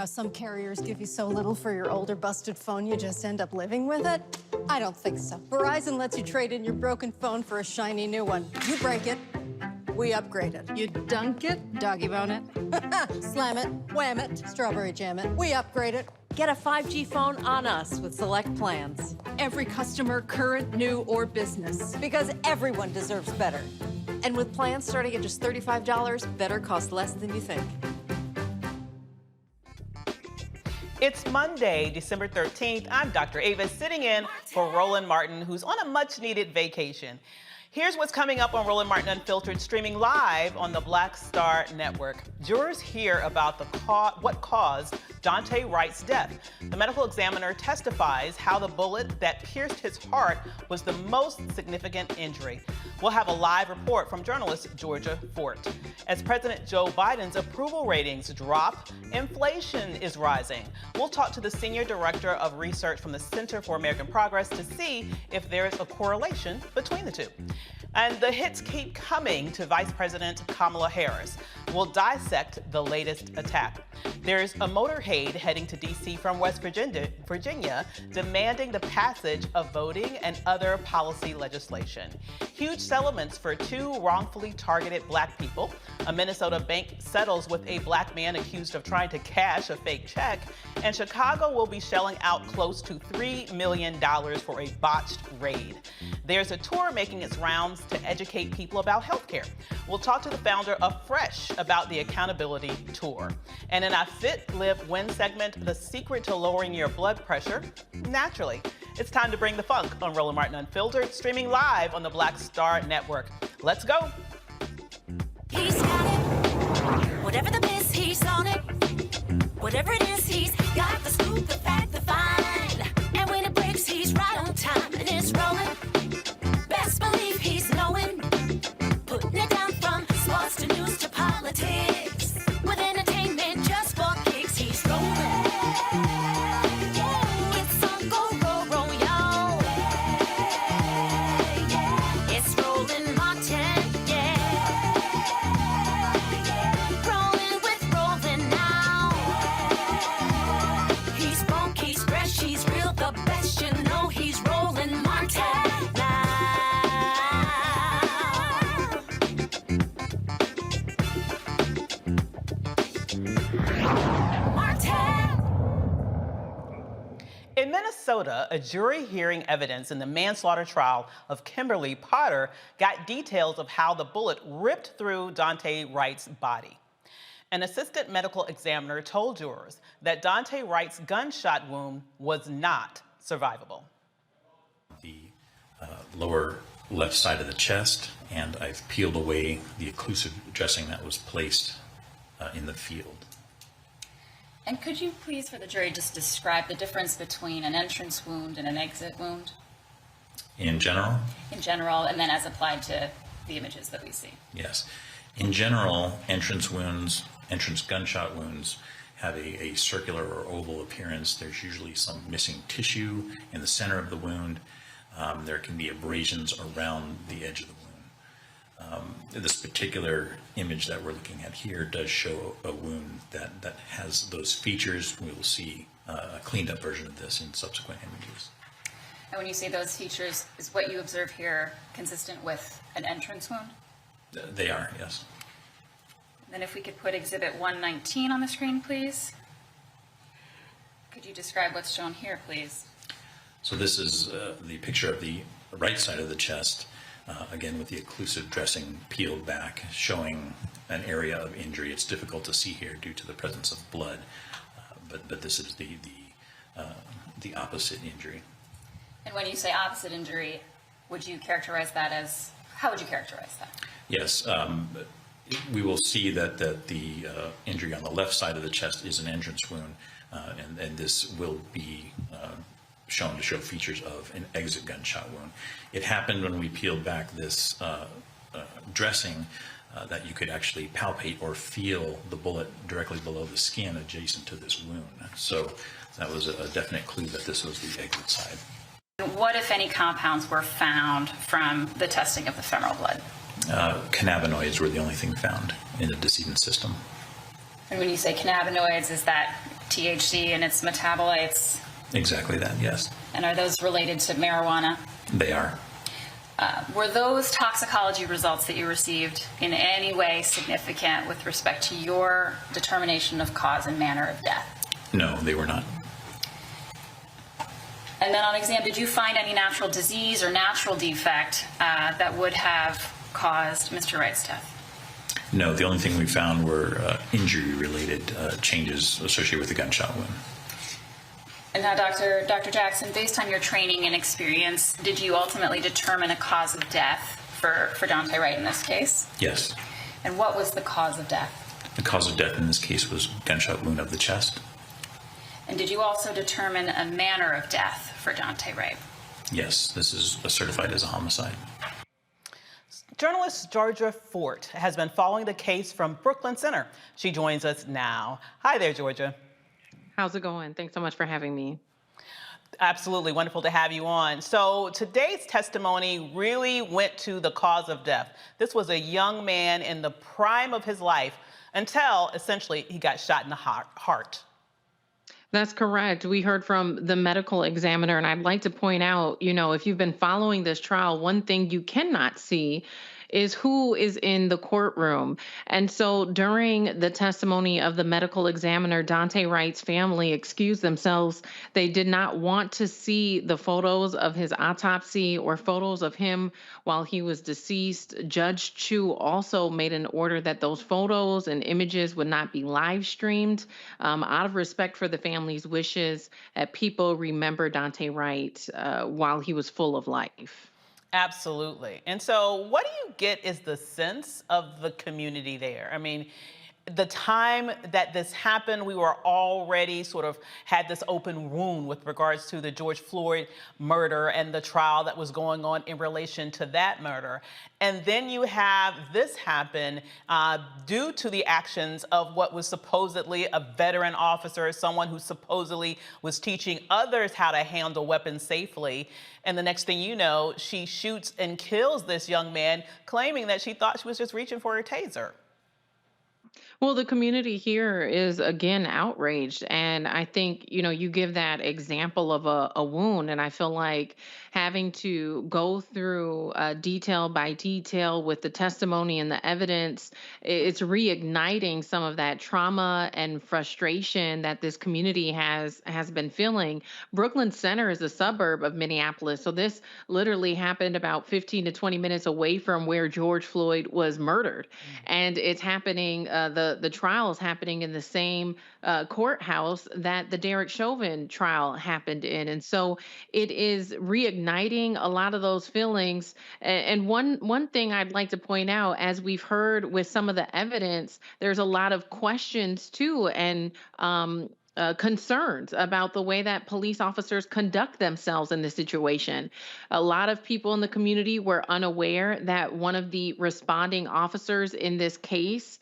how some carriers give you so little for your older busted phone you just end up living with it? I don't think so. Verizon lets you trade in your broken phone for a shiny new one. You break it, we upgrade it. You dunk it, doggy bone it, slam it, wham it, strawberry jam it, we upgrade it. Get a 5G phone on us with select plans. Every customer, current, new, or business. Because everyone deserves better. And with plans starting at just $35, better costs less than you think. It's Monday, December 13th. I'm Dr. Ava, sitting in for Roland Martin, who's on a much-needed vacation. Here's what's coming up on Roland Martin Unfiltered, streaming live on the Black Star Network. Jurors hear about what caused Daunte Wright's death. The medical examiner testifies how the bullet that pierced his heart was the most significant injury. We'll have a live report from journalist Georgia Fort. As President Joe Biden's approval ratings drop, inflation is rising. We'll talk to the Senior Director of Research from the Center for American Progress to see if there's a correlation between the two. And the hits keep coming to Vice President Kamala Harris. We'll dissect the latest attack. There's a motorcade heading to D.C. from West Virginia, demanding the passage of voting and other policy legislation. Huge settlements for 2 wrongfully targeted black people. A Minnesota bank settles with a black man accused of trying to cash a fake check. And Chicago will be shelling out close to $3 million for a botched raid. There's a tour making its rounds to educate people about healthcare. We'll talk to the founder of Fresh about the accountability tour. And in our Fit, Live, Win segment, the secret to lowering your blood pressure naturally. It's time to bring the funk on Roland Martin Unfiltered, streaming live on the Black Star Network. Let's go. He's got it. Whatever the miss, he's on it. Whatever it is, he's got the scoop, the fact, the find. And when it breaks, he's right on time and it's rolling. Best believe he's knowing. Putting it down from sports to news to politics. With entertainment just for kicks, he's rolling. It's on go, roll, y'all. It's Roland Martin, rolling with Roland now. He's funk, he's fresh, he's real, the best, you know he's Roland Martin now. In Minnesota, a jury hearing evidence in the manslaughter trial of Kimberly Potter got details of how the bullet ripped through Daunte Wright's body. An assistant medical examiner told jurors that Daunte Wright's gunshot wound was not survivable. The lower left side of the chest, and I've peeled away the occlusive dressing that was placed in the field. And could you please, for the jury, just describe the difference between an entrance wound and an exit wound? In general? In general, and then as applied to the images that we see. Yes. In general, entrance gunshot wounds have a circular or oval appearance. There's usually some missing tissue in the center of the wound. There can be abrasions around the edge of the wound. This particular image that we're looking at here does show a wound that has those features. We will see a cleaned up version of this in subsequent images. And when you say those features, is what you observe here consistent with an entrance wound? They are, yes. Then if we could put Exhibit 119 on the screen, please. Could you describe what's shown here, please? So this is the picture of the right side of the chest, again with the occlusive dressing peeled back, showing an area of injury. It's difficult to see here due to the presence of blood, but this is the opposite injury. And when you say opposite injury, would you characterize that as, how would you characterize that? Yes, we will see that the injury on the left side of the chest is an entrance wound, and this will be shown to show features of an exit gunshot wound. It happened when we peeled back this dressing that you could actually palpate or feel the bullet directly below the skin adjacent to this wound. So that was a definite clue that this was the exit side. What, if any, compounds were found from the testing of the femoral blood? Cannabinoids were the only thing found in the decedent's system. And when you say cannabinoids, is that THC and its metabolites? Exactly that, yes. And are those related to marijuana? They are. Were those toxicology results that you received in any way significant with respect to your determination of cause and manner of death? No, they were not. And then on exam, did you find any natural disease or natural defect that would have caused Mr. Wright's death? No, the only thing we found were injury-related changes associated with the gunshot wound. And now, Dr. Jackson, based on your training and experience, did you ultimately determine a cause of death for Daunte Wright in this case? Yes. And what was the cause of death? The cause of death in this case was gunshot wound of the chest. And did you also determine a manner of death for Daunte Wright? Yes, this is certified as a homicide. Journalist Georgia Fort has been following the case from Brooklyn Center. She joins us now. Hi there, Georgia. How's it going? Thanks so much for having me. Absolutely wonderful to have you on. So today's testimony really went to the cause of death. This was a young man in the prime of his life until essentially he got shot in the heart. That's correct. We heard from the medical examiner, and I'd like to point out, if you've been following this trial, one thing you cannot see is who is in the courtroom. And so during the testimony of the medical examiner, Daunte Wright's family excused themselves. They did not want to see the photos of his autopsy or photos of him while he was deceased. Judge Chu also made an order that those photos and images would not be live streamed out of respect for the family's wishes that people remember Daunte Wright while he was full of life. Absolutely. And so what do you get is the sense of the community there? I mean, the time that this happened, we were already sort of had this open wound with regards to the George Floyd murder and the trial that was going on in relation to that murder. And then you have this happen due to the actions of what was supposedly a veteran officer, someone who supposedly was teaching others how to handle weapons safely. And the next thing you know, she shoots and kills this young man, claiming that she thought she was just reaching for a taser. Well, the community here is again outraged. And I think, you give that example of a wound. And I feel like having to go through detail by detail with the testimony and the evidence, it's reigniting some of that trauma and frustration that this community has been feeling. Brooklyn Center is a suburb of Minneapolis. So this literally happened about 15 to 20 minutes away from where George Floyd was murdered. And it's happening, the trial is happening in the same courthouse that the Derek Chauvin trial happened in. And so it is reigniting a lot of those feelings. And one thing I'd like to point out, as we've heard with some of the evidence, there's a lot of questions too, and concerns about the way that police officers conduct themselves in this situation. A lot of people in the community were unaware that one of the responding officers in this case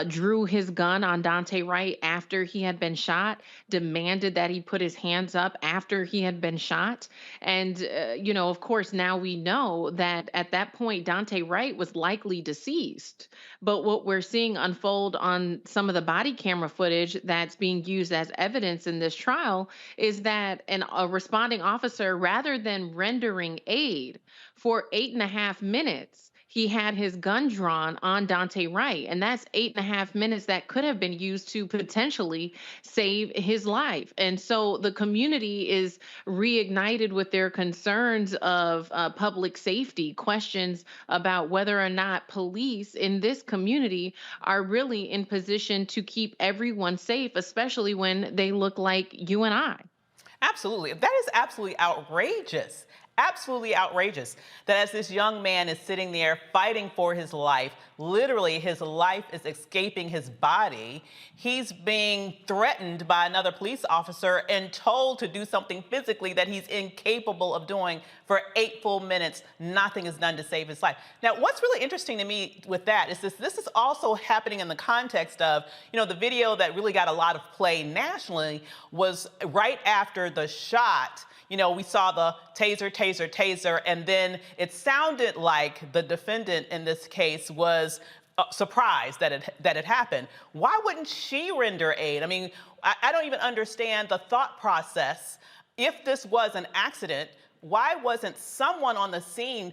drew his gun on Daunte Wright after he had been shot, demanded that he put his hands up after he had been shot. And, of course, now we know that at that point, Daunte Wright was likely deceased. But what we're seeing unfold on some of the body camera footage that's being used as evidence in this trial is that a responding officer, rather than rendering aid for 8.5 minutes, he had his gun drawn on Daunte Wright. And that's 8.5 minutes that could have been used to potentially save his life. And so the community is reignited with their concerns of public safety, questions about whether or not police in this community are really in position to keep everyone safe, especially when they look like you and I. Absolutely. That is absolutely outrageous. Absolutely outrageous that as this young man is sitting there fighting for his life, literally his life is escaping his body, he's being threatened by another police officer and told to do something physically that he's incapable of doing for 8 full minutes. Nothing is done to save his life. Now, what's really interesting to me with that is this is also happening in the context of, the video that really got a lot of play nationally was right after the shot. We saw the taser, taser, taser, and then it sounded like the defendant in this case was surprised that it happened. Why wouldn't she render aid? I mean, I don't even understand the thought process. If this was an accident, why wasn't someone on the scene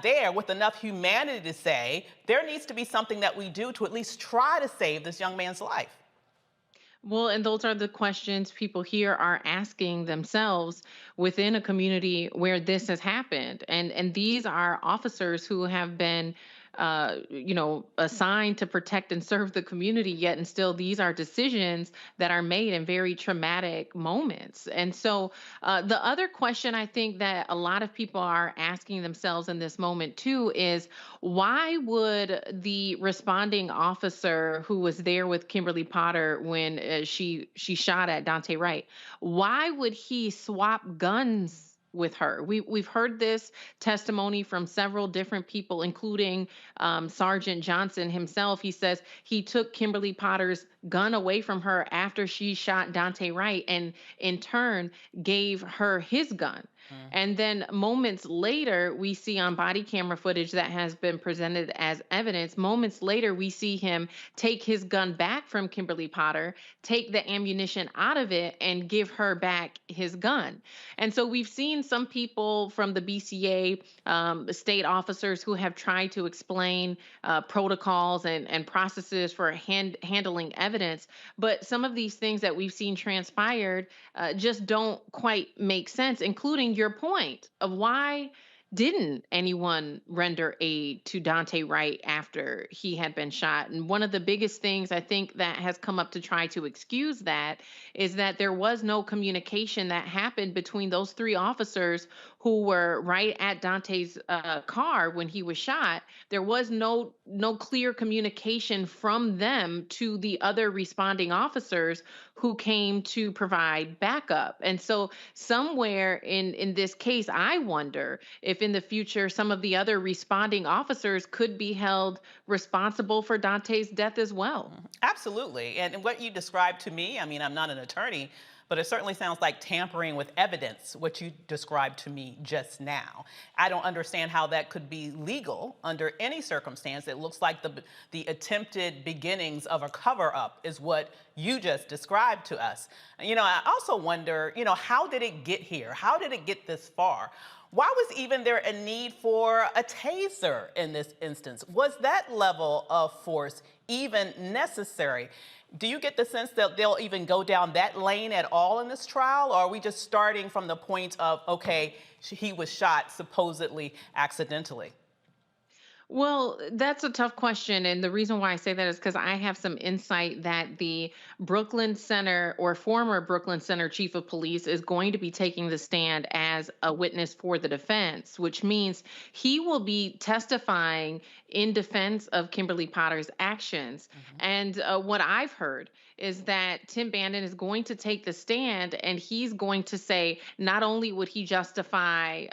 there with enough humanity to say, there needs to be something that we do to at least try to save this young man's life? Well, and those are the questions people here are asking themselves within a community where this has happened. And these are officers who have been assigned to protect and serve the community, yet and still these are decisions that are made in very traumatic moments. And so the other question I think that a lot of people are asking themselves in this moment too is, why would the responding officer who was there with Kimberly Potter when she shot at Daunte Wright, why would he swap guns with her? We've heard this testimony from several different people, including Sergeant Johnson himself. He says he took Kimberly Potter's gun away from her after she shot Daunte Wright, and in turn gave her his gun. And then moments later, we see on body camera footage that has been presented as evidence, moments later, we see him take his gun back from Kimberly Potter, take the ammunition out of it, and give her back his gun. And so we've seen some people from the BCA, state officers who have tried to explain protocols and processes for handling evidence. But some of these things that we've seen transpired just don't quite make sense, including your point of why didn't anyone render aid to Daunte Wright after he had been shot? And one of the biggest things I think that has come up to try to excuse that is that there was no communication that happened between those three officers who were right at Daunte's car when he was shot. There was no clear communication from them to the other responding officers who came to provide backup. And so somewhere in this case, I wonder if in the future some of the other responding officers could be held responsible for Daunte's death as well. Absolutely. And what you described to me, I mean, I'm not an attorney, but it certainly sounds like tampering with evidence, what you described to me just now. I don't understand how that could be legal under any circumstance. It looks like the attempted beginnings of a cover-up is what you just described to us. I also wonder, how did it get here? How did it get this far? Why was even there a need for a taser in this instance? Was that level of force even necessary? Do you get the sense that they'll even go down that lane at all in this trial? Or are we just starting from the point of, okay, he was shot supposedly accidentally? Well, that's a tough question. And the reason why I say that is because I have some insight that the Brooklyn Center or former Brooklyn Center chief of police is going to be taking the stand as a witness for the defense, which means he will be testifying in defense of Kimberly Potter's actions. And what I've heard is that Tim Bandon is going to take the stand and he's going to say not only would he justify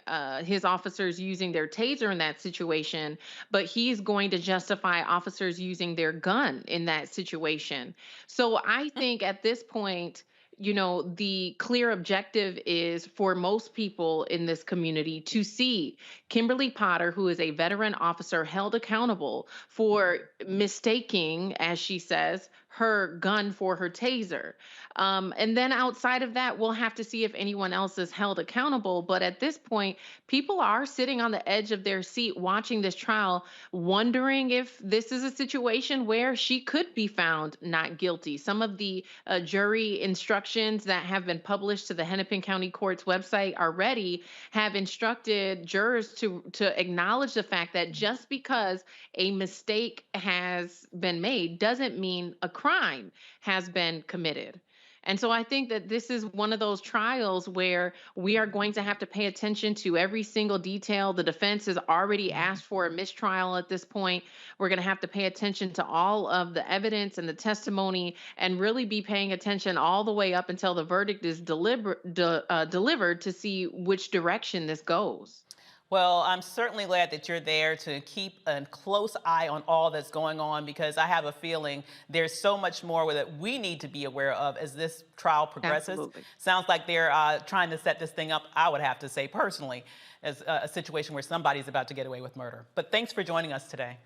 his officers using their taser in that situation, but he's going to justify officers using their gun in that situation. So I think at this point, the clear objective is for most people in this community to see Kimberly Potter, who is a veteran officer, held accountable for mistaking, as she says, her gun for her taser. And then outside of that, we'll have to see if anyone else is held accountable. But at this point, people are sitting on the edge of their seat watching this trial, wondering if this is a situation where she could be found not guilty. Some of the jury instructions that have been published to the Hennepin County Court's website already have instructed jurors to acknowledge the fact that just because a mistake has been made doesn't mean a crime has been committed. And so I think that this is one of those trials where we are going to have to pay attention to every single detail. The defense has already asked for a mistrial at this point. We're going to have to pay attention to all of the evidence and the testimony and really be paying attention all the way up until the verdict is delivered to see which direction this goes. Well, I'm certainly glad that you're there to keep a close eye on all that's going on, because I have a feeling there's so much more that we need to be aware of as this trial progresses. Absolutely. Sounds like they're trying to set this thing up, I would have to say personally, as a situation where somebody's about to get away with murder. But thanks for joining us today.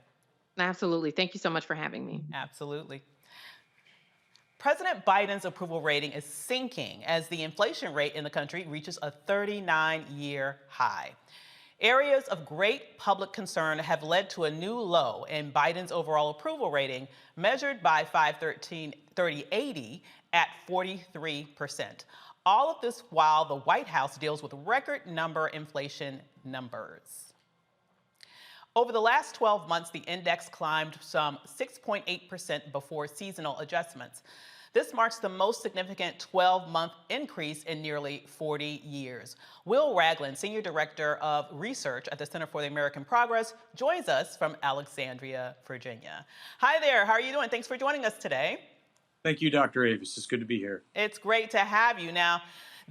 Absolutely. Thank you so much for having me. Absolutely. President Biden's approval rating is sinking as the inflation rate in the country reaches a 39-year high. Areas of great public concern have led to a new low in Biden's overall approval rating, measured by 530/80 at 43%. All of this while the White House deals with record number inflation numbers. Over the last 12 months, the index climbed some 6.8% before seasonal adjustments. This marks the most significant 12-month increase in nearly 40 years. Will Ragland, Senior Director of Research at the Center for the American Progress, joins us from Alexandria, Virginia. Hi there, how are you doing? Thanks for joining us today. Thank you, Dr. Avis. It's good to be here. It's great to have you. Now,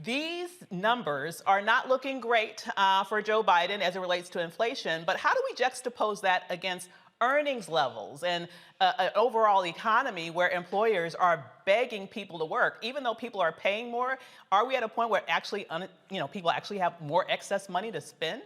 these numbers are not looking great for Joe Biden as it relates to inflation, but how do we juxtapose that against earnings levels and an overall economy where employers are begging people to work? Even though people are paying more, are we at a point where actually, people actually have more excess money to spend?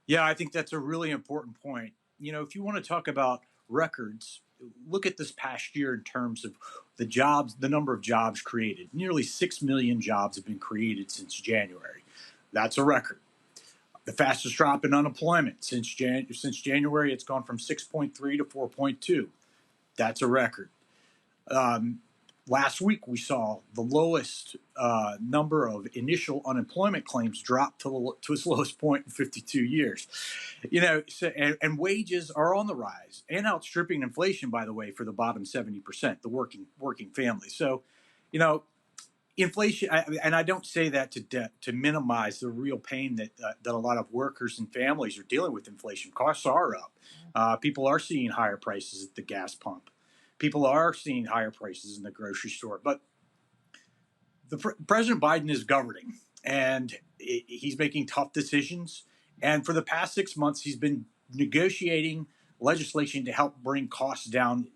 Yeah, I think that's a really important point. If you want to talk about records, look at this past year in terms of the number of jobs created. Nearly 6 million jobs have been created since January. That's a record. The fastest drop in unemployment since January, it's gone from 6.3 to 4.2. That's a record. Last week, we saw the lowest number of initial unemployment claims drop to its lowest point in 52 years. And wages are on the rise and outstripping inflation, by the way, for the bottom 70%, the working families. So, inflation, and I don't say that to minimize the real pain that a lot of workers and families are dealing with. Inflation costs are up. People are seeing higher prices at the gas pump. People are seeing higher prices in the grocery store. But President Biden is governing, and he's making tough decisions. And for the past 6 months, he's been negotiating legislation to help bring costs down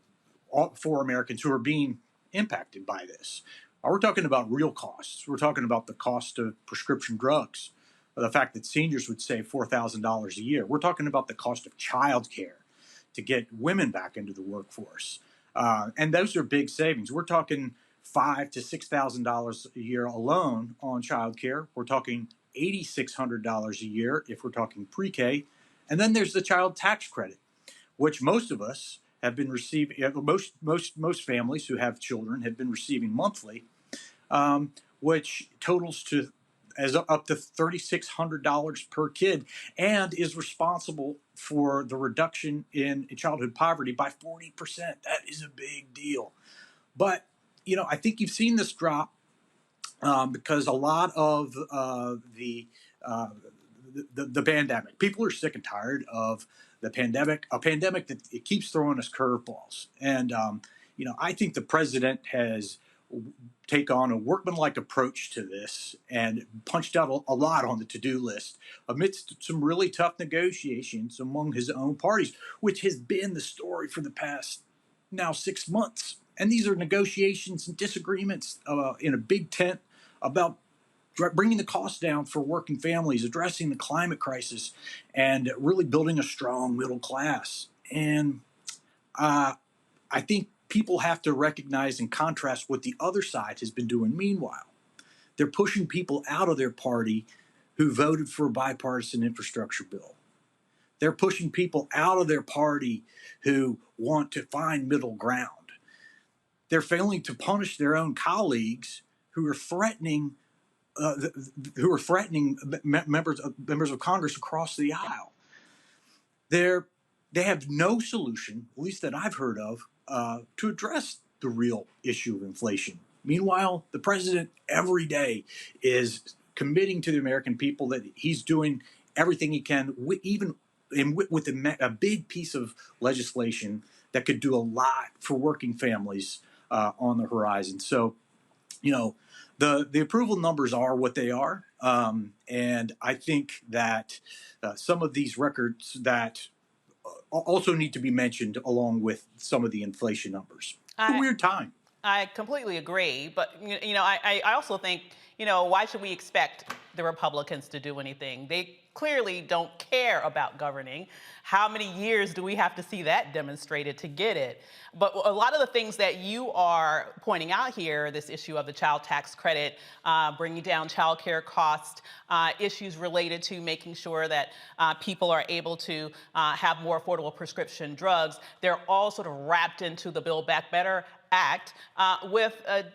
for Americans who are being impacted by this. We're talking about real costs. We're talking about the cost of prescription drugs, or the fact that seniors would save $4,000 a year. We're talking about the cost of child care to get women back into the workforce. And those are big savings. We're talking $5,000 to $6,000 a year alone on child care. We're talking $8,600 a year if we're talking pre-K. And then there's the child tax credit, which most of us have been receiving. Most families who have children have been receiving monthly, which totals to up to $3,600 per kid, and is responsible for the reduction in childhood poverty by 40%. That is a big deal. But I think you've seen this drop because a lot of the pandemic, people are sick and tired of the pandemic, a pandemic that it keeps throwing us curveballs. And, I think the president has taken on a workmanlike approach to this and punched out a lot on the to-do list amidst some really tough negotiations among his own parties, which has been the story for the past now 6 months. And these are negotiations and disagreements in a big tent about bringing the costs down for working families, addressing the climate crisis, and really building a strong middle class. And I think people have to recognize and contrast what the other side has been doing meanwhile. They're pushing people out of their party who voted for a bipartisan infrastructure bill. They're pushing people out of their party who want to find middle ground. They're failing to punish their own colleagues who are threatening members of Congress across the aisle. They have no solution, at least that I've heard of, to address the real issue of inflation. Meanwhile, the president every day is committing to the American people that he's doing everything he can, even with a big piece of legislation that could do a lot for working families on the horizon. So, the approval numbers are what they are, and I think that some of these records that also need to be mentioned along with some of the inflation numbers. It's a weird time. I completely agree, but I also think why should we expect the Republicans to do anything. They clearly don't care about governing. How many years do we have to see that demonstrated to get it? But a lot of the things that you are pointing out here, this issue of the child tax credit, bringing down child care costs, issues related to making sure that people are able to have more affordable prescription drugs, they're all sort of wrapped into the Build Back Better Act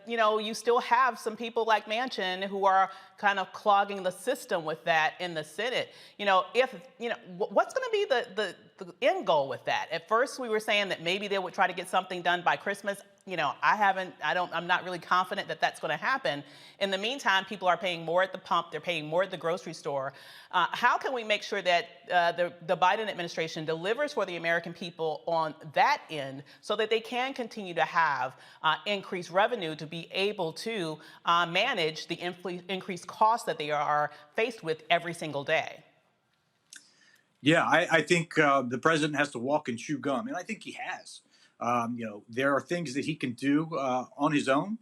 you still have some people like Manchin who are kind of clogging the system with that in the Senate. What's going to be the end goal with that? At first, we were saying that maybe they would try to get something done by Christmas. I'm not really confident that that's going to happen. In the meantime, people are paying more at the pump. They're paying more at the grocery store. How can we make sure that the Biden administration delivers for the American people on that end so that they can continue to have increased revenue to be able to manage the increased costs that they are faced with every single day? Yeah, I think the president has to walk and chew gum, and I think he has. There are things that he can do on his own.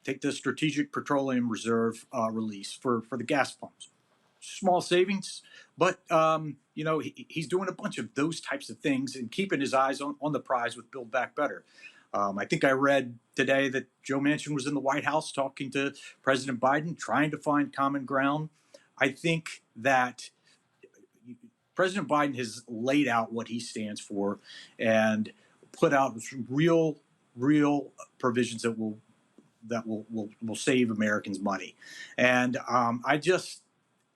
Take the Strategic Petroleum Reserve release for the gas pumps. Small savings, but he's doing a bunch of those types of things and keeping his eyes on the prize with Build Back Better. I think I read today that Joe Manchin was in the White House talking to President Biden, trying to find common ground. I think that President Biden has laid out what he stands for and put out real provisions that will save Americans money. And I just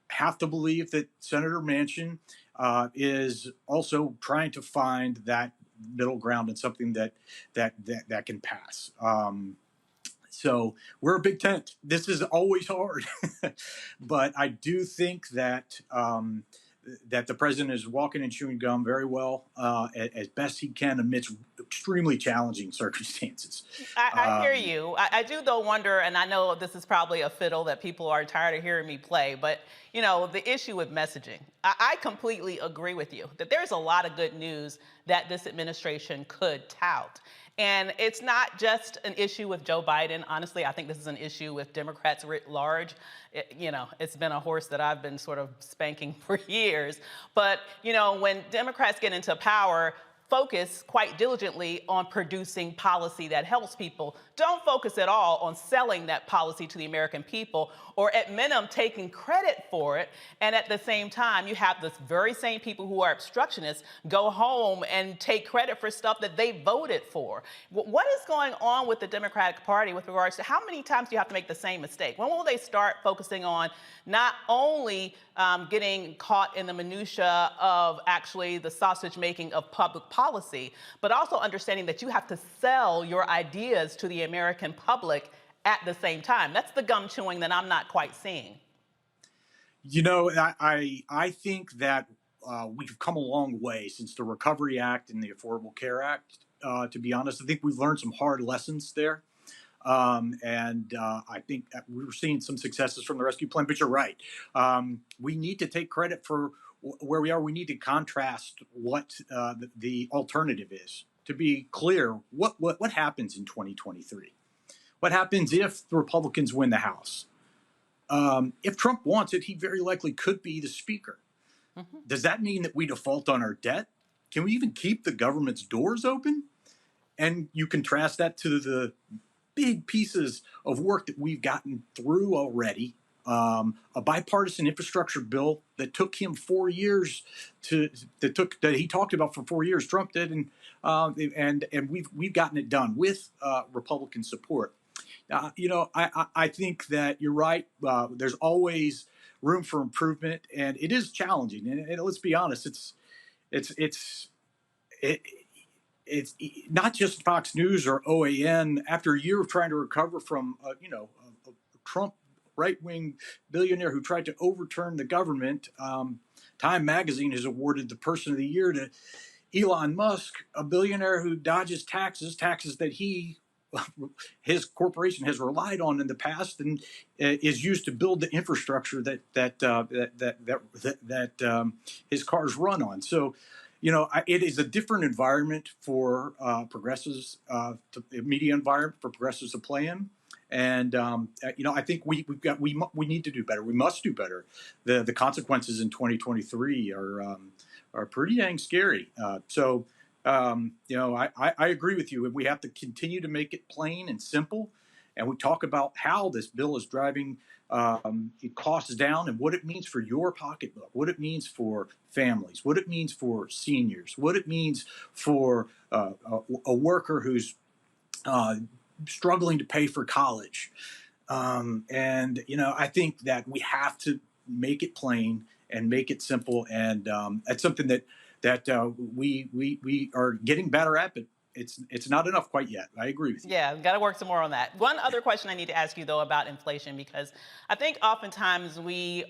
have to believe that Senator Manchin is also trying to find that middle ground and something that can pass. So we're a big tent. This is always hard, but I do think that that the president is walking and chewing gum very well, as best he can amidst extremely challenging circumstances. I hear you. I do, though, wonder, and I know this is probably a fiddle that people are tired of hearing me play, but, the issue with messaging. I completely agree with you that there's a lot of good news that this administration could tout. And it's not just an issue with Joe Biden. Honestly, I think this is an issue with Democrats writ large. It's been a horse that I've been sort of spanking for years. But, when Democrats get into power, focus quite diligently on producing policy that helps people. Don't focus at all on selling that policy to the American people, or at minimum taking credit for it. And at the same time, you have this very same people who are obstructionists go home and take credit for stuff that they voted for. What is going on with the Democratic Party with regards to how many times do you have to make the same mistake? When will they start focusing on not only getting caught in the minutia of actually the sausage making of public policy, but also understanding that you have to sell your ideas to the American public at the same time? That's the gum chewing that I'm not quite seeing. I think that we've come a long way since the Recovery Act and the Affordable Care Act. To be honest, I think we've learned some hard lessons there. I think we're seeing some successes from the rescue plan, but you're right. We need to take credit for where we are. We need to contrast what the alternative is. To be clear, what happens in 2023? What happens if the Republicans win the House? If Trump wants it, he very likely could be the speaker. Mm-hmm. Does that mean that we default on our debt? Can we even keep the government's doors open? And you contrast that to the big pieces of work that we've gotten through already. A bipartisan infrastructure bill that took him 4 years that he talked about for 4 years. Trump did, and we've gotten it done with Republican support. I think that you're right. There's always room for improvement, and it is challenging. And let's be honest, it's not just Fox News or OAN. After a year of trying to recover from a Trump right-wing billionaire who tried to overturn the government, Time Magazine has awarded the Person of the Year to Elon Musk, a billionaire who dodges taxes that his corporation has relied on in the past and is used to build the infrastructure that his cars run on. So, it is a different environment for progressives, media environment for progressives to play in. And I think we need to do better. We must do better. The consequences in 2023 are pretty dang scary. I agree with you. We have to continue to make it plain and simple, and we talk about how this bill is driving costs down and what it means for your pocketbook, what it means for families, what it means for seniors, what it means for a worker who's struggling to pay for college. I think that we have to make it plain and make it simple. And that's something that we are getting better at, but it's not enough quite yet. I agree with you. Yeah, got to work some more on that. One other question I need to ask you, though, about inflation, because I think oftentimes we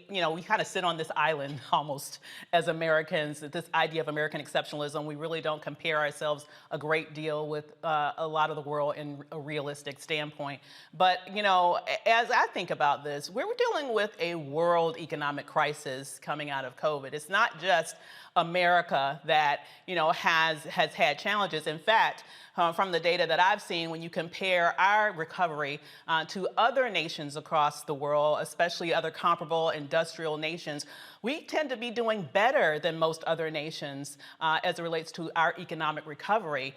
kind of sit on this island almost as Americans, this idea of American exceptionalism. We really don't compare ourselves a great deal with a lot of the world in a realistic standpoint. But, as I think about this, we're dealing with a world economic crisis coming out of COVID. It's not just America that has had challenges. In fact, from the data that I've seen, when you compare our recovery to other nations across the world, especially other comparable industrial nations, we tend to be doing better than most other nations as it relates to our economic recovery.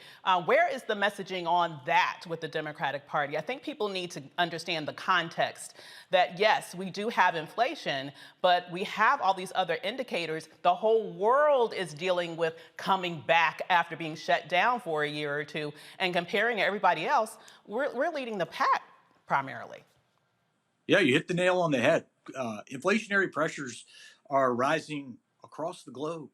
Where is the messaging on that with the Democratic Party? I think people need to understand the context that, yes, we do have inflation, but we have all these other indicators. The whole world is dealing with coming back after being shut down for a year or two, and comparing to everybody else, we're leading the pack primarily. Yeah, you hit the nail on the head. Inflationary pressures are rising across the globe.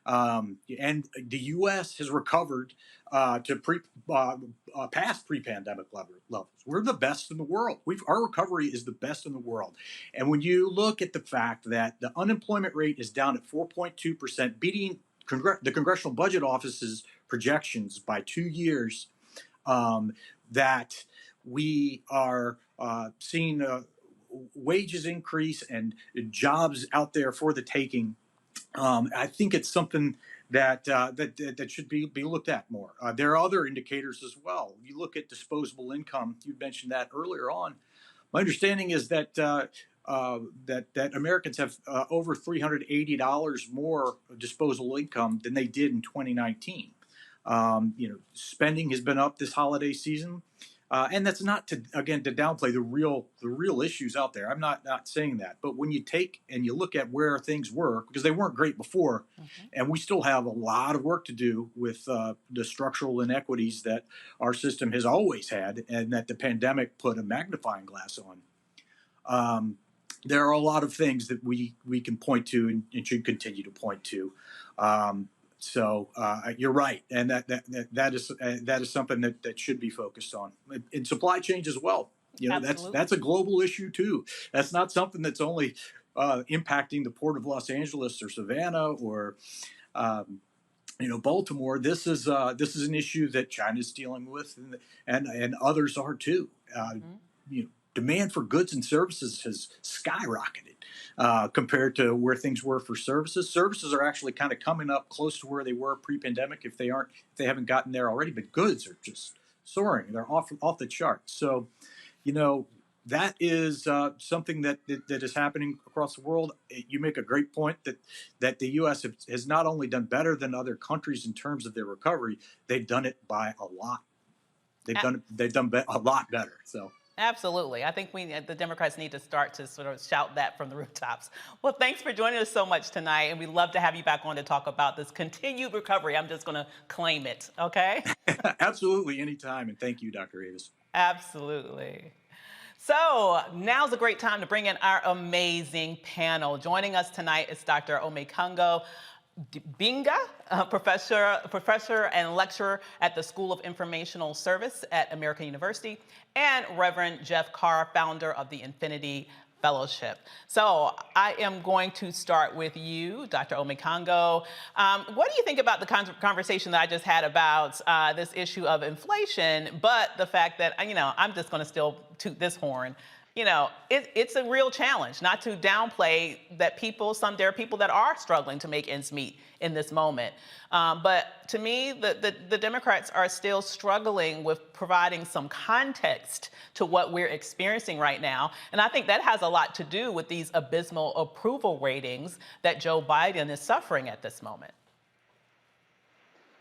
And the U.S. has recovered to past pre-pandemic levels. We're the best in the world. Our recovery is the best in the world. And when you look at the fact that the unemployment rate is down at 4.2%, beating the Congressional Budget Office's projections by 2 years, that we are seeing wages increase and jobs out there for the taking. I think it's something that should be looked at more. There are other indicators as well. You look at disposable income. You mentioned that earlier on. My understanding is that that Americans have over $380 more disposable income than they did in 2019. Spending has been up this holiday season. And that's not to downplay the real issues out there. I'm not saying that. But when you take and you look at where things were, because they weren't great before, and we still have a lot of work to do with the structural inequities that our system has always had, and that the pandemic put a magnifying glass on. There are a lot of things that we can point to and should continue to point to. So you're right, and that is something that should be focused on in supply chains as well. That's a global issue too. That's not something that's only impacting the port of Los Angeles or Savannah or Baltimore. This is an issue that China's dealing with, and others are too. Demand for goods and services has skyrocketed compared to where things were for services. Services are actually kind of coming up close to where they were pre-pandemic if they haven't gotten there already. But goods are just soaring; they're off the charts. So, that is something that is happening across the world. You make a great point that the U.S. has not only done better than other countries in terms of their recovery, they've done it by a lot. They've done a lot better. So. Absolutely. I think the Democrats need to start to sort of shout that from the rooftops. Well, thanks for joining us so much tonight, and we'd love to have you back on to talk about this continued recovery. I'm just going to claim it, okay? Absolutely, anytime, and thank you, Dr. Avis. Absolutely. So now's a great time to bring in our amazing panel. Joining us tonight is Dr. Omekongo Binga, professor and lecturer at the School of Informational Service at American University, and Reverend Jeff Carr, founder of the Infinity Fellowship. So I am going to start with you, Dr. Omekongo. What do you think about the conversation that I just had about this issue of inflation, but the fact that, I'm just going to still toot this horn. it's a real challenge, not to downplay that there are people that are struggling to make ends meet in this moment. But to me, the Democrats are still struggling with providing some context to what we're experiencing right now. And I think that has a lot to do with these abysmal approval ratings that Joe Biden is suffering at this moment.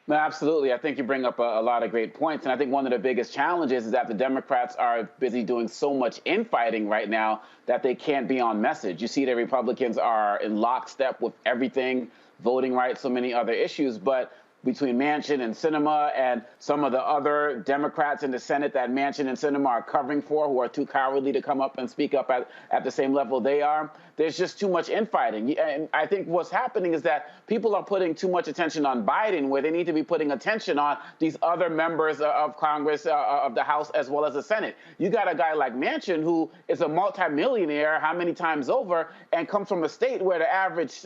No, absolutely. I think you bring up a lot of great points. And I think one of the biggest challenges is that the Democrats are busy doing so much infighting right now that they can't be on message. You see that Republicans are in lockstep with everything, voting rights, so many other issues. But between Manchin and Sinema and some of the other Democrats in the Senate that Manchin and Sinema are covering for, who are too cowardly to come up and speak up at the same level they are, there's just too much infighting. And I think what's happening is that people are putting too much attention on Biden, where they need to be putting attention on these other members of Congress, of the House, as well as the Senate. You got a guy like Manchin, who is a multimillionaire how many times over, and comes from a state where the average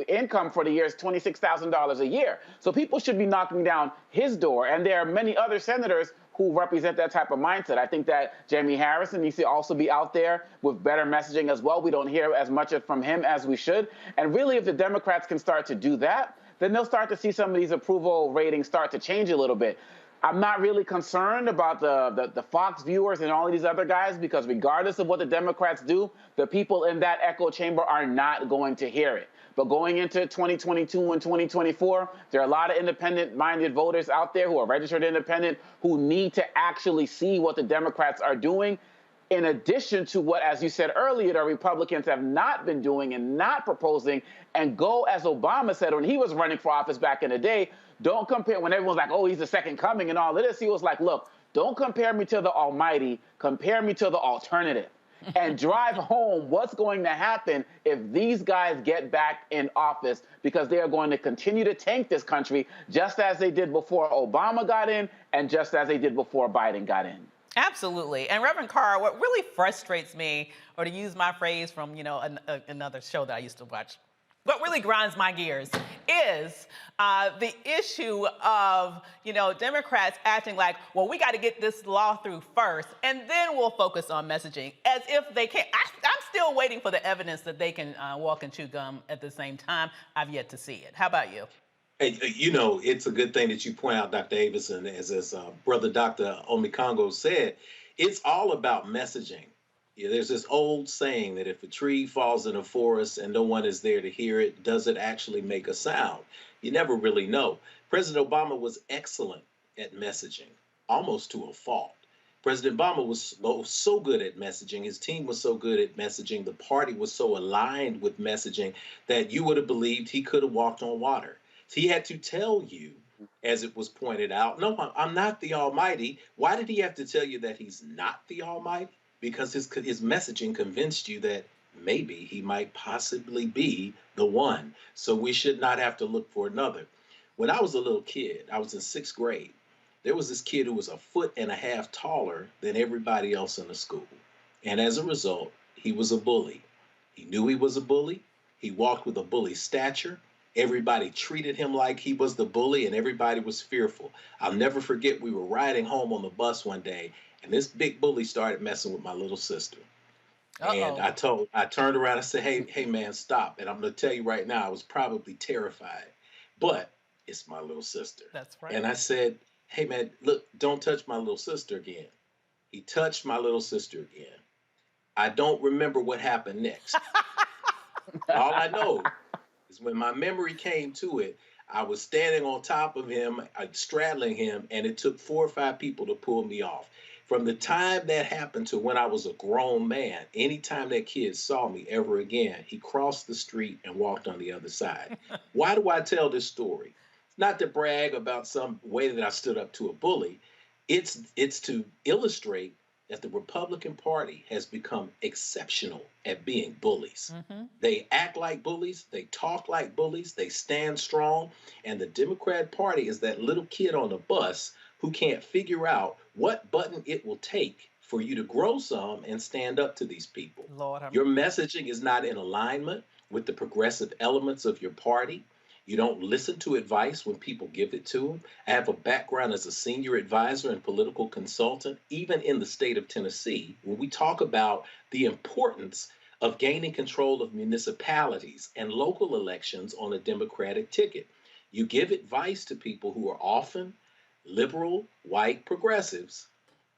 income for the year is $26,000 a year. So people should be knocking down his door. And there are many other senators who represent that type of mindset. I think that Jamie Harrison needs to also be out there with better messaging as well. We don't hear as much from him as we should. And really, if the Democrats can start to do that, then they'll start to see some of these approval ratings start to change a little bit. I'm not really concerned about the Fox viewers and all of these other guys, because regardless of what the Democrats do, the people in that echo chamber are not going to hear it. But going into 2022 and 2024, there are a lot of independent-minded voters out there who are registered independent who need to actually see what the Democrats are doing, in addition to what, as you said earlier, the Republicans have not been doing and not proposing, and go, as Obama said when he was running for office back in the day, don't compare, when everyone's like, oh, he's the second coming and all of this, he was like, look, don't compare me to the almighty, compare me to the alternative. And drive home what's going to happen if these guys get back in office, because they are going to continue to tank this country just as they did before Obama got in and just as they did before Biden got in. Absolutely. And Reverend Carr, what really frustrates me, or to use my phrase from, another show that I used to watch, what really grinds my gears is the issue of, Democrats acting like, well, we got to get this law through first, and then we'll focus on messaging, as if they can't. I'm still waiting for the evidence that they can walk and chew gum at the same time. I've yet to see it. How about you? Hey, it's a good thing that you point out, Dr. Davis, and as Brother Dr. Omikongo said, it's all about messaging. Yeah, there's this old saying that if a tree falls in a forest and no one is there to hear it, does it actually make a sound? You never really know. President Obama was excellent at messaging, almost to a fault. President Obama was so good at messaging. His team was so good at messaging. The party was so aligned with messaging that you would have believed he could have walked on water. He had to tell you, as it was pointed out, no, I'm not the Almighty. Why did he have to tell you that he's not the Almighty? Because his messaging convinced you that maybe he might possibly be the one. So we should not have to look for another. When I was a little kid, I was in 6th grade. There was this kid who was 1.5 feet taller than everybody else in the school. And as a result, he was a bully. He knew he was a bully. He walked with a bully stature. Everybody treated him like he was the bully, and everybody was fearful. I'll never forget, we were riding home on the bus one day, and this big bully started messing with my little sister. And I turned around and said, hey, man, stop. And I'm going to tell you right now, I was probably terrified, but it's my little sister. That's right. And I said, hey, man, look, don't touch my little sister again. He touched my little sister again. I don't remember what happened next. All I know is when my memory came to it, I was standing on top of him, straddling him, and it took 4 or 5 people to pull me off. From the time that happened to when I was a grown man, anytime that kid saw me ever again, he crossed the street and walked on the other side. Why do I tell this story? Not to brag about some way that I stood up to a bully. It's to illustrate that the Republican Party has become exceptional at being bullies. Mm-hmm. They act like bullies, they talk like bullies, they stand strong, and the Democrat Party is that little kid on the bus who can't figure out what button it will take for you to grow some and stand up to these people. Lord, your messaging is not in alignment with the progressive elements of your party. You don't listen to advice when people give it to them. I have a background as a senior advisor and political consultant, even in the state of Tennessee, when we talk about the importance of gaining control of municipalities and local elections on a Democratic ticket. You give advice to people who are often liberal, white progressives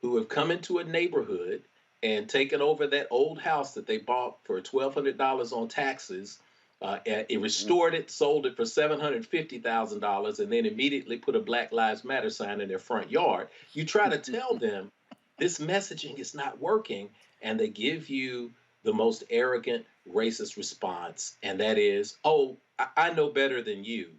who have come into a neighborhood and taken over that old house that they bought for $1,200 on taxes. It restored it, sold it for $750,000, and then immediately put a Black Lives Matter sign in their front yard. You try to tell them this messaging is not working, and they give you the most arrogant, racist response, and that is, oh, I know better than you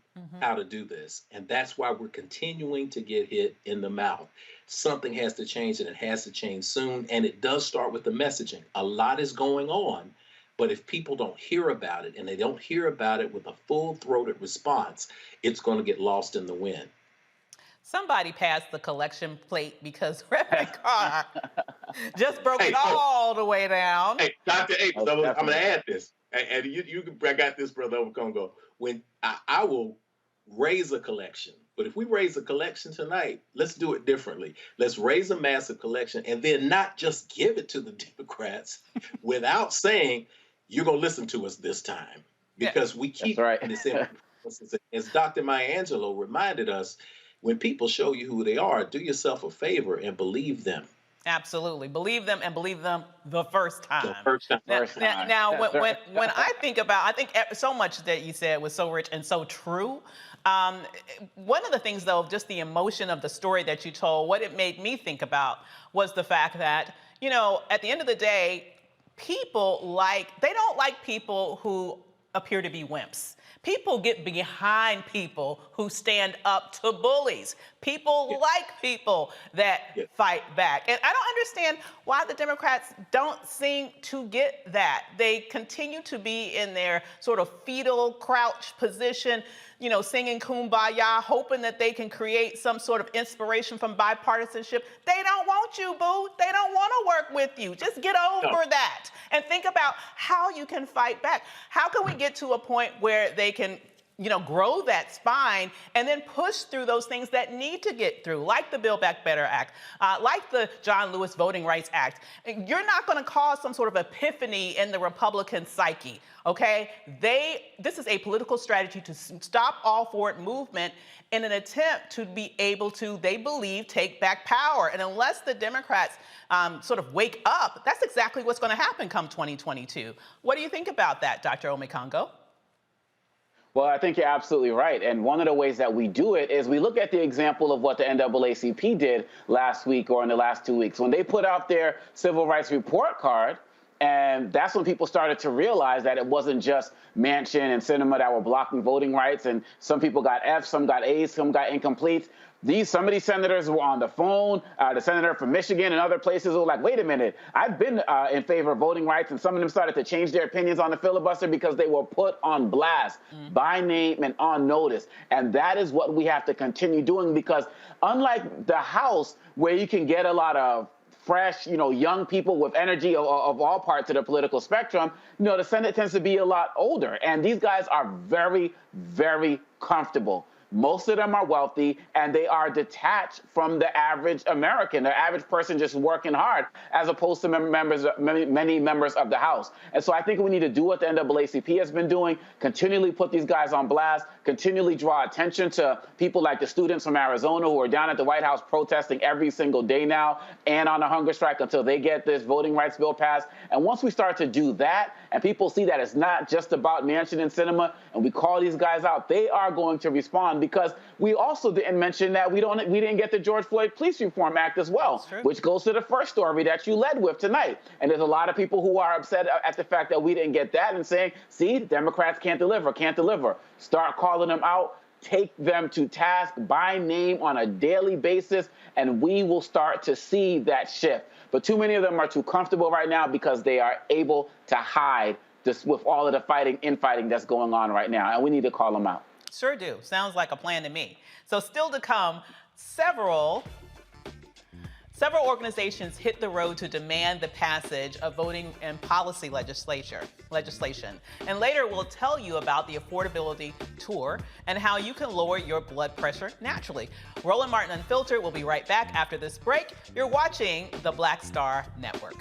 how to do this. And that's why we're continuing to get hit in the mouth. Something has to change, and it has to change soon, and it does start with the messaging. A lot is going on, but if people don't hear about it, and they don't hear about it with a full-throated response, it's going to get lost in the wind. Somebody passed the collection plate because Reverend Carr just broke it all the way down. Hey, Dr. Avis, I'm going to add this. And I got this, Brother Omekongo. When I will raise a collection, but if we raise a collection tonight, let's do it differently. Let's raise a massive collection and then not just give it to the Democrats without saying, you're going to listen to us this time. Because we keep this in. As Dr. Maya Angelou reminded us, when people show you who they are, do yourself a favor and believe them. Absolutely. Believe them, and believe them the first time. The first time. Now, when I think so much that you said was so rich and so true. One of the things, though, just the emotion of the story that you told, what it made me think about was the fact that, you know, at the end of the day, people they don't like people who appear to be wimps. People get behind people who stand up to bullies. People like people that fight back. And I don't understand why the Democrats don't seem to get that. They continue to be in their sort of fetal crouch position, you know, singing Kumbaya, hoping that they can create some sort of inspiration from bipartisanship. They don't want you, boo. They don't want to work with you. Just get over that and think about how you can fight back. How can we get to a point where they can, you know, grow that spine and then push through those things that need to get through, like the Build Back Better Act, like the John Lewis Voting Rights Act. You're not going to cause some sort of epiphany in the Republican psyche, okay? This is a political strategy to stop all forward movement in an attempt to be able to, they believe, take back power. And unless the Democrats sort of wake up, that's exactly what's going to happen come 2022. What do you think about that, Dr. Omekongo? Well, I think you're absolutely right. And one of the ways that we do it is we look at the example of what the NAACP did last week or in the last 2 weeks. When they put out their civil rights report card, and that's when people started to realize that it wasn't just Manchin and Sinema that were blocking voting rights, and some people got Fs, some got As, some got incompletes. Some of these senators were on the phone. The senator from Michigan and other places were like, wait a minute, I've been in favor of voting rights, and some of them started to change their opinions on the filibuster because they were put on blast by name and on notice. And that is what we have to continue doing, because unlike the House, where you can get a lot of fresh, you know, young people with energy of all parts of the political spectrum, you know, the Senate tends to be a lot older. And these guys are very, very comfortable. Most of them are wealthy, and they are detached from the average American, the average person just working hard, as opposed to many members of the House. And so I think we need to do what the NAACP has been doing, continually put these guys on blast, continually draw attention to people like the students from Arizona who are down at the White House protesting every single day now and on a hunger strike until they get this voting rights bill passed. And once we start to do that, and people see that it's not just about Manchin and Sinema, and we call these guys out, they are going to respond, because we also didn't mention that we didn't get the George Floyd Police Reform Act as well, which goes to the first story that you led with tonight. And there's a lot of people who are upset at the fact that we didn't get that and saying, see, the Democrats can't deliver. Start calling them out. Take them to task by name on a daily basis, and we will start to see that shift. But too many of them are too comfortable right now because they are able to hide this with all of the infighting that's going on right now, and we need to call them out. Sure do. Sounds like a plan to me. So still to come, several Several organizations hit the road to demand the passage of voting and policy legislation. And later we'll tell you about the affordability tour and how you can lower your blood pressure naturally. Roland Martin Unfiltered will be right back after this break. You're watching the Black Star Network.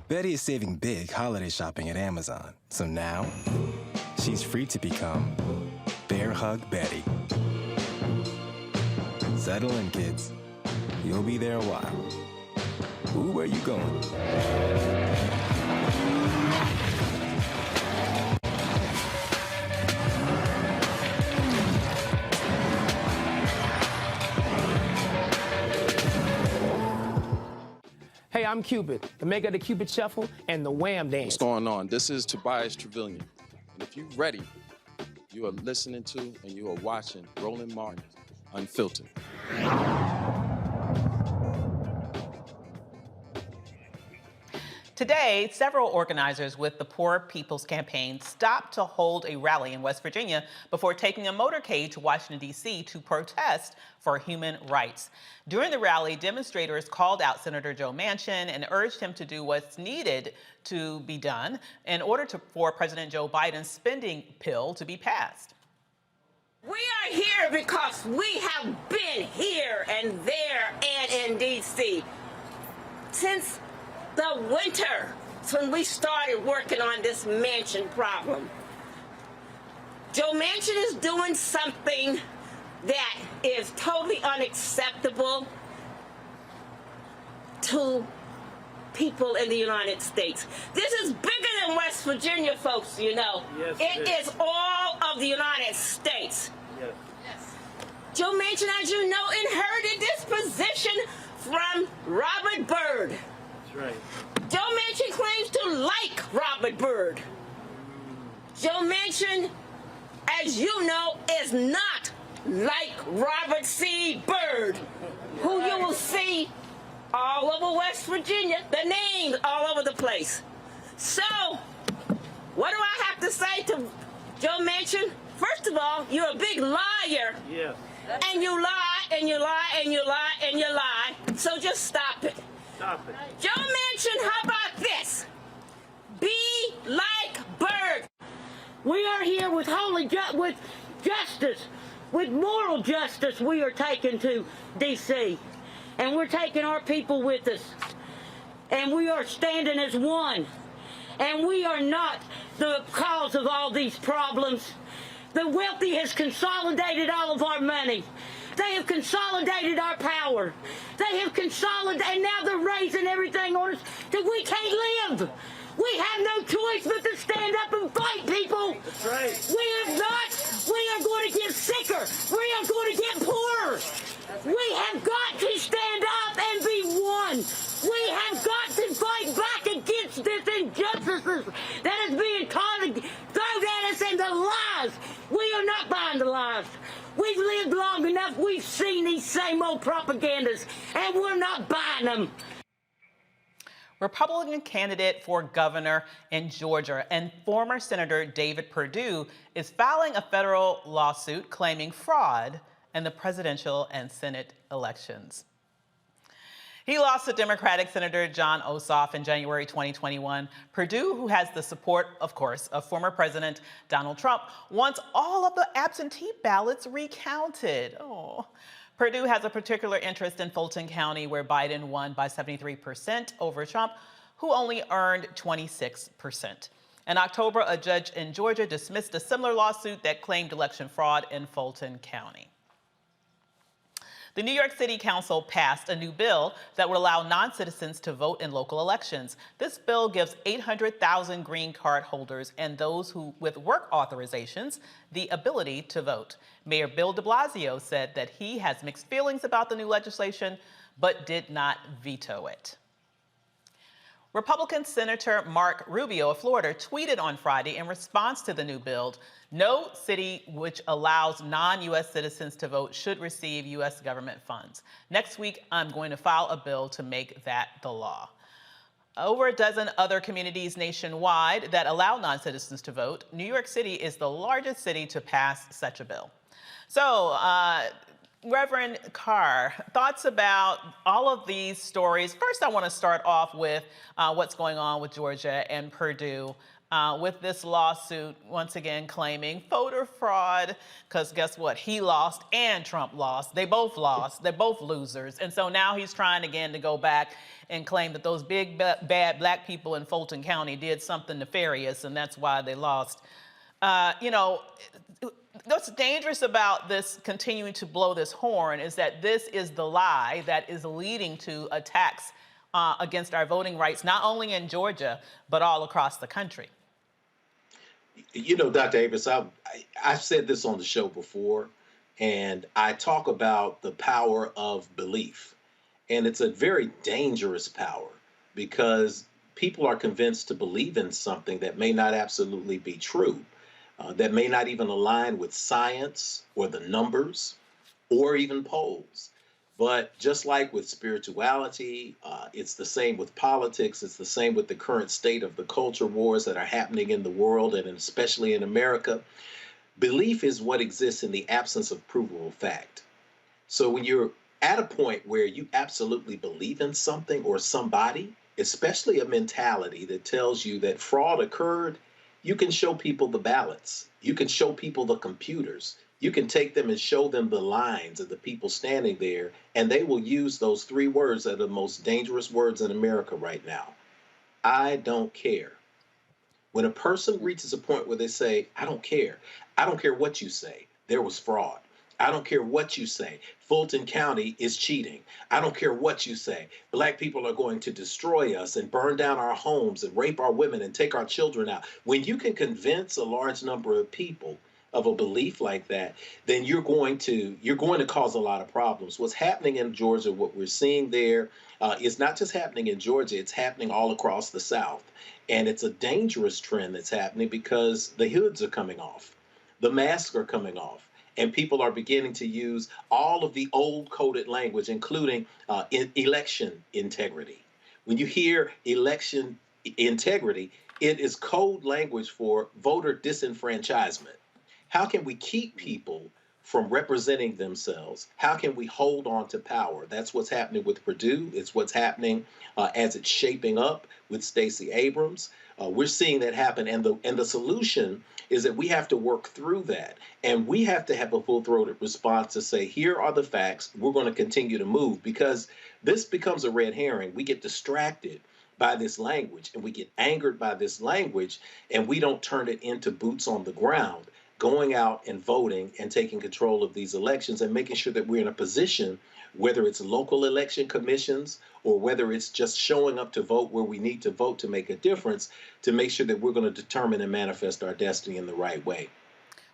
Betty is saving big holiday shopping at Amazon. So now, she's free to become Bear Hug Betty. Settle in, kids. You'll be there a while. Ooh, where you going? Hey, I'm Cupid, the maker of the Cupid Shuffle and the Wham Dance. What's going on? This is Tobias Trevelyan. And if you're ready, you are listening to and you are watching Roland Martin Unfiltered. Today, several organizers with the Poor People's Campaign stopped to hold a rally in West Virginia before taking a motorcade to Washington, D.C. to protest for human rights. During the rally, demonstrators called out Senator Joe Manchin and urged him to do what's needed to be done in order for President Joe Biden's spending bill to be passed. We are here because we have been here and there and in D.C. since the winter, when we started working on this Manchin problem. Joe Manchin is doing something that is totally unacceptable to people in the United States. This is bigger than West Virginia, folks, you know. Yes, it is all of the United States. Yes. Joe Manchin, as you know, inherited this position from Robert Byrd. Right. Joe Manchin claims to like Robert Byrd. Joe Manchin, as you know, is not like Robert C. Byrd, who you will see all over West Virginia, the names all over the place. So, what do I have to say to Joe Manchin? First of all, you're a big liar. Yeah. And you lie, and you lie, and you lie, and you lie. So just stop it. Stop it. Joe Manchin, how about this? Be like Byrd. We are here with with justice, with moral justice. We are taking to D.C. and we're taking our people with us. And we are standing as one. And we are not the cause of all these problems. The wealthy has consolidated all of our money. They have consolidated our power. They have consolidated, and now they're raising everything on us that we can't live. We have no choice but to stand up and fight, people. That's right. We are going to get sicker. We are going to get poorer. We have got to stand up and be one. We have got to fight back against this injustices that is being thrown at us and the lies. We are not buying the lies. We've lived long enough. We've seen these same old propagandas, and we're not buying them. Republican candidate for governor in Georgia and former Senator David Perdue is filing a federal lawsuit claiming fraud in the presidential and Senate elections. He lost to Democratic Senator John Ossoff in January 2021. Perdue, who has the support, of course, of former President Donald Trump, wants all of the absentee ballots recounted. Oh. Perdue has a particular interest in Fulton County, where Biden won by 73% over Trump, who only earned 26%. In October, a judge in Georgia dismissed a similar lawsuit that claimed election fraud in Fulton County. The New York City Council passed a new bill that would allow non-citizens to vote in local elections. This bill gives 800,000 green card holders and those with work authorizations the ability to vote. Mayor Bill de Blasio said that he has mixed feelings about the new legislation, but did not veto it. Republican Senator Mark Rubio of Florida tweeted on Friday in response to the new bill, "No city which allows non-U.S. citizens to vote should receive U.S. government funds. Next week, I'm going to file a bill to make that the law." Over a dozen other communities nationwide that allow non-citizens to vote, New York City is the largest city to pass such a bill. So, Reverend Carr, thoughts about all of these stories? First, I want to start off with what's going on with Georgia and Perdue with this lawsuit, once again claiming voter fraud, because guess what? He lost and Trump lost. They both lost. They're both losers. And so now he's trying again to go back and claim that those big, bad black people in Fulton County did something nefarious, and that's why they lost. You know, what's dangerous about this continuing to blow this horn is that this is the lie that is leading to attacks against our voting rights, not only in Georgia, but all across the country. You know, Dr. Avis, I've said this on the show before, and I talk about the power of belief. And it's a very dangerous power because people are convinced to believe in something that may not absolutely be true. That may not even align with science or the numbers or even polls. But just like with spirituality, it's the same with politics. It's the same with the current state of the culture wars that are happening in the world and especially in America. Belief is what exists in the absence of provable fact. So when you're at a point where you absolutely believe in something or somebody, especially a mentality that tells you that fraud occurred, you can show people the ballots. You can show people the computers. You can take them and show them the lines of the people standing there, and they will use those three words that are the most dangerous words in America right now. I don't care. When a person reaches a point where they say, I don't care what you say, there was fraud. I don't care what you say, Fulton County is cheating. I don't care what you say, black people are going to destroy us and burn down our homes and rape our women and take our children out. When you can convince a large number of people of a belief like that, then you're going to cause a lot of problems. What's happening in Georgia, what we're seeing there, is not just happening in Georgia, it's happening all across the South. And it's a dangerous trend that's happening because the hoods are coming off, the masks are coming off. And people are beginning to use all of the old coded language, including election integrity. When you hear election integrity, it is code language for voter disenfranchisement. How can we keep people from representing themselves? How can we hold on to power? That's what's happening with Perdue. It's what's happening as it's shaping up with Stacey Abrams. We're seeing that happen, and the solution is that we have to work through that, and we have to have a full-throated response to say, here are the facts, we're going to continue to move, because this becomes a red herring. We get distracted by this language, and we get angered by this language, and we don't turn it into boots on the ground, going out and voting and taking control of these elections and making sure that we're in a position, whether it's local election commissions or whether it's just showing up to vote where we need to vote to make a difference, to make sure that we're going to determine and manifest our destiny in the right way.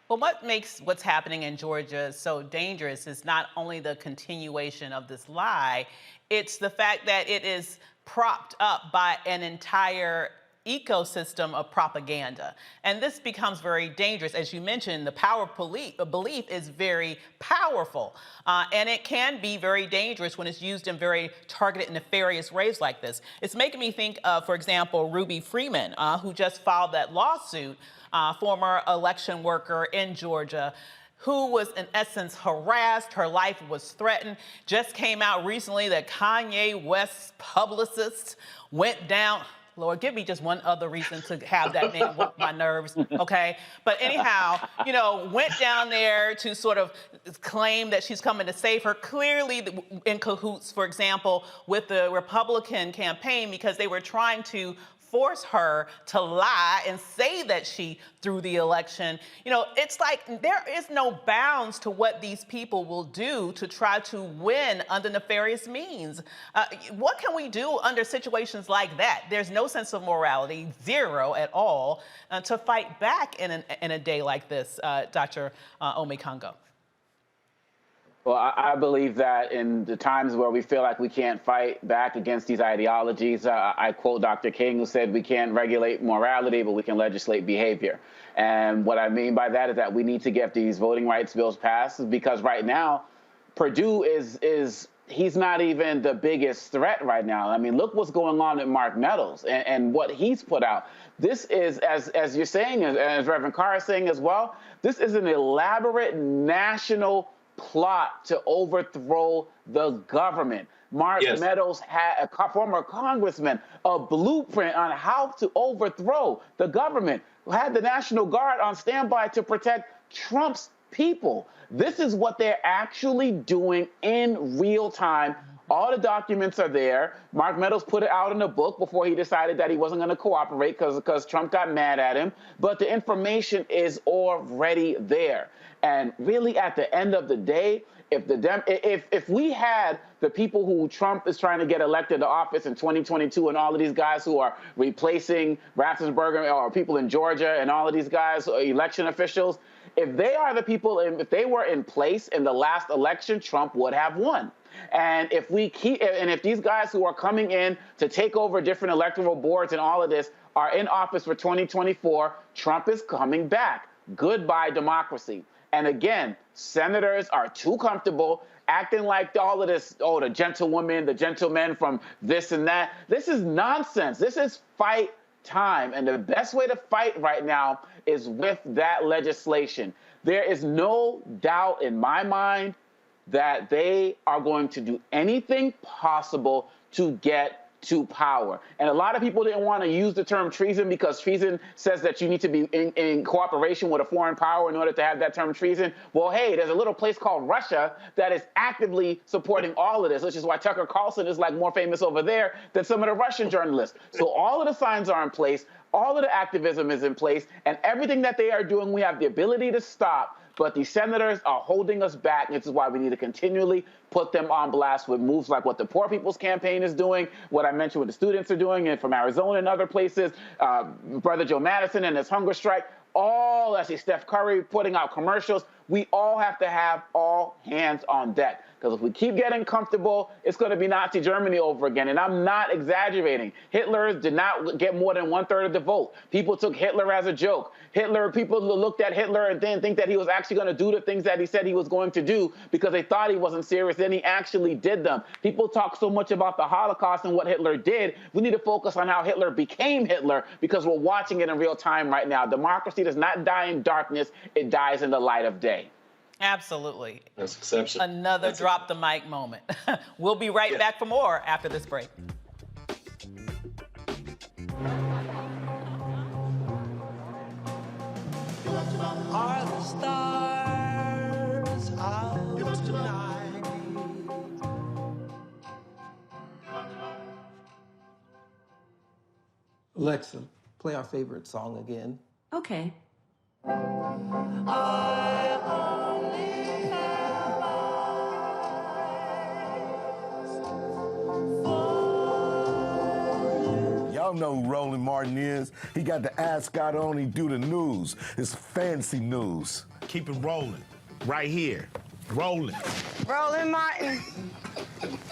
Well, what makes what's happening in Georgia so dangerous is not only the continuation of this lie, it's the fact that it is propped up by an entire ecosystem of propaganda. And this becomes very dangerous. As you mentioned, the power of belief is very powerful. And it can be very dangerous when it's used in very targeted, nefarious ways like this. It's making me think of, for example, Ruby Freeman, who just filed that lawsuit, former election worker in Georgia, who was in essence harassed. Her life was threatened. Just came out recently that Kanye West's publicist went down. Lord, give me just one other reason to have that name work my nerves, okay? But anyhow, you know, went down there to sort of claim that she's coming to save her, clearly in cahoots, for example, with the Republican campaign, because they were trying to force her to lie and say that she threw the election. You know, it's like there is no bounds to what these people will do to try to win under nefarious means. What can we do under situations like that? There's no sense of morality, zero at all, to fight back in a day like this, Dr. Omekongo. Well, I believe that in the times where we feel like we can't fight back against these ideologies, I quote Dr. King, who said we can't regulate morality, but we can legislate behavior. And what I mean by that is that we need to get these voting rights bills passed, because right now, Purdue he's not even the biggest threat right now. I mean, look what's going on with Mark Meadows and what he's put out. This is, as you're saying, as Reverend Carr is saying as well, this is an elaborate national plot to overthrow the government. Mark Meadows had a former congressman, a blueprint on how to overthrow the government, had the National Guard on standby to protect Trump's people. This is what they're actually doing in real time. All the documents are there. Mark Meadows put it out in a book before he decided that he wasn't going to cooperate because Trump got mad at him. But the information is already there. And really, at the end of the day, if we had the people who Trump is trying to get elected to office in 2022 and all of these guys who are replacing Raffensperger or people in Georgia and all of these guys, election officials, if they are the people, if they were in place in the last election, Trump would have won. And if these guys who are coming in to take over different electoral boards and all of this are in office for 2024, Trump is coming back. Goodbye, democracy. And again, senators are too comfortable acting like all of this, the gentlewoman, the gentlemen from this and that. This is nonsense. This is fight time. And the best way to fight right now is with that legislation. There is no doubt in my mind that they are going to do anything possible to get to power. And a lot of people didn't want to use the term treason because treason says that you need to be in cooperation with a foreign power in order to have that term treason. Well, hey, there's a little place called Russia that is actively supporting all of this, which is why Tucker Carlson is like more famous over there than some of the Russian journalists. So all of the signs are in place. All of the activism is in place, and everything that they are doing, we have the ability to stop. But the senators are holding us back. This is why we need to continually put them on blast with moves like what the Poor People's Campaign is doing, what I mentioned what the students are doing, and from Arizona and other places, Brother Joe Madison and his hunger strike, all, I see Steph Curry putting out commercials. We all have to have all hands on deck. Because if we keep getting comfortable, it's going to be Nazi Germany over again. And I'm not exaggerating. Hitler did not get more than 1/3 of the vote. People took Hitler as a joke. People looked at Hitler and didn't think that he was actually going to do the things that he said he was going to do because they thought he wasn't serious. Then he actually did them. People talk so much about the Holocaust and what Hitler did. We need to focus on how Hitler became Hitler because we're watching it in real time right now. Democracy does not die in darkness. It dies in the light of day. Absolutely. That's exceptional. Another drop the mic moment. We'll be right back for more after this break. Are the stars out tonight? Alexa, play our favorite song again. Okay. Y'all know who Roland Martin is. He got the ascot on, he do the news. It's fancy news. Keep it rolling. Right here. Rolling. Roland Martin.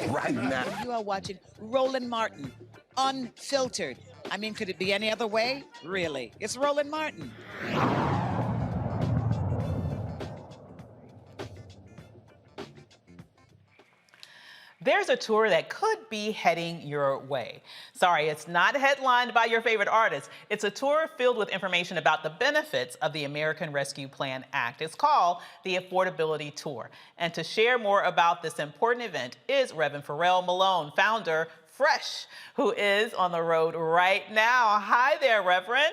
Right now. You are watching Roland Martin, unfiltered. I mean, could it be any other way? Really? It's Roland Martin. there's a tour that could be heading your way. Sorry, it's not headlined by your favorite artist. It's a tour filled with information about the benefits of the American Rescue Plan Act. It's called the Affordability Tour. And to share more about this important event is Reverend Pharrell Malone, founder Fresh, who is on the road right now. Hi there, Reverend.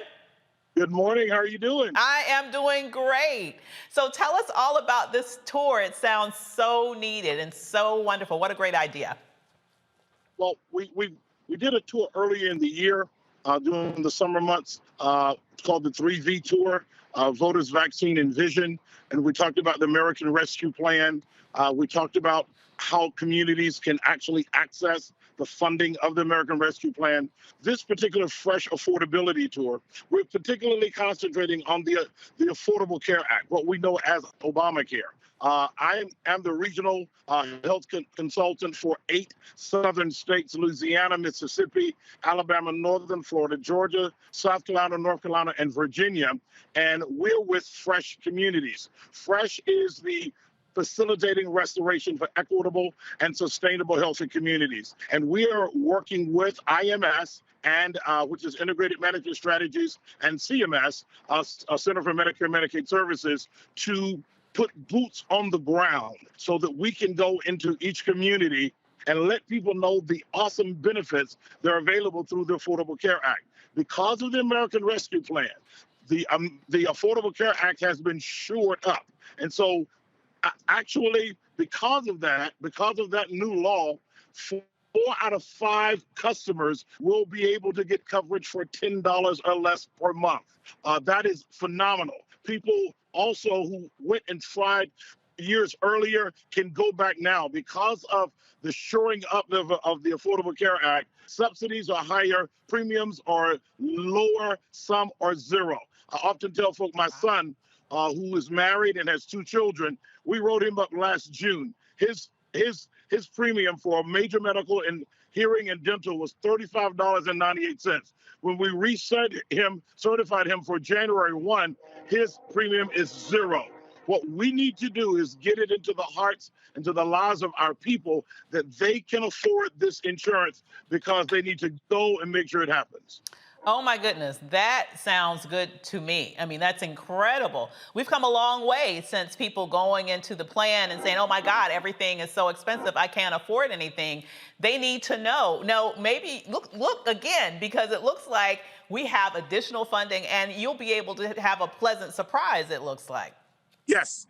Good morning. How are you doing? I am doing great. So tell us all about this tour. It sounds so needed and so wonderful. What a great idea. Well, we did a tour earlier in the year during the summer months called the 3V Tour, Voters, Vaccine, and Vision. And we talked about the American Rescue Plan. We talked about how communities can actually access the funding of the American Rescue Plan. This particular Fresh Affordability Tour, we're particularly concentrating on the Affordable Care Act, what we know as Obamacare. I am the regional health consultant for 8 southern states: Louisiana, Mississippi, Alabama, Northern Florida, Georgia, South Carolina, North Carolina, and Virginia. And we're with Fresh Communities. Fresh is the facilitating restoration for equitable and sustainable healthy communities. And we are working with IMS, and which is Integrated Management Strategies, and CMS, Center for Medicare and Medicaid Services, to put boots on the ground so that we can go into each community and let people know the awesome benefits that are available through the Affordable Care Act. Because of the American Rescue Plan, the Affordable Care Act has been shored up. And so actually, because of that new law, 4 out of 5 customers will be able to get coverage for $10 or less per month. That is phenomenal. People also who went and tried years earlier can go back now because of the shoring up of the Affordable Care Act. Subsidies are higher, premiums are lower, some are zero. I often tell folk, my son, who is married and has 2 children, we wrote him up last June. His premium for major medical and hearing and dental was $35.98. When we certified him for January 1, his premium is 0. What we need to do is get it into the hearts and to the lives of our people that they can afford this insurance, because they need to go and make sure it happens. Oh my goodness, that sounds good to me. I mean, that's incredible. We've come a long way since people going into the plan and saying, oh my God, everything is so expensive, I can't afford anything. They need to know. No, maybe look again, because it looks like we have additional funding and you'll be able to have a pleasant surprise, it looks like. Yes.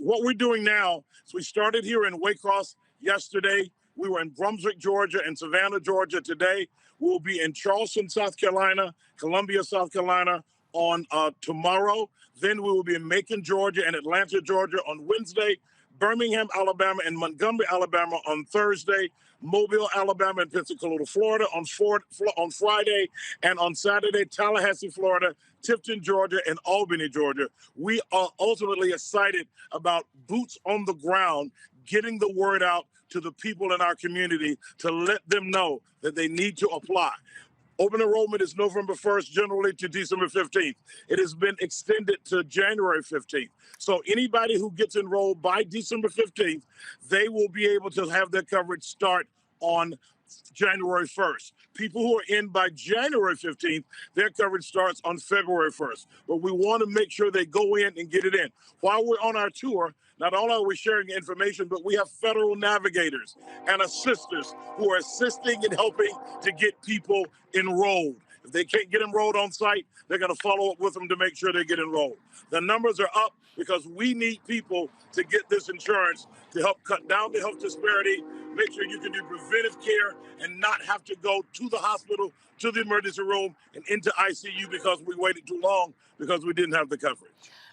What we're doing now is we started here in Waycross yesterday. We were in Brunswick, Georgia, and Savannah, Georgia today. We'll be in Charleston, South Carolina, Columbia, South Carolina on tomorrow. Then we will be in Macon, Georgia, and Atlanta, Georgia on Wednesday, Birmingham, Alabama, and Montgomery, Alabama on Thursday, Mobile, Alabama, and Pensacola, Florida on Friday, and on Saturday, Tallahassee, Florida, Tifton, Georgia, and Albany, Georgia. We are ultimately excited about boots on the ground, getting the word out to the people in our community to let them know that they need to apply. Open enrollment is November 1st, generally to December 15th. It has been extended to January 15th. So anybody who gets enrolled by December 15th, they will be able to have their coverage start on January 1st. People who are in by January 15th, their coverage starts on February 1st. But we want to make sure they go in and get it in. While we're on our tour, not only are we sharing information, but we have federal navigators and assisters who are assisting and helping to get people enrolled. If they can't get enrolled on site, they're going to follow up with them to make sure they get enrolled. The numbers are up because we need people to get this insurance to help cut down the health disparity, make sure you can do preventive care and not have to go to the hospital, to the emergency room, and into ICU because we waited too long because we didn't have the coverage.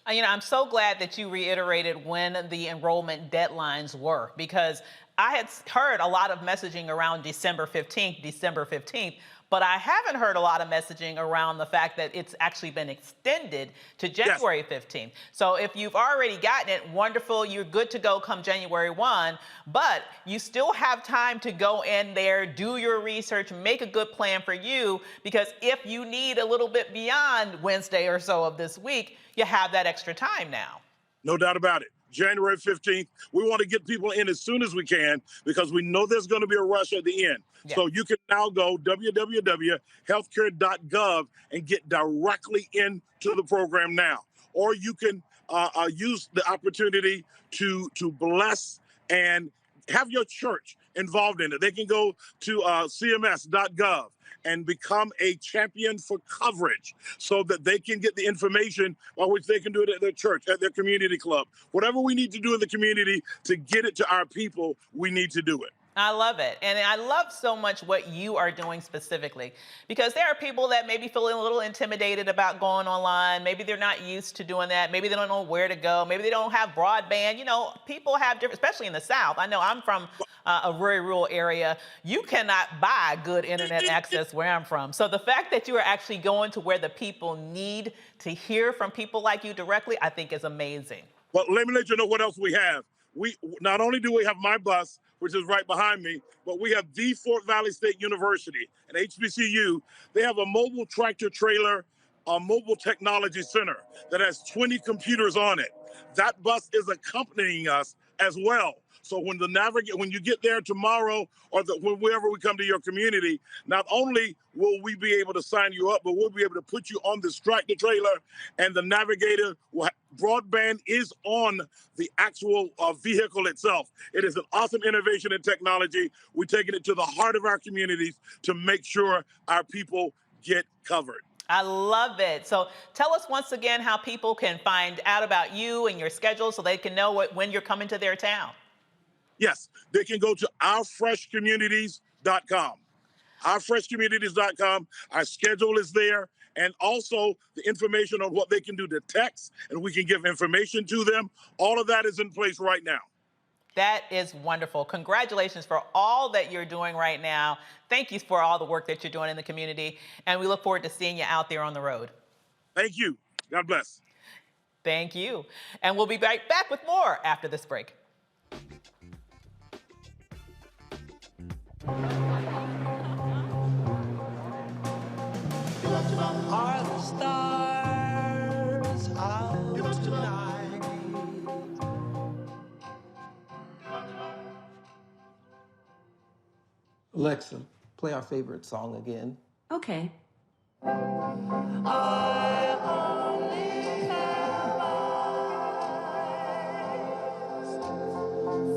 You know, I'm so glad that you reiterated when the enrollment deadlines were, because I had heard a lot of messaging around December 15th, but I haven't heard a lot of messaging around the fact that it's actually been extended to January 15th. So if you've already gotten it, wonderful, you're good to go come January 1, but you still have time to go in there, do your research, make a good plan for you, because if you need a little bit beyond Wednesday or so of this week, you have that extra time now. No doubt about it. January 15th. We want to get people in as soon as we can because we know there's going to be a rush at the end. Yeah. So you can now go www.healthcare.gov and get directly into the program now. Or you can use the opportunity to bless and have your church involved in it. They can go to cms.gov and become a champion for coverage so that they can get the information by which they can do it at their church, at their community club. Whatever we need to do in the community to get it to our people, we need to do it. I love it. And I love so much what you are doing specifically, because there are people that maybe feel a little intimidated about going online. Maybe they're not used to doing that. Maybe they don't know where to go. Maybe they don't have broadband. You know, people have different, especially in the South. I know I'm from a very rural area. You cannot buy good internet access where I'm from. So the fact that you are actually going to where the people need to hear from people like you directly, I think is amazing. Well, let me let you know what else we have. We not only do we have my bus, which is right behind me, but we have the Fort Valley State University and HBCU. They have a mobile tractor trailer, a mobile technology center that has 20 computers on it. That bus is accompanying us as well. So when you get there tomorrow or wherever we come to your community, not only will we be able to sign you up, but we'll be able to put you on this tractor trailer, and the navigator broadband is on the actual vehicle itself. It is an awesome innovation in technology. We're taking it to the heart of our communities to make sure our people get covered. I love it. So tell us once again how people can find out about you and your schedule so they can know when you're coming to their town. Yes, they can go to ourfreshcommunities.com. Ourfreshcommunities.com. Our schedule is there. And also the information on what they can do to text, and we can give information to them. All of that is in place right now. That is wonderful. Congratulations for all that you're doing right now. Thank you for all the work that you're doing in the community. And we look forward to seeing you out there on the road. Thank you. God bless. Thank you. And we'll be right back with more after this break. Are the stars out tonight? Alexa, play our favorite song again. Okay. I only have eyes for you.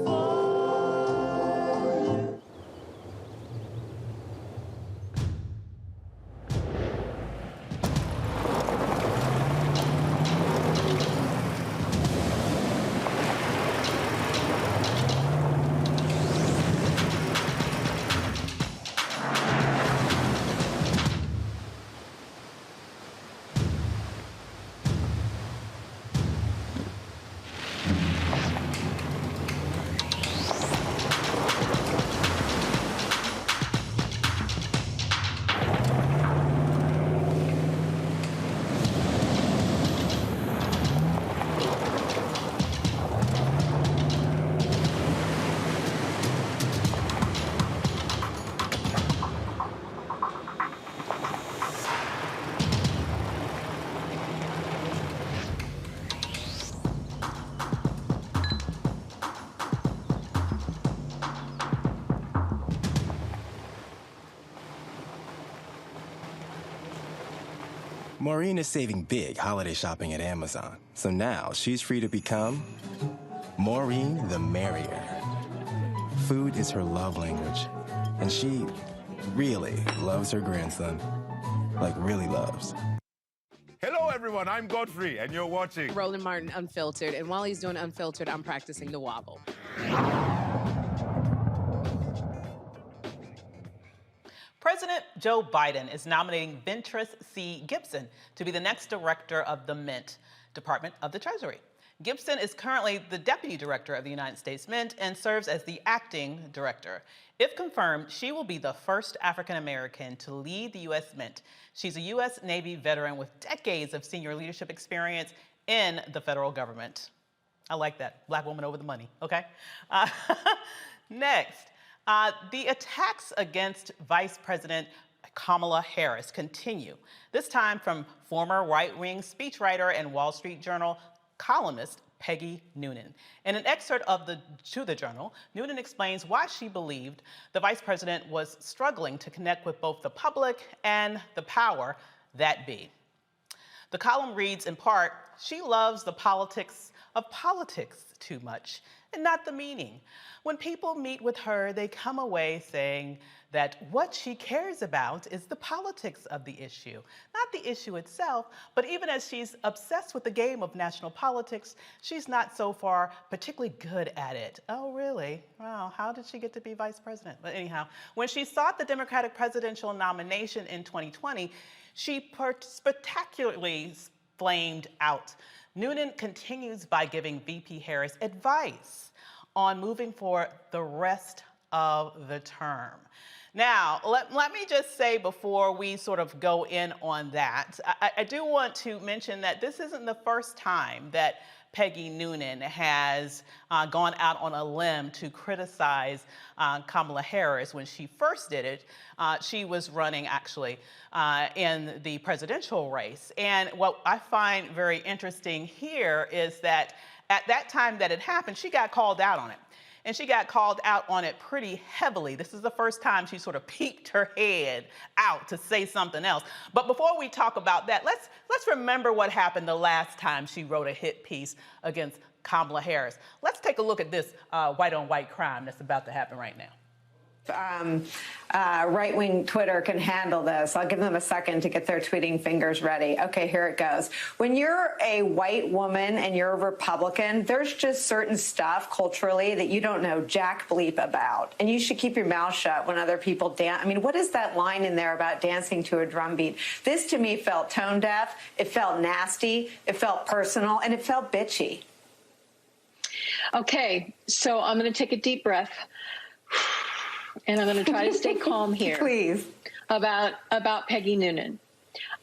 Maureen is saving big holiday shopping at Amazon, so now she's free to become Maureen the Merrier. Food is her love language, and she really loves her grandson. Like, really loves. Hello, everyone. I'm Godfrey, and you're watching Roland Martin Unfiltered, and while he's doing Unfiltered, I'm practicing the wobble. President Joe Biden is nominating Ventress C. Gibson to be the next director of the Mint, Department of the Treasury. Gibson is currently the Deputy Director of the United States Mint and serves as the acting director. If confirmed, she will be the first African-American to lead the U.S. Mint. She's a U.S. Navy veteran with decades of senior leadership experience in the federal government. I like that. Black woman over the money, okay? Next. The attacks against Vice President Kamala Harris continue, this time from former right-wing speechwriter and Wall Street Journal columnist Peggy Noonan. In an excerpt of to the Journal, Noonan explains why she believed the vice president was struggling to connect with both the public and the power that be. The column reads in part, "She loves the politics of politics too much and not the meaning. When people meet with her, they come away saying that what she cares about is the politics of the issue, not the issue itself, but even as she's obsessed with the game of national politics, she's not so far particularly good at it." Oh, really? Wow, how did she get to be vice president? But anyhow, when she sought the Democratic presidential nomination in 2020, she spectacularly flamed out. Noonan continues by giving VP Harris advice on moving for the rest of the term. Now, let me just say before we sort of go in on that, I do want to mention that this isn't the first time that Peggy Noonan has gone out on a limb to criticize Kamala Harris. When she first did it, she was running actually in the presidential race. And what I find very interesting here is that at that time that it happened, she got called out on it. And she got called out on it pretty heavily. This is the first time she sort of peeked her head out to say something else. But before we talk about that, let's remember what happened the last time she wrote a hit piece against Kamala Harris. Let's take a look at this white-on-white crime that's about to happen right now. Right-wing Twitter can handle this. I'll give them a second to get their tweeting fingers ready. Okay, here it goes. When you're a white woman and you're a Republican, there's just certain stuff culturally that you don't know jack bleep about. And you should keep your mouth shut when other people dance. I mean, what is that line in there about dancing to a drum beat? This to me felt tone deaf. It felt nasty. It felt personal. And it felt bitchy. Okay, so I'm going to take a deep breath. And I'm going to try to stay calm here. Please. About Peggy Noonan.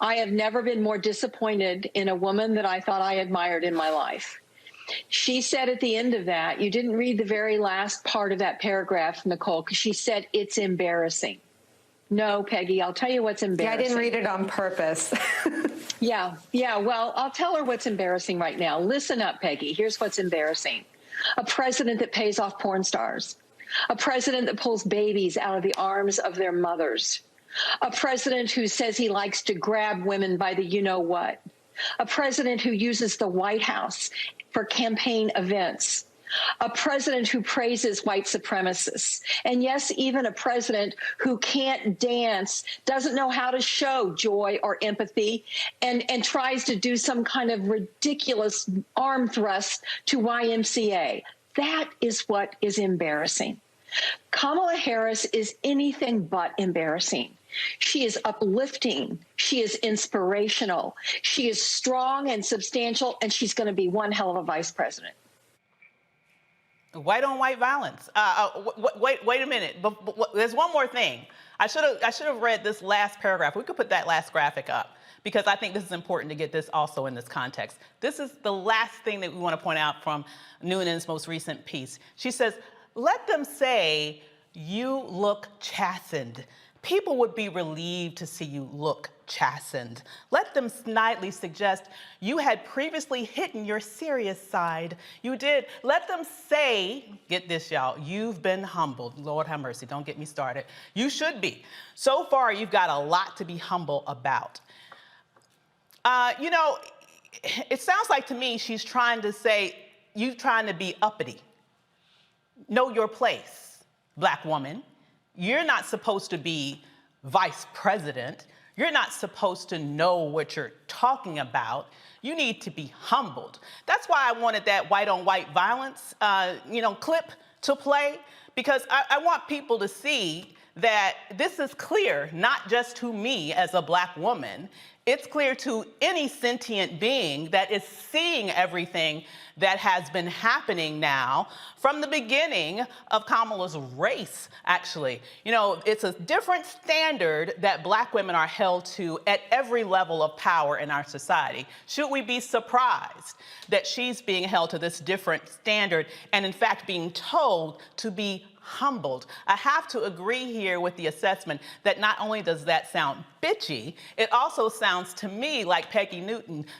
I have never been more disappointed in a woman that I thought I admired in my life. She said at the end of that, you didn't read the very last part of that paragraph, Nicole, because she said it's embarrassing. No, Peggy, I'll tell you what's embarrassing. Yeah, I didn't read it on purpose. Yeah, well, I'll tell her what's embarrassing right now. Listen up, Peggy. Here's what's embarrassing. A president that pays off porn stars. A president that pulls babies out of the arms of their mothers. A president who says he likes to grab women by the you-know-what. A president who uses the White House for campaign events. A president who praises white supremacists. And yes, even a president who can't dance, doesn't know how to show joy or empathy, and tries to do some kind of ridiculous arm thrust to YMCA. That is what is embarrassing. Kamala Harris is anything but embarrassing. She is uplifting. She is inspirational. She is strong and substantial, and she's going to be one hell of a vice president. White-on-white violence. Wait a minute. But there's one more thing. I should have read this last paragraph. We could put that last graphic up, because I think this is important to get this also in this context. This is the last thing that we want to point out from Noonan's most recent piece. She says, "Let them say you look chastened. People would be relieved to see you look chastened. Let them snidely suggest you had previously hidden your serious side. You did. Let them say," get this, y'all, "you've been humbled." Lord have mercy, don't get me started. You should be. So far, you've got a lot to be humble about. You know, it sounds like to me she's trying to say, you trying to be uppity. Know your place, black woman. You're not supposed to be vice president. You're not supposed to know what you're talking about. You need to be humbled. That's why I wanted that white-on-white violence, clip to play, because I want people to see that this is clear, not just to me as a black woman. It's clear to any sentient being that is seeing everything that has been happening now from the beginning of Kamala's race, actually. You know, it's a different standard that black women are held to at every level of power in our society. Should we be surprised that she's being held to this different standard and in fact being told to be humbled. I have to agree here with the assessment that not only does that sound bitchy, it also sounds to me like Peggy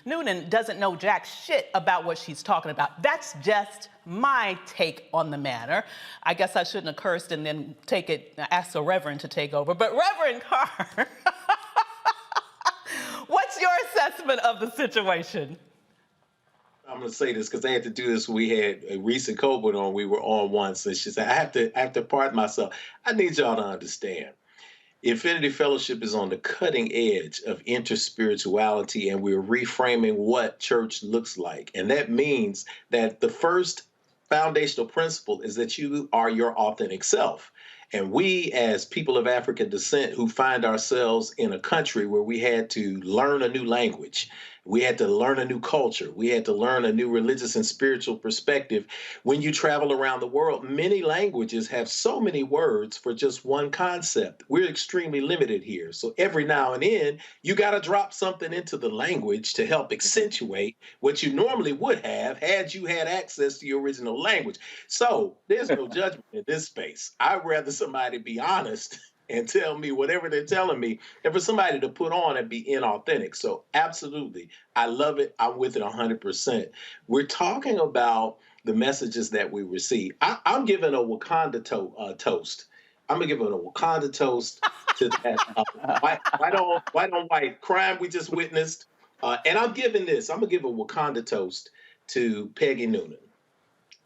Noonan doesn't know jack shit about what she's talking about. That's just my take on the matter. I guess I shouldn't have cursed and then ask the Reverend to take over. But Reverend Carr, what's your assessment of the situation? I'm going to say this because I had to do this. We had a recent Colbert on. We were on once, and she said, I have to pardon myself. I need y'all to understand. Infinity Fellowship is on the cutting edge of interspirituality, and we're reframing what church looks like. And that means that the first foundational principle is that you are your authentic self. And we, as people of African descent who find ourselves in a country where we had to learn a new language, we had to learn a new culture, we had to learn a new religious and spiritual perspective. When you travel around the world, many languages have so many words for just one concept. We're extremely limited here. So every now and then, you got to drop something into the language to help accentuate what you normally would have had you had access to your original language. So there's no judgment in this space. I'd rather somebody be honest and tell me whatever they're telling me, and for somebody to put on and be inauthentic. So absolutely, I love it. I'm with it 100%. We're talking about the messages that we receive. I'm giving a Wakanda toast. I'm gonna give it a Wakanda toast to that white on white crime we just witnessed. And I'm gonna give a Wakanda toast to Peggy Noonan.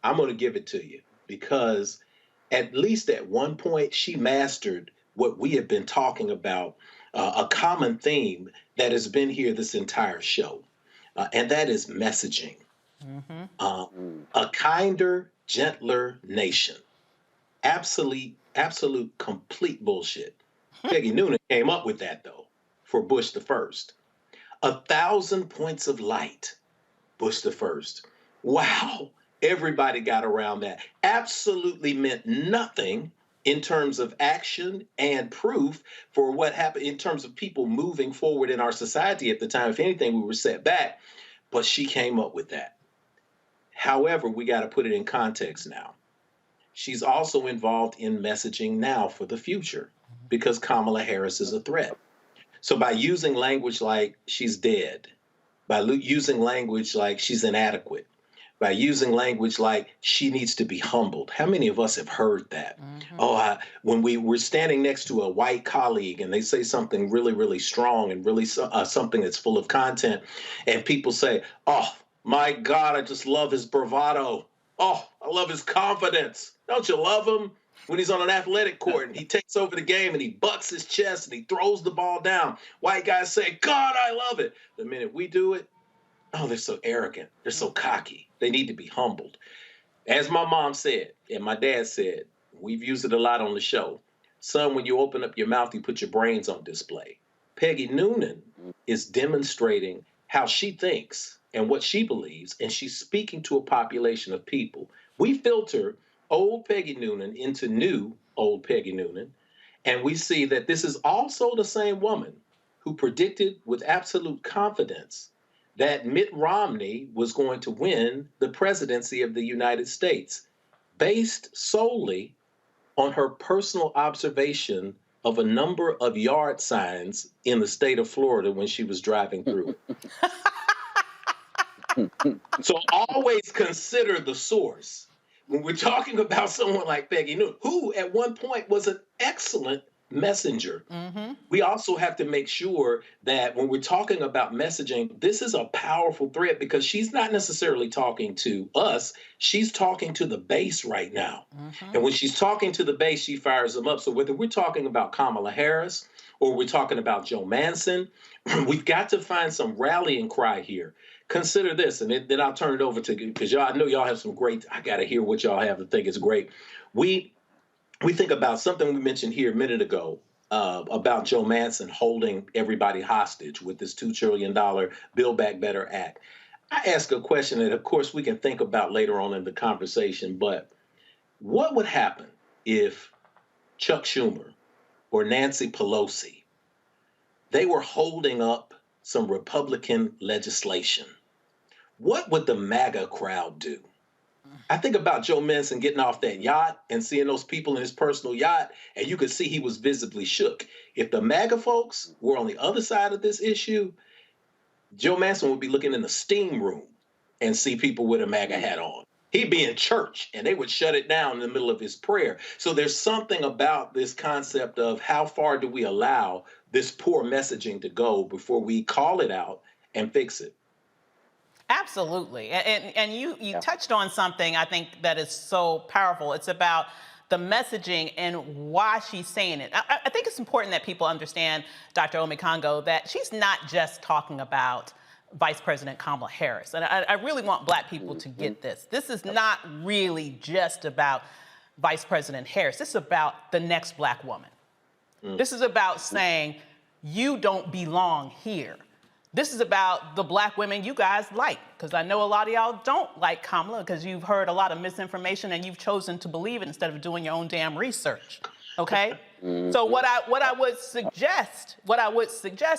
I'm gonna give it to you because at least at one point she mastered what we have been talking about, a common theme that has been here this entire show, and that is messaging. A kinder, gentler nation. Absolute, complete bullshit. Peggy Noonan came up with that, though, for Bush the First. 1,000 points of light, Bush the First. Wow, everybody got around that. Absolutely meant nothing in terms of action and proof for what happened in terms of people moving forward in our society at the time. If anything, we were set back, but she came up with that. However, we got to put it in context now. She's also involved in messaging now for the future because Kamala Harris is a threat. So by using language like she's dead, by using language like she's inadequate, by using language like she needs to be humbled. How many of us have heard that? When we were standing next to a white colleague and they say something really, really strong and really something that's full of content, and people say, oh, my God, I just love his bravado. Oh, I love his confidence. Don't you love him? When he's on an athletic court and he takes over the game and he bucks his chest and he throws the ball down. White guys say, God, I love it. The minute we do it, oh, they're so arrogant. They're so cocky. They need to be humbled. As my mom said, and my dad said, we've used it a lot on the show. Son, when you open up your mouth, you put your brains on display. Peggy Noonan is demonstrating how she thinks and what she believes, and she's speaking to a population of people. We filter old Peggy Noonan into new old Peggy Noonan, and we see that this is also the same woman who predicted with absolute confidence that Mitt Romney was going to win the presidency of the United States based solely on her personal observation of a number of yard signs in the state of Florida when she was driving through. So always consider the source. When we're talking about someone like Peggy Noonan, who at one point was an excellent messenger, we also have to make sure that when we're talking about messaging, this is a powerful thread because she's not necessarily talking to us. She's talking to the base right now. And when she's talking to the base, she fires them up. So whether we're talking about Kamala Harris or we're talking about Joe Manchin, we've got to find some rallying cry here. Consider this, and then I'll turn it over to you because I know y'all have some great, I got to hear what y'all have to think is great. We think about something we mentioned here a minute ago about Joe Manchin holding everybody hostage with this $2 trillion Build Back Better Act. I ask a question that, of course, we can think about later on in the conversation, but what would happen if Chuck Schumer or Nancy Pelosi, they were holding up some Republican legislation? What would the MAGA crowd do? I think about Joe Manchin getting off that yacht and seeing those people in his personal yacht, and you could see he was visibly shook. If the MAGA folks were on the other side of this issue, Joe Manchin would be looking in the steam room and see people with a MAGA hat on. He'd be in church, and they would shut it down in the middle of his prayer. So there's something about this concept of how far do we allow this poor messaging to go before we call it out and fix it. Absolutely. And you touched on something I think that is so powerful. It's about the messaging and why she's saying it. I think it's important that people understand, Dr. Omekongo, that she's not just talking about Vice President Kamala Harris. And I really want Black people to get this. This is not really just about Vice President Harris. This is about the next Black woman. This is about saying, you don't belong here. This is about the Black women you guys like, because I know a lot of y'all don't like Kamala because you've heard a lot of misinformation and you've chosen to believe it instead of doing your own damn research, okay? So what I would suggest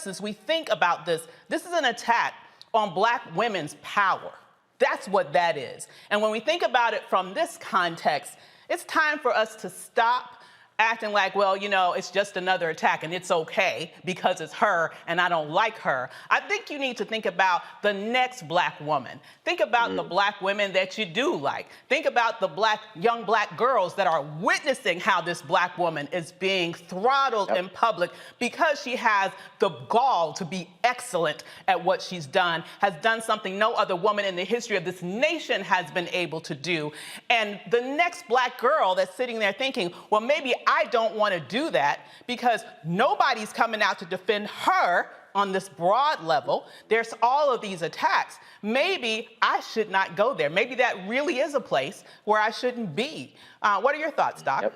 is we think about this. This is an attack on Black women's power. That's what that is. And when we think about it from this context, it's time for us to stop acting like, well, you know, it's just another attack and it's okay because it's her and I don't like her. I think you need to think about the next Black woman. Think about the Black women that you do like. Think about the young Black girls that are witnessing how this Black woman is being throttled in public because she has the gall to be excellent at what she's done, has done something no other woman in the history of this nation has been able to do. And the next Black girl that's sitting there thinking, well, maybe I don't want to do that because nobody's coming out to defend her on this broad level. There's all of these attacks. Maybe I should not go there. Maybe that really is a place where I shouldn't be. What are your thoughts, Doc?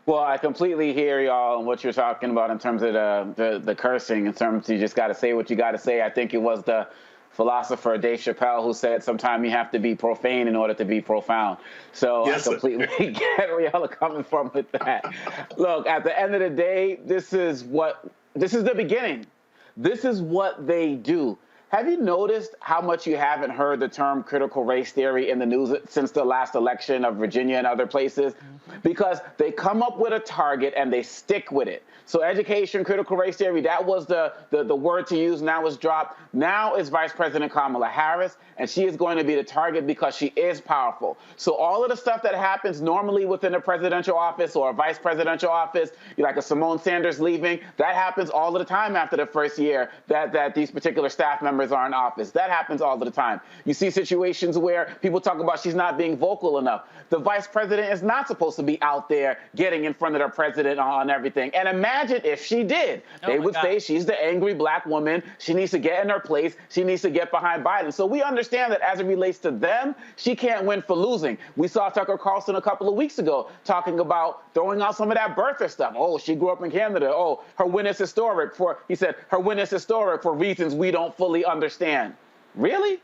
Well, I completely hear y'all and what you're talking about in terms of the cursing, in terms of you just got to say what you got to say. I think it was the philosopher Dave Chappelle who said sometimes you have to be profane in order to be profound. So yes, I completely get where y'all are coming from with that. Look, at the end of the day, this is the beginning. This is what they do. Have you noticed how much you haven't heard the term critical race theory in the news since the last election of Virginia and other places? Because they come up with a target and they stick with it. So education, critical race theory, that was the word to use, now it's dropped. Now it's Vice President Kamala Harris, and she is going to be the target because she is powerful. So all of the stuff that happens normally within a presidential office or a vice presidential office, like a Simone Sanders leaving, that happens all of the time after the first year that these particular staff members are in office. That happens all of the time. You see situations where people talk about she's not being vocal enough. The vice president is not supposed to be out there getting in front of the president on everything. And imagine if she did. They would say she's the angry Black woman. She needs to get in her place. She needs to get behind Biden. So we understand that as it relates to them, she can't win for losing. We saw Tucker Carlson a couple of weeks ago talking about throwing out some of that birther stuff. Oh, she grew up in Canada. Oh, her win is historic he said, her win is historic for reasons we don't fully understand. Really?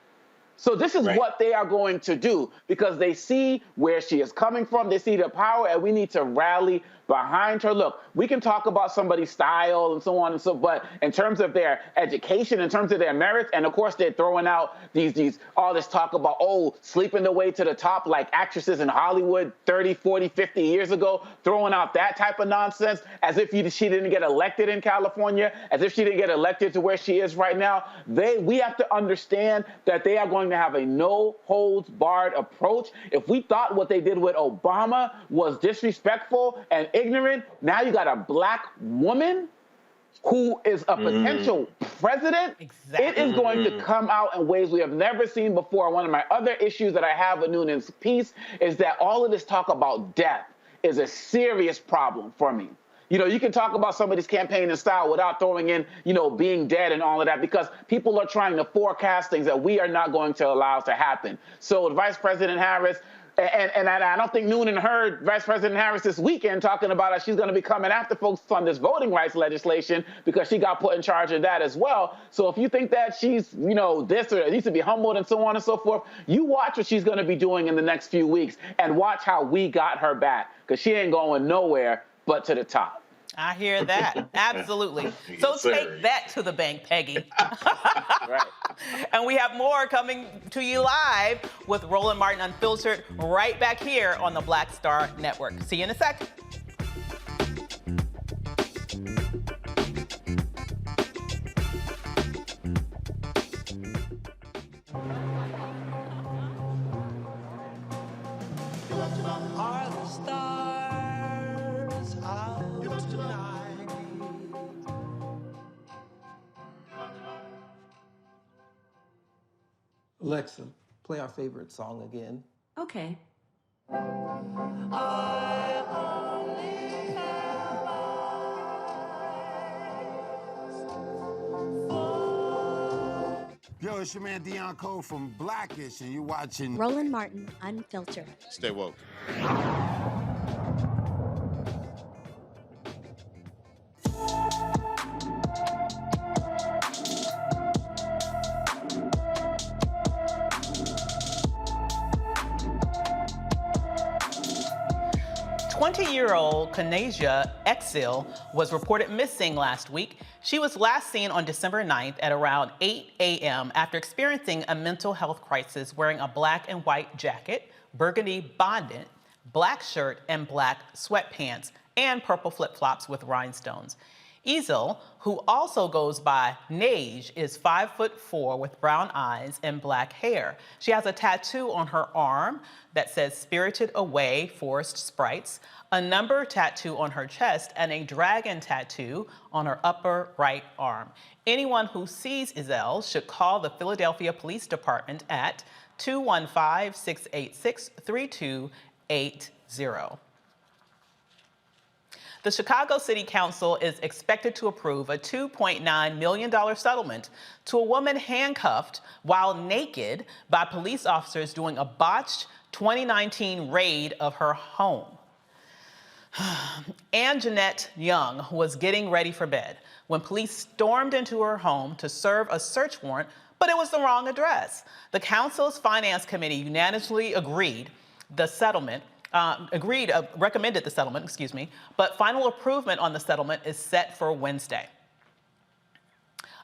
So this is what they are going to do because they see where she is coming from. They see the power, and we need to rally behind her. Look, we can talk about somebody's style and so on and so, but in terms of their education, in terms of their merits, and of course they're throwing out all this talk about, sleeping their way to the top like actresses in Hollywood 30, 40, 50 years ago, throwing out that type of nonsense as if she didn't get elected in California, as if she didn't get elected to where she is right now. We have to understand that they are going to have a no-holds-barred approach. If we thought what they did with Obama was disrespectful and ignorant, now you got a Black woman who is a potential president. Exactly. It is going to come out in ways we have never seen before. One of my other issues that I have with Noonan's piece is that all of this talk about death is a serious problem for me. You can talk about somebody's campaign and style without throwing in, being dead and all of that, because people are trying to forecast things that we are not going to allow to happen. So Vice President Harris, and I don't think Noonan heard Vice President Harris this weekend talking about how she's going to be coming after folks on this voting rights legislation because she got put in charge of that as well. So if you think that she's, this or needs to be humbled and so on and so forth, you watch what she's going to be doing in the next few weeks and watch how we got her back because she ain't going nowhere but to the top. I hear that. Absolutely. So Yes, sir. take that to the bank, Peggy. And we have more coming to you live with Roland Martin Unfiltered right back here on the Black Star Network. See you in a sec. Are the stars out tonight? Alexa, play our favorite song again. Okay. I only have Yo, it's your man Deion Cole from Blackish, and you're watching Roland Martin Unfiltered. Stay woke. 20-year-old Kanasia Exil was reported missing last week. She was last seen on December 9th at around 8 a.m. after experiencing a mental health crisis wearing a black and white jacket, burgundy bonnet, black shirt, and black sweatpants, and purple flip-flops with rhinestones. Ezel, who also goes by Nage, is 5'4" with brown eyes and black hair. She has a tattoo on her arm that says "Spirited Away, Forest Sprites," a number tattoo on her chest, and a dragon tattoo on her upper right arm. Anyone who sees Ezel should call the Philadelphia Police Department at 215-686-3280. The Chicago City Council is expected to approve a $2.9 million settlement to a woman handcuffed while naked by police officers during a botched 2019 raid of her home. Ann Jeanette Young was getting ready for bed when police stormed into her home to serve a search warrant, but it was the wrong address. The council's finance committee unanimously recommended the settlement, but final approval on the settlement is set for Wednesday.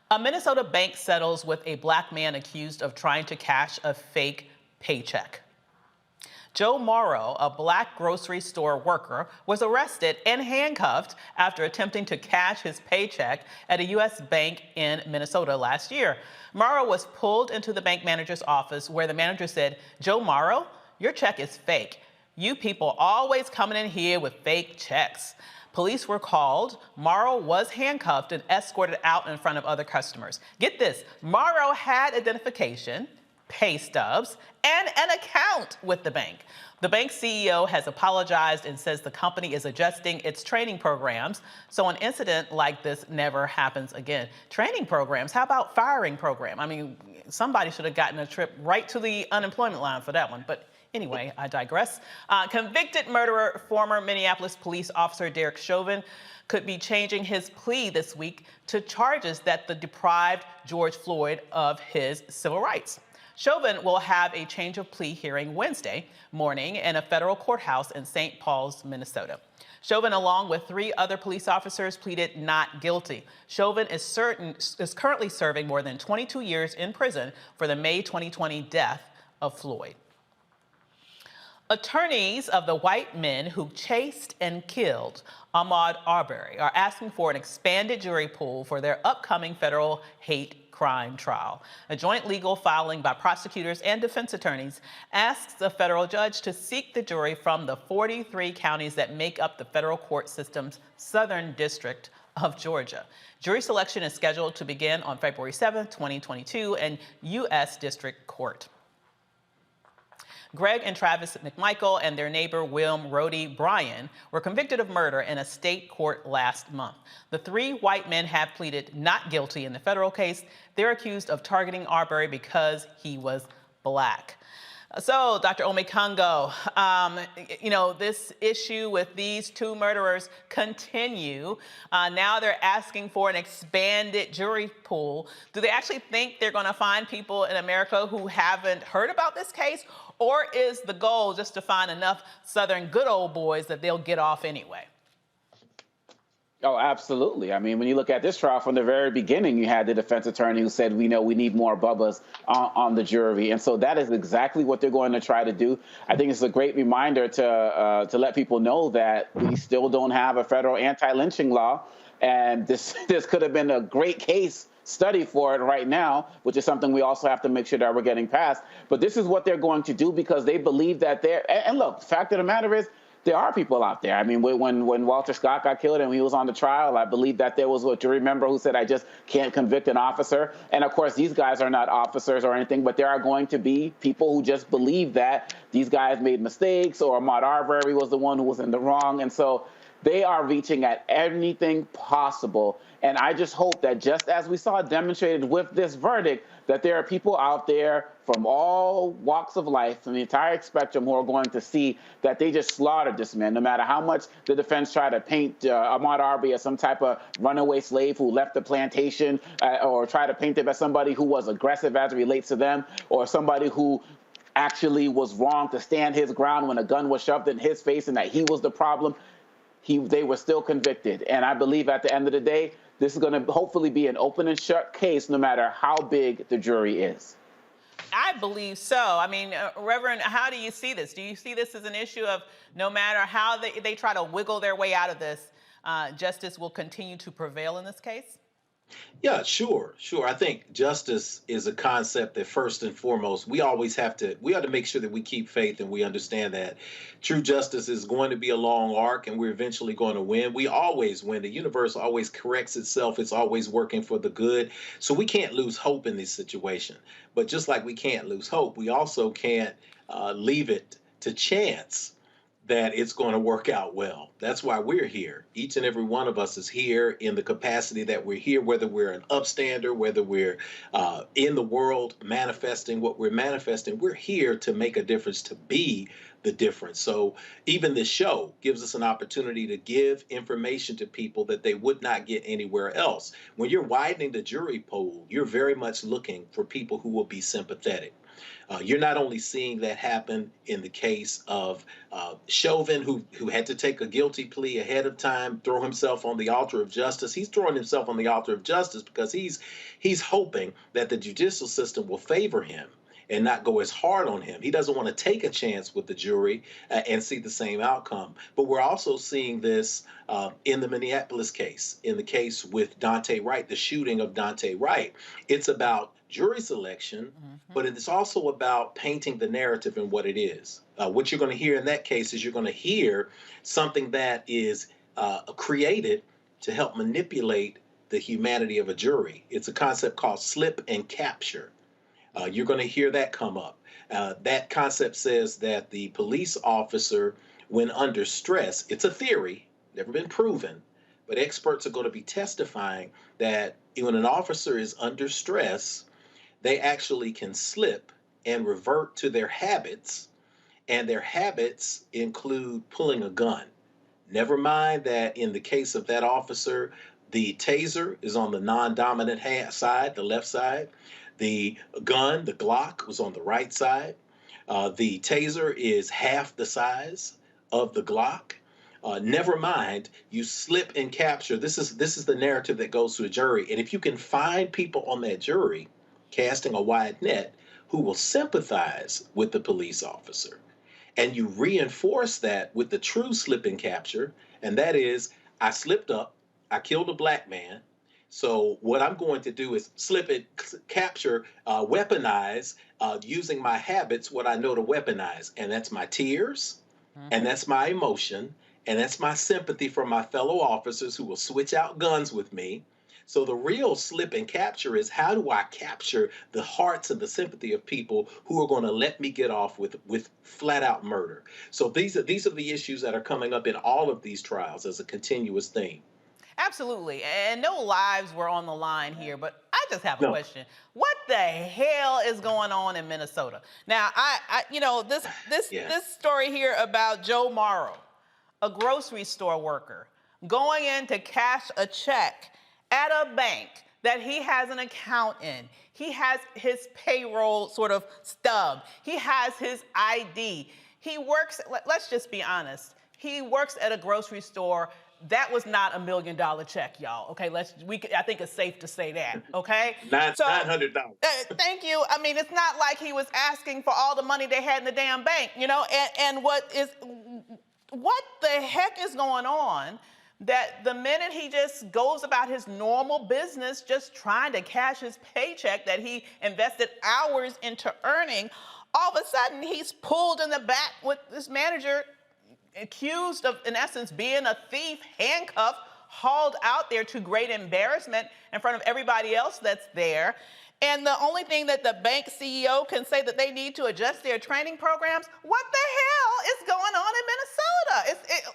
A Minnesota bank settles with a black man accused of trying to cash a fake paycheck. Joe Morrow, a black grocery store worker, was arrested and handcuffed after attempting to cash his paycheck at a U.S. bank in Minnesota last year. Morrow was pulled into the bank manager's office where the manager said, "Joe Morrow, your check is fake. You people always coming in here with fake checks." Police were called. Morrow was handcuffed and escorted out in front of other customers. Get this, Morrow had identification, pay stubs, and an account with the bank. The bank CEO has apologized and says the company is adjusting its training programs so an incident like this never happens again. Training programs? How about firing program? I mean, somebody should have gotten a trip right to the unemployment line for that one, but anyway, I digress. Convicted murderer, former Minneapolis police officer Derek Chauvin could be changing his plea this week to charges that deprived George Floyd of his civil rights. Chauvin will have a change of plea hearing Wednesday morning in a federal courthouse in St. Paul's, Minnesota. Chauvin, along with 3 other police officers, pleaded not guilty. Chauvin is currently serving more than 22 years in prison for the May 2020 death of Floyd. Attorneys of the white men who chased and killed Ahmaud Arbery are asking for an expanded jury pool for their upcoming federal hate crime trial. A joint legal filing by prosecutors and defense attorneys asks the federal judge to seek the jury from the 43 counties that make up the federal court system's Southern District of Georgia. Jury selection is scheduled to begin on February 7th, 2022 in U.S. District Court. Greg and Travis McMichael and their neighbor William Rhodey Bryan were convicted of murder in a state court last month. The 3 white men have pleaded not guilty in the federal case. They're accused of targeting Arbery because he was black. So, Dr. Omekongo, this issue with these 2 murderers continue. Now they're asking for an expanded jury pool. Do they actually think they're going to find people in America who haven't heard about this case? Or is the goal just to find enough Southern good old boys that they'll get off anyway? Oh, absolutely. I mean, when you look at this trial from the very beginning, you had the defense attorney who said, we know we need more Bubbas on the jury. And so that is exactly what they're going to try to do. I think it's a great reminder to let people know that we still don't have a federal anti-lynching law. And this could have been a great case study for it right now, which is something we also have to make sure that we're getting past. But this is what they're going to do because they believe that and look, the fact of the matter is, there are people out there. I mean, when Walter Scott got killed and he was on the trial, I believe that there was a jury member who said, I just can't convict an officer. And of course, these guys are not officers or anything, but there are going to be people who just believe that these guys made mistakes or Ahmaud Arbery was the one who was in the wrong. And so they are reaching at anything possible. And I just hope that just as we saw demonstrated with this verdict, that there are people out there from all walks of life, from the entire spectrum, who are going to see that they just slaughtered this man, no matter how much the defense tried to paint Ahmaud Arbery as some type of runaway slave who left the plantation, or try to paint him as somebody who was aggressive as it relates to them, or somebody who actually was wrong to stand his ground when a gun was shoved in his face and that he was the problem. They were still convicted. And I believe at the end of the day, this is going to hopefully be an open and shut case, no matter how big the jury is. I believe so. I mean, Reverend, how do you see this? Do you see this as an issue of no matter how they try to wiggle their way out of this, justice will continue to prevail in this case? Yeah, sure. I think justice is a concept that first and foremost, we ought to make sure that we keep faith and we understand that true justice is going to be a long arc and we're eventually going to win. We always win. The universe always corrects itself. It's always working for the good. So we can't lose hope in this situation. But just like we can't lose hope, we also can't leave it to chance that it's going to work out well. That's why we're here. Each and every one of us is here in the capacity that we're here, whether we're an upstander, whether we're in the world manifesting what we're manifesting. We're here to make a difference, to be the difference. So even this show gives us an opportunity to give information to people that they would not get anywhere else. When you're widening the jury pool, you're very much looking for people who will be sympathetic. You're not only seeing that happen in the case of Chauvin, who had to take a guilty plea ahead of time, throw himself on the altar of justice. He's throwing himself on the altar of justice because he's hoping that the judicial system will favor him and not go as hard on him. He doesn't want to take a chance with the jury and see the same outcome. But we're also seeing this in the Minneapolis case, in the case with Daunte Wright, the shooting of Daunte Wright. It's about jury selection, but it's also about painting the narrative and what it is. What you're going to hear in that case is you're going to hear something that is created to help manipulate the humanity of a jury. It's a concept called slip and capture. You're going to hear that come up. That concept says that the police officer, when under stress, it's a theory, never been proven, but experts are going to be testifying that when an officer is under stress, they actually can slip and revert to their habits, and their habits include pulling a gun. Never mind that in the case of that officer, the taser is on the non-dominant side, the left side. The gun, the Glock, was on the right side. The taser is half the size of the Glock. Never mind, you slip and capture. This is the narrative that goes to a jury. And if you can find people on that jury casting a wide net who will sympathize with the police officer, and you reinforce that with the true slip and capture, and that is, I slipped up, I killed a black man, so what I'm going to do is slip it, capture, weaponize, using my habits, what I know to weaponize, and that's my tears, and that's my emotion, and that's my sympathy for my fellow officers who will switch out guns with me. So the real slip and capture is, how do I capture the hearts and the sympathy of people who are going to let me get off with flat out murder? So these are the issues that are coming up in all of these trials as a continuous theme. Absolutely, and no lives were on the line here, but I just have a question. What the hell is going on in Minnesota? Now, this story here about Joe Morrow, a grocery store worker, going in to cash a check at a bank that he has an account in. He has his payroll sort of stub. He has his ID. He works, let's just be honest, he works at a grocery store that was not $1 million check, y'all. Okay, I think it's safe to say that. Okay, $900. Thank you. I mean, it's not like he was asking for all the money they had in the damn bank, you know. And what the heck is going on? That the minute he just goes about his normal business, just trying to cash his paycheck that he invested hours into earning, all of a sudden he's pulled in the back with this manager, accused of, in essence, being a thief, handcuffed, hauled out there to great embarrassment in front of everybody else that's there. And the only thing that the bank CEO can say that they need to adjust their training programs, what the hell is going on in Minnesota?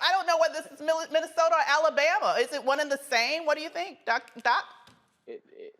I don't know whether this is Minnesota or Alabama. Is it one and the same? What do you think, Doc?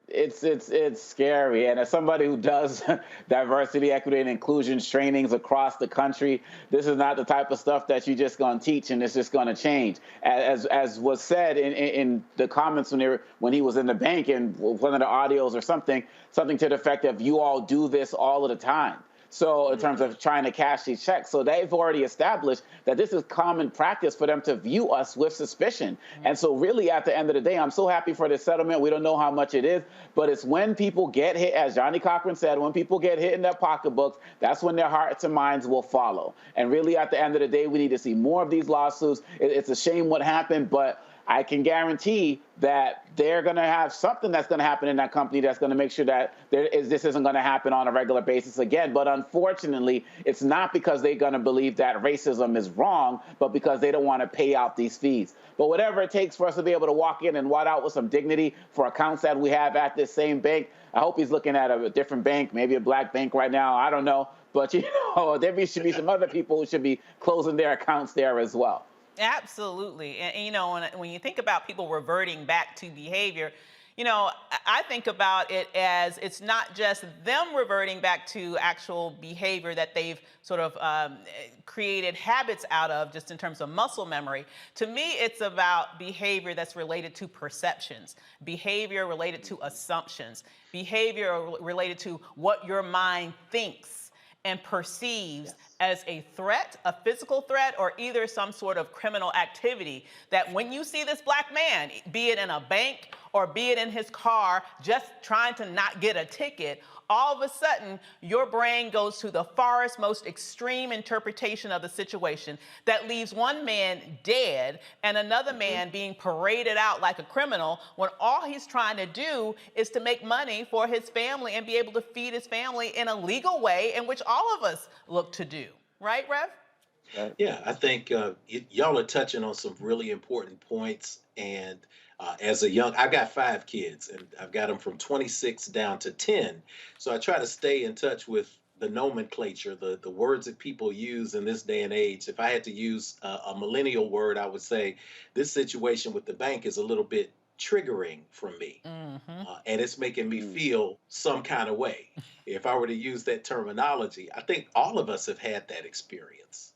It's scary. And as somebody who does diversity, equity, and inclusion trainings across the country, this is not the type of stuff that you're just going to teach and it's just going to change. As was said in the comments when he was in the bank and one of the audios or something to the effect of, you all do this all of the time. So in terms of trying to cash these checks, so they've already established that this is common practice for them to view us with suspicion. And so really at the end of the day, I'm so happy for this settlement. We don't know how much it is, but it's when people get hit, as Johnny Cochran said, when people get hit in their pocketbooks, that's when their hearts and minds will follow. And really at the end of the day, we need to see more of these lawsuits. It's a shame what happened, but I can guarantee that they're going to have something that's going to happen in that company that's going to make sure that this isn't going to happen on a regular basis again. But unfortunately, it's not because they're going to believe that racism is wrong, but because they don't want to pay out these fees. But whatever it takes for us to be able to walk in and walk out with some dignity for accounts that we have at this same bank, I hope he's looking at a different bank, maybe a black bank right now. I don't know. But, there should be some other people who should be closing their accounts there as well. Absolutely. And when you think about people reverting back to behavior, I think about it as it's not just them reverting back to actual behavior that they've sort of created habits out of just in terms of muscle memory. To me, it's about behavior that's related to perceptions, behavior related to assumptions, behavior related to what your mind thinks and perceives as a threat, a physical threat, or either some sort of criminal activity, that when you see this black man, be it in a bank or be it in his car, just trying to not get a ticket, all of a sudden, your brain goes to the farthest, most extreme interpretation of the situation that leaves one man dead and another man being paraded out like a criminal when all he's trying to do is to make money for his family and be able to feed his family in a legal way in which all of us look to do. Right, Rev? Yeah, I think y'all are touching on some really important points. And I've got 5 kids, and I've got them from 26 down to 10. So I try to stay in touch with the nomenclature, the words that people use in this day and age. If I had to use a millennial word, I would say this situation with the bank is a little bit triggering for me. And it's making me feel some kind of way. If I were to use that terminology, I think all of us have had that experience.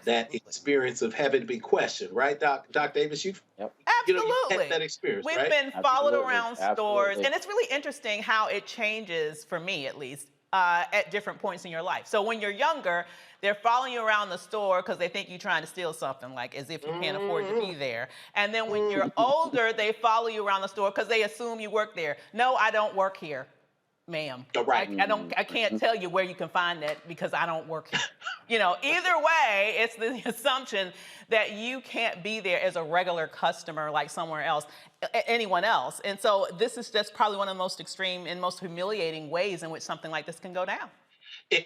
That experience of having to be questioned, right, Doc Davis? You've had that experience, We've right? been followed around stores, and it's really interesting how it changes, for me at least, at different points in your life. So when you're younger, they're following you around the store because they think you're trying to steal something, like as if you can't afford to be there. And then when you're older, they follow you around the store because they assume you work there. No, I don't work here, ma'am. Right. I can't tell you where you can find that because I don't work here. Either way, it's the assumption that you can't be there as a regular customer like anyone else. And so this is just probably one of the most extreme and most humiliating ways in which something like this can go down. And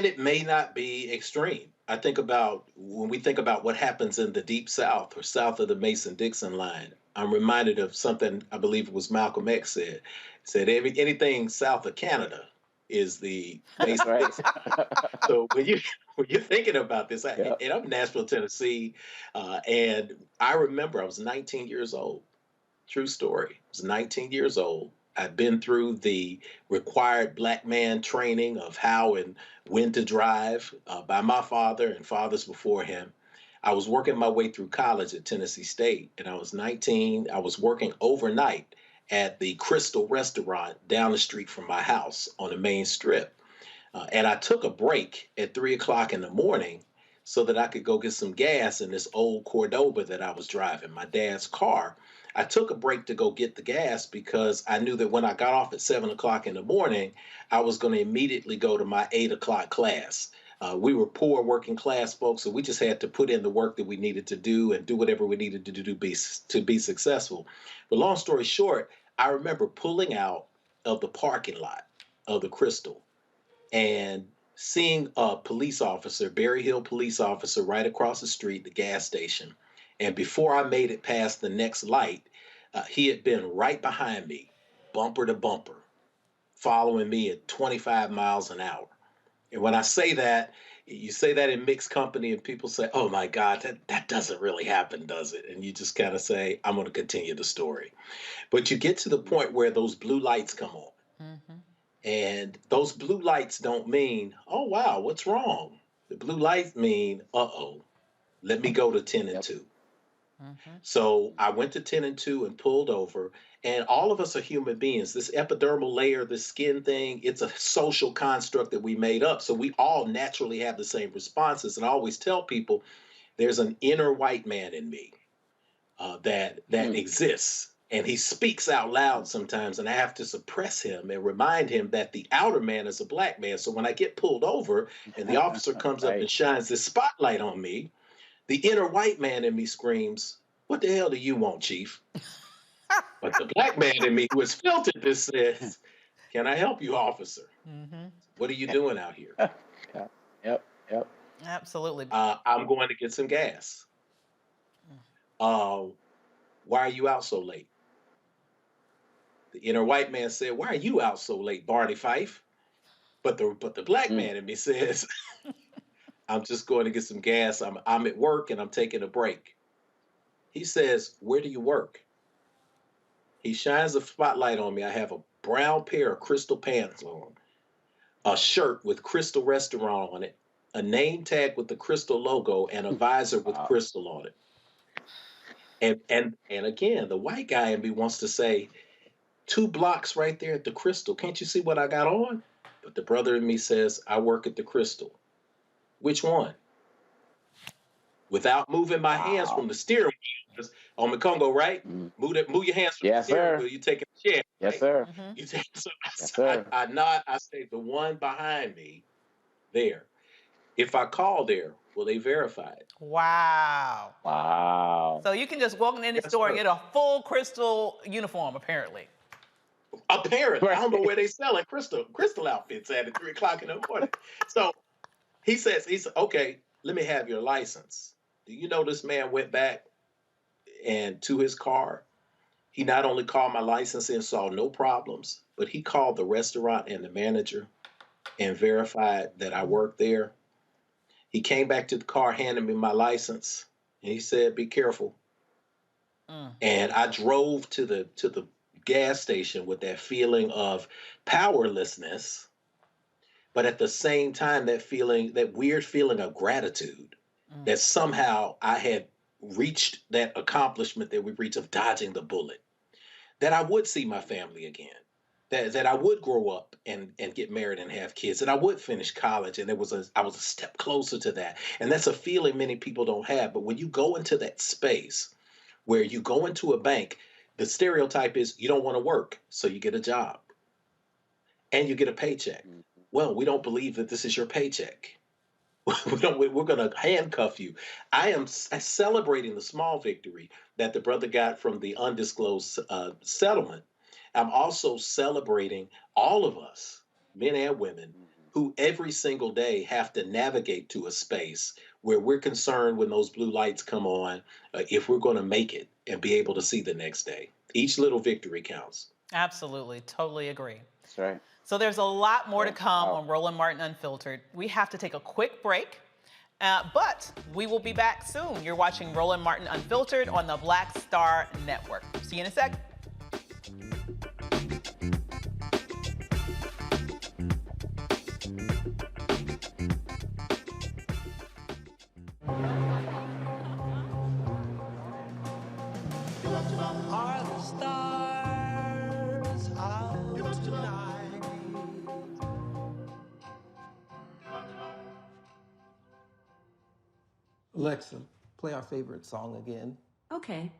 it may not be extreme. I think about when we think about what happens in the Deep South or south of the Mason-Dixon line, I'm reminded of something I believe it was Malcolm X said. Said anything south of Canada is the Mason-Dixon. So when you're thinking about this, and I'm in Nashville, Tennessee, and I remember I was 19 years old. True story. I was 19 years old. I've been through the required black man training of how and when to drive by my father and fathers before him. I was working my way through college at Tennessee State, and I was 19. I was working overnight at the Crystal Restaurant down the street from my house on the main strip. And I took a break at 3 o'clock in the morning so that I could go get some gas in this old Cordoba that I was driving, my dad's car. I took a break to go get the gas because I knew that when I got off at 7 o'clock in the morning, I was going to immediately go to my 8 o'clock class. We were poor working class folks, so we just had to put in the work that we needed to do and do whatever we needed to do to be successful. But long story short, I remember pulling out of the parking lot of the Crystal and seeing a police officer, Berry Hill police officer, right across the street, the gas station. And before I made it past the next light, he had been right behind me, bumper to bumper, following me at 25 miles an hour. And when I say that, you say that in mixed company and people say, oh my God, that doesn't really happen, does it? And you just kind of say, I'm going to continue the story. But you get to the point where those blue lights come on. Mm-hmm. And those blue lights don't mean, oh, wow, what's wrong? The blue lights mean, uh-oh, let me go to 10 and 2. Mm-hmm. So I went to 10 and 2 and pulled over. And all of us are human beings. This epidermal layer, this skin thing, it's a social construct that we made up. So we all naturally have the same responses. And I always tell people there's an inner white man in me that exists. And he speaks out loud sometimes, and I have to suppress him and remind him that the outer man is a black man. So when I get pulled over and the officer comes up and shines this spotlight on me, the inner white man in me screams, what the hell do you want, Chief? But the black man in me who has filtered this says, can I help you, officer? Mm-hmm. What are you doing out here? Yep. Absolutely. I'm going to get some gas. Why are you out so late? The inner white man said, why are you out so late, Barney Fife? But the black man in me says, I'm just going to get some gas. I'm at work and I'm taking a break. He says, where do you work? He shines a spotlight on me. I have a brown pair of Crystal pants on, a shirt with Crystal Restaurant on it, a name tag with the Crystal logo, and a visor with Crystal on it. And again, the white guy in me wants to say, 2 blocks right there at the Crystal. Can't you see what I got on? But the brother in me says, I work at the Crystal. Which one? Without moving my hands from the steering wheel. On the Congo, right? Move your hands from the steering wheel. You take a chair. Yes, right? sir. Mm-hmm. You take, so yes, sir. I nod. I say, the one behind me there. If I call there, will they verify it? Wow. Wow. So you can just walk in the store and get a full Crystal uniform, apparently. Apparently. I don't know where they selling Crystal outfits at 3 o'clock in the morning. So he says, okay, let me have your license. Do you know this man went back and to his car? He not only called my license and saw no problems, but he called the restaurant and the manager and verified that I worked there. He came back to the car, handed me my license, and he said, be careful. And I drove to the gas station with that feeling of powerlessness, but at the same time, that weird feeling of gratitude that somehow I had reached that accomplishment that we reached of dodging the bullet, that I would see my family again, that I would grow up and get married and have kids, that I would finish college, and I was a step closer to that. And that's a feeling many people don't have. But when you go into that space where you go into a bank, the stereotype is you don't want to work, so you get a job and you get a paycheck. Well, we don't believe that this is your paycheck. We're going to handcuff you. I am celebrating the small victory that the brother got from the undisclosed settlement. I'm also celebrating all of us, men and women, who every single day have to navigate to a space where we're concerned when those blue lights come on, if we're going to make it and be able to see the next day. Each little victory counts. Absolutely. Totally agree. That's right. So there's a lot more to come on Roland Martin Unfiltered. We have to take a quick break, but we will be back soon. You're watching Roland Martin Unfiltered on the Black Star Network. See you in a sec. Are the stars out tonight? Alexa, play our favorite song again. Okay.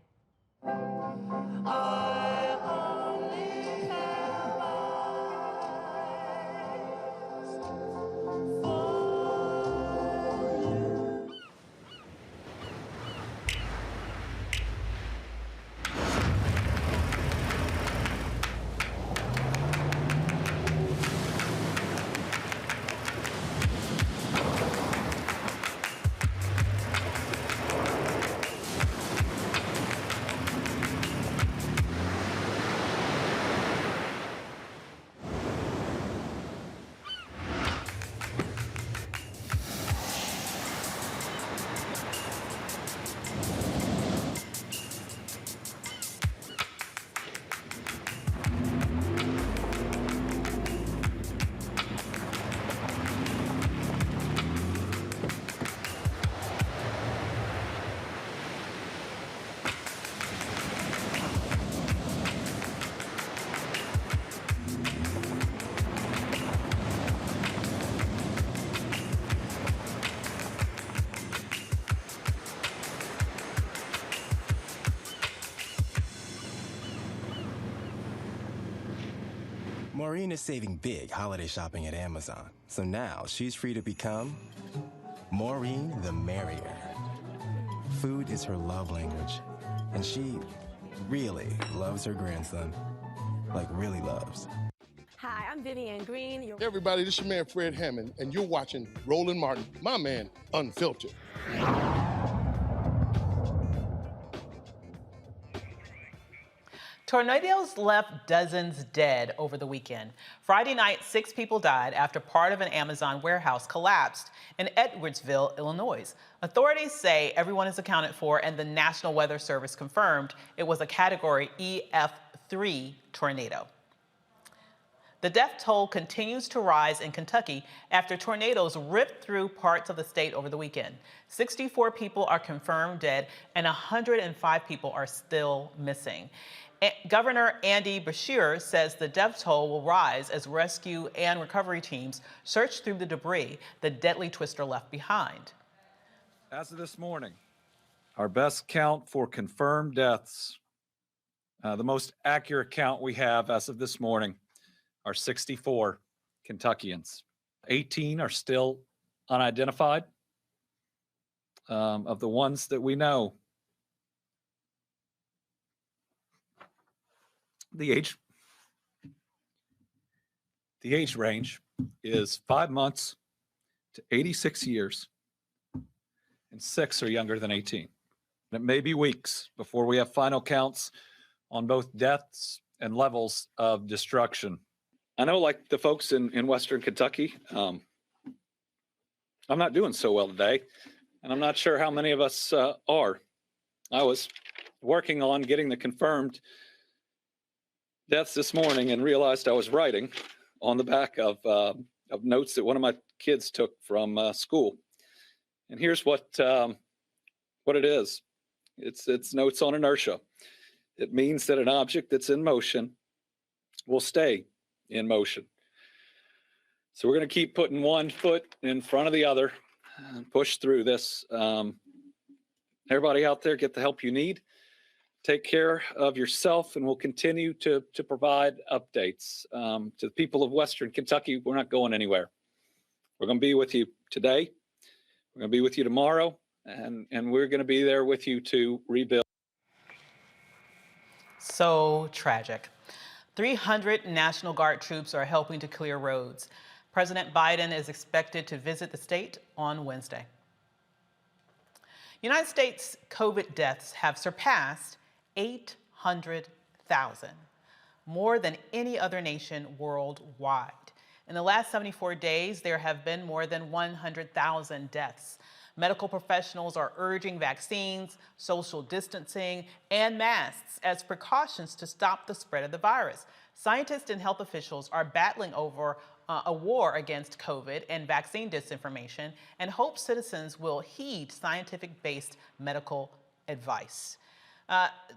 Maureen is saving big holiday shopping at Amazon. So now she's free to become Maureen the Merrier. Food is her love language, and she really loves her grandson. Like, really loves. Hi, I'm Vivian Green. Hey everybody, this is your man Fred Hammond, and you're watching Roland Martin, my man, Unfiltered. Tornadoes left dozens dead over the weekend. Friday night, 6 people died after part of an Amazon warehouse collapsed in Edwardsville, Illinois. Authorities say everyone is accounted for, and the National Weather Service confirmed it was a Category EF3 tornado. The death toll continues to rise in Kentucky after tornadoes ripped through parts of the state over the weekend. 64 people are confirmed dead, and 105 people are still missing. Governor Andy Beshear says the death toll will rise as rescue and recovery teams search through the debris the deadly twister left behind. As of this morning, our best count for confirmed deaths, the most accurate count we have as of this morning, are 64 Kentuckians. 18 are still unidentified. Of the ones that we know, the age range is 5 months to 86 years, and 6 are younger than 18. And it may be weeks before we have final counts on both deaths and levels of destruction. I know, like the folks in Western Kentucky, I'm not doing so well today, and I'm not sure how many of us are. I was working on getting the confirmed deaths this morning and realized I was writing on the back of notes that one of my kids took from school. And here's what it is. It's notes on inertia. It means that an object that's in motion will stay in motion. So we're going to keep putting one foot in front of the other and push through this. Everybody out there, get the help you need. Take care of yourself, and we'll continue to provide updates. To the people of Western Kentucky, we're not going anywhere. We're going to be with you today. We're going to be with you tomorrow, and we're going to be there with you to rebuild. So tragic. 300 National Guard troops are helping to clear roads. President Biden is expected to visit the state on Wednesday. United States COVID deaths have surpassed 800,000, more than any other nation worldwide. In the last 74 days, there have been more than 100,000 deaths. Medical professionals are urging vaccines, social distancing, and masks as precautions to stop the spread of the virus. Scientists and health officials are battling over a war against COVID and vaccine disinformation, and hope citizens will heed scientific-based medical advice.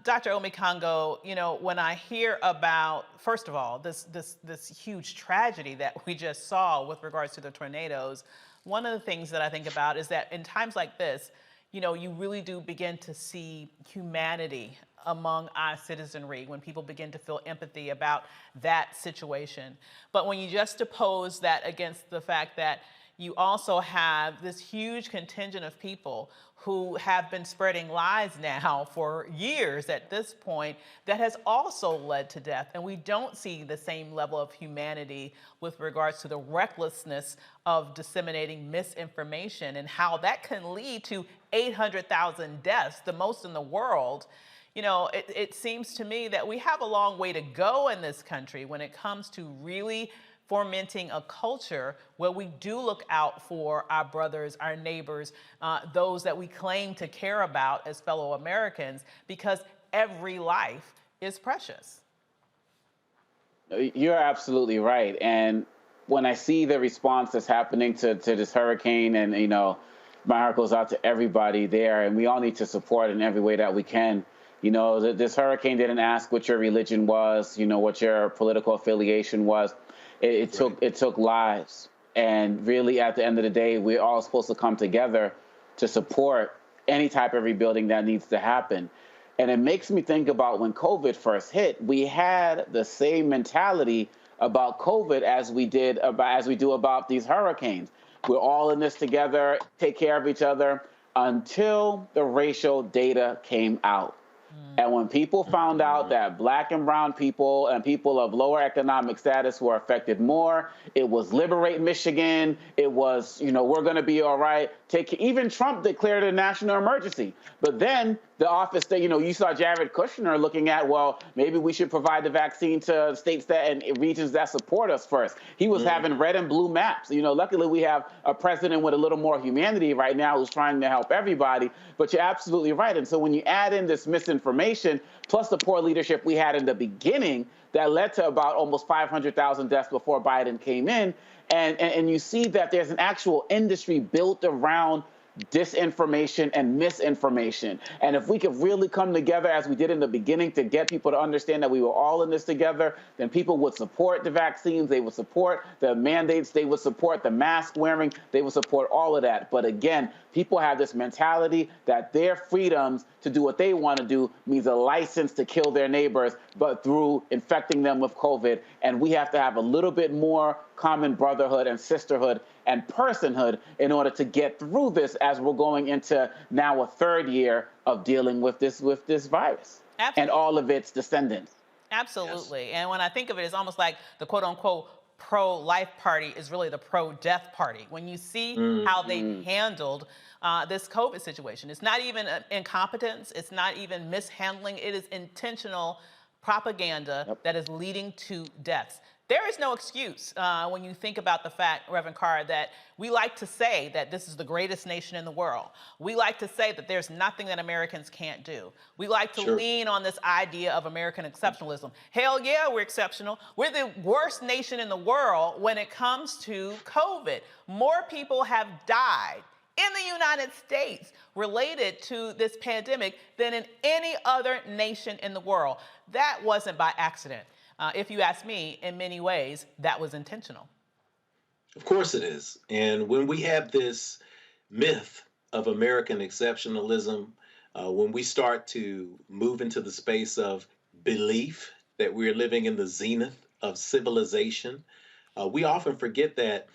Dr. Omikango, you know, when I hear about, first of all, this huge tragedy that we just saw with regards to the tornadoes, one of the things that I think about is that in times like this, you really do begin to see humanity among our citizenry when people begin to feel empathy about that situation. But when you juxtapose that against the fact that you also have this huge contingent of people who have been spreading lies now for years at this point that has also led to death. And we don't see the same level of humanity with regards to the recklessness of disseminating misinformation and how that can lead to 800,000 deaths, the most in the world. It seems to me that we have a long way to go in this country when it comes to really fomenting a culture where we do look out for our brothers, our neighbors, those that we claim to care about as fellow Americans, because every life is precious. You're absolutely right. And when I see the response that's happening to this hurricane, and, my heart goes out to everybody there, and we all need to support in every way that we can. This hurricane didn't ask what your religion was, what your political affiliation was. It took lives. And really, at the end of the day, we're all supposed to come together to support any type of rebuilding that needs to happen. And it makes me think about when COVID first hit, we had the same mentality about COVID as we do about these hurricanes. We're all in this together, take care of each other, until the racial data came out. And when people found out that Black and brown people and people of lower economic status were affected more, it was liberate Michigan. It was, we're going to be all right. Even Trump declared a national emergency. But then the office that, you saw Jared Kushner looking at, well, maybe we should provide the vaccine to states and regions that support us first. He was having red and blue maps. Luckily we have a president with a little more humanity right now who's trying to help everybody. But you're absolutely right. And so when you add in this misinformation, plus the poor leadership we had in the beginning, that led to about almost 500,000 deaths before Biden came in. And you see that there's an actual industry built around disinformation and misinformation. And if we could really come together as we did in the beginning to get people to understand that we were all in this together, then people would support the vaccines, they would support the mandates, they would support the mask wearing, they would support all of that. But again, people have this mentality that their freedoms to do what they want to do means a license to kill their neighbors, but through infecting them with COVID. And we have to have a little bit more common brotherhood and sisterhood and personhood in order to get through this as we're going into now a third year of dealing with this virus. Absolutely. And all of its descendants. Absolutely. Yes. And when I think of it, it's almost like the quote unquote pro-life party is really the pro-death party. When you see how they've handled this COVID situation, it's not even incompetence, it's not even mishandling, it is intentional propaganda that is leading to deaths. There is no excuse when you think about the fact, Reverend Carr, that we like to say that this is the greatest nation in the world. We like to say that there's nothing that Americans can't do. We like to lean on this idea of American exceptionalism. Hell yeah, we're exceptional. We're the worst nation in the world when it comes to COVID. More people have died in the United States related to this pandemic than in any other nation in the world. That wasn't by accident. If you ask me, in many ways, that was intentional. Of course it is. And when we have this myth of American exceptionalism, when we start to move into the space of belief that we're living in the zenith of civilization, we often forget that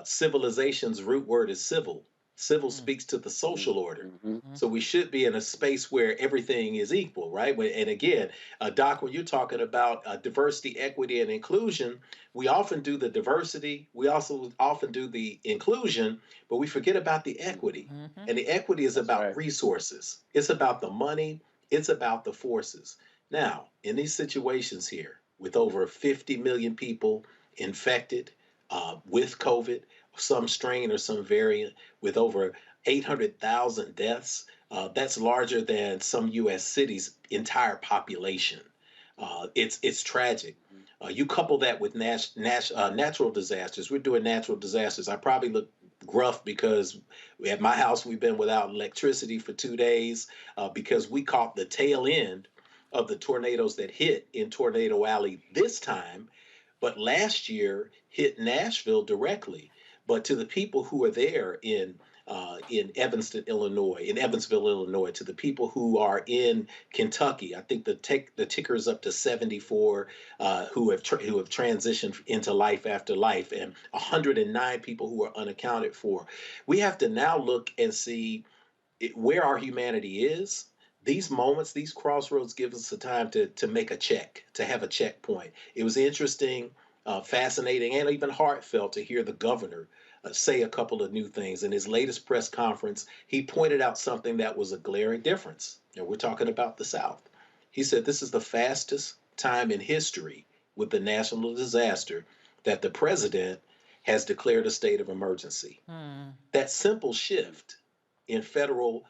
civilization's root word is civil. Civil speaks to the social order. So we should be in a space where everything is equal, right? And again, Doc, when you're talking about diversity, equity, and inclusion, we often do the diversity. We also often do the inclusion, but we forget about the equity. And the equity is about resources. It's about the money. It's about the forces. Now, in these situations here, with over 50 million people infected with COVID, some strain or some variant, with over 800,000 deaths, that's larger than some U.S. cities' entire population. It's tragic. You couple that with natural disasters. We're doing natural disasters. I probably look gruff because at my house we've been without electricity for 2 days because we caught the tail end of the tornadoes that hit in Tornado Alley this time, but last year hit Nashville directly. But to the people who are there in in Evansville, Illinois, to the people who are in Kentucky. I think the ticker is up to 74 who have transitioned into life after life, and 109 people who are unaccounted for. We have to now look and see where our humanity is. These moments, these crossroads give us the time to make a check, to have a checkpoint. It was interesting, fascinating, and even heartfelt to hear the governor say a couple of new things. In his latest press conference, he pointed out something that was a glaring difference. And we're talking about the South. He said this is the fastest time in history with the national disaster that the president has declared a state of emergency. That simple shift in federal,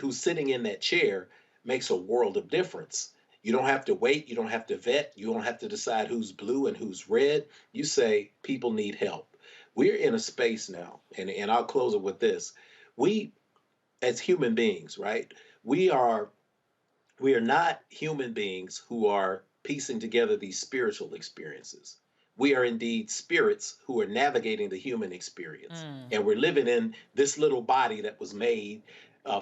who's sitting in that chair, makes a world of difference. You don't have to wait. You don't have to vet. You don't have to decide who's blue and who's red. You say people need help. We're in a space now, and I'll close it with this. We, as human beings, right, we are not human beings who are piecing together these spiritual experiences. We are indeed spirits who are navigating the human experience. And we're living in this little body that was made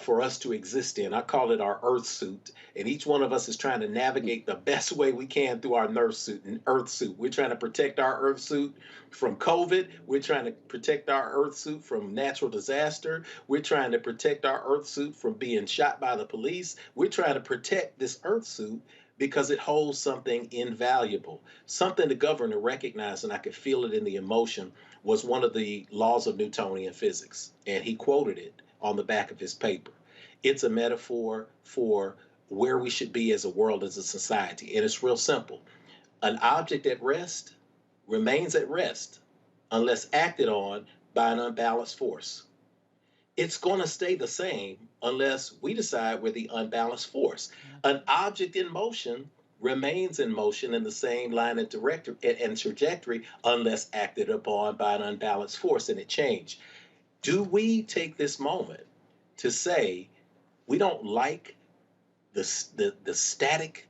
for us to exist in. I call it our earth suit. And each one of us is trying to navigate the best way we can through our earth suit. We're trying to protect our earth suit from COVID. We're trying to protect our earth suit from natural disaster. We're trying to protect our earth suit from being shot by the police. We're trying to protect this earth suit because it holds something invaluable. Something the governor recognized, and I could feel it in the emotion, was one of the laws of Newtonian physics. And he quoted it on the back of his paper. It's a metaphor for where we should be as a world, as a society. And it's real simple. An object at rest remains at rest unless acted on by an unbalanced force. It's going to stay the same unless we decide we're the unbalanced force. An object in motion remains in motion in the same line and trajectory unless acted upon by an unbalanced force, and it changed. Do we take this moment to say we don't like the static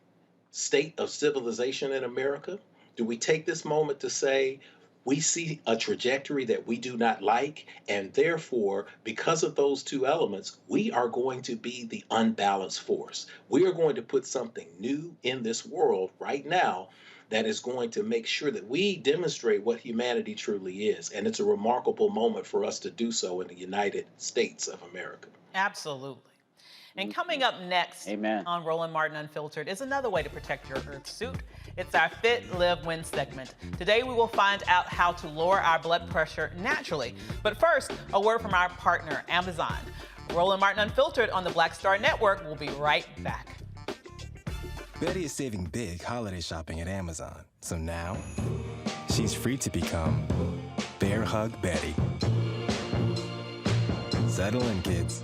state of civilization in America? Do we take this moment to say we see a trajectory that we do not like, and therefore, because of those two elements, we are going to be the unbalanced force? We are going to put something new in this world right now that is going to make sure that we demonstrate what humanity truly is. And it's a remarkable moment for us to do so in the United States of America. Absolutely. And coming up next on Roland Martin Unfiltered is another way to protect your earth suit. It's our Fit, Live, Win segment. Today we will find out how to lower our blood pressure naturally. But first, a word from our partner, Amazon. Roland Martin Unfiltered on the Black Star Network. We'll be right back. Betty is saving big holiday shopping at Amazon. So now, she's free to become Bear Hug Betty. Settle in, kids.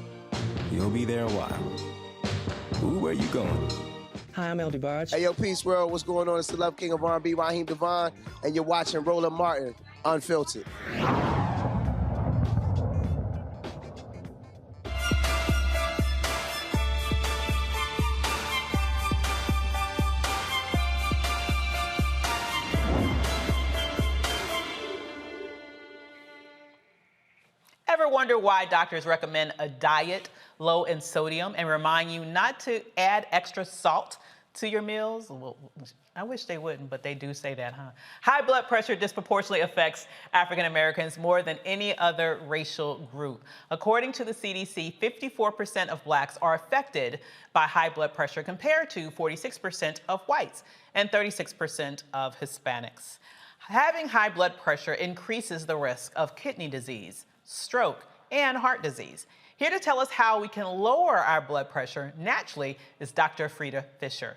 You'll be there a while. Ooh, where you going? Hi, I'm LD Barge. Hey, yo, Peace World. What's going on? It's the Love King of R&B, Raheem Devon, and you're watching Roland Martin Unfiltered. Ever wonder why doctors recommend a diet low in sodium and remind you not to add extra salt to your meals? Well, I wish they wouldn't, but they do say that, huh? High blood pressure disproportionately affects African Americans more than any other racial group. According to the CDC, 54% of blacks are affected by high blood pressure compared to 46% of whites and 36% of Hispanics. Having high blood pressure increases the risk of kidney disease, stroke, and heart disease. Here to tell us how we can lower our blood pressure naturally is Dr. Frida Fisher,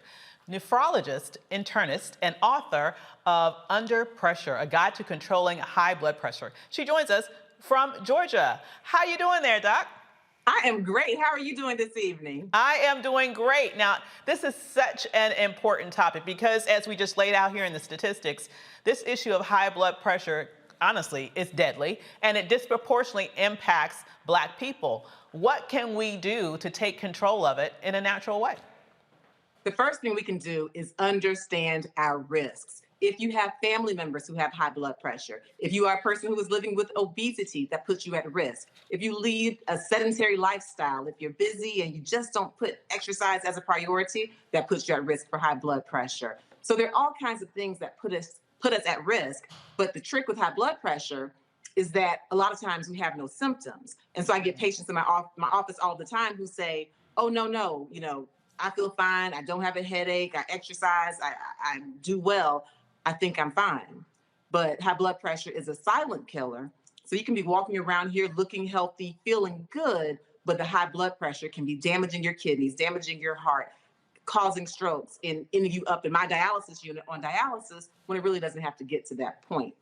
nephrologist, internist, and author of Under Pressure, a guide to controlling high blood pressure. She joins us from Georgia. How you doing there, Doc? I am great. How are you doing this evening? I am doing great. Now, this is such an important topic because as we just laid out here in the statistics, this issue of high blood pressure, honestly, is deadly, and it disproportionately impacts Black people. What can we do to take control of it in a natural way? The first thing we can do is understand our risks. If you have family members who have high blood pressure, if you are a person who is living with obesity, that puts you at risk. If you lead a sedentary lifestyle, if you're busy and you just don't put exercise as a priority, that puts you at risk for high blood pressure. So there are all kinds of things that put us at risk. But the trick with high blood pressure is that a lot of times we have no symptoms. And so I get patients in my office all the time who say, oh, no, I feel fine. I don't have a headache. I exercise. I do well. I think I'm fine. But high blood pressure is a silent killer. So you can be walking around here looking healthy, feeling good, but the high blood pressure can be damaging your kidneys, damaging your heart, causing strokes, and ending you up in my dialysis unit on dialysis when it really doesn't have to get to that point.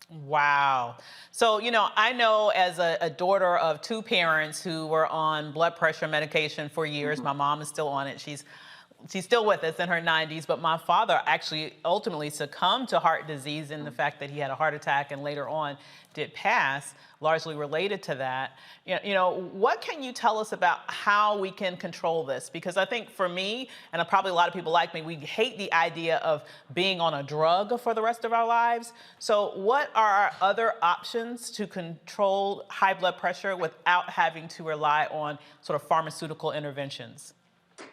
Wow. So, I know as a daughter of two parents who were on blood pressure medication for years, my mom is still on it. She's still with us in her 90s, but my father actually ultimately succumbed to heart disease in the fact that he had a heart attack and later on did pass, largely related to that. What can you tell us about how we can control this? Because I think for me, and probably a lot of people like me, we hate the idea of being on a drug for the rest of our lives. So what are our other options to control high blood pressure without having to rely on sort of pharmaceutical interventions?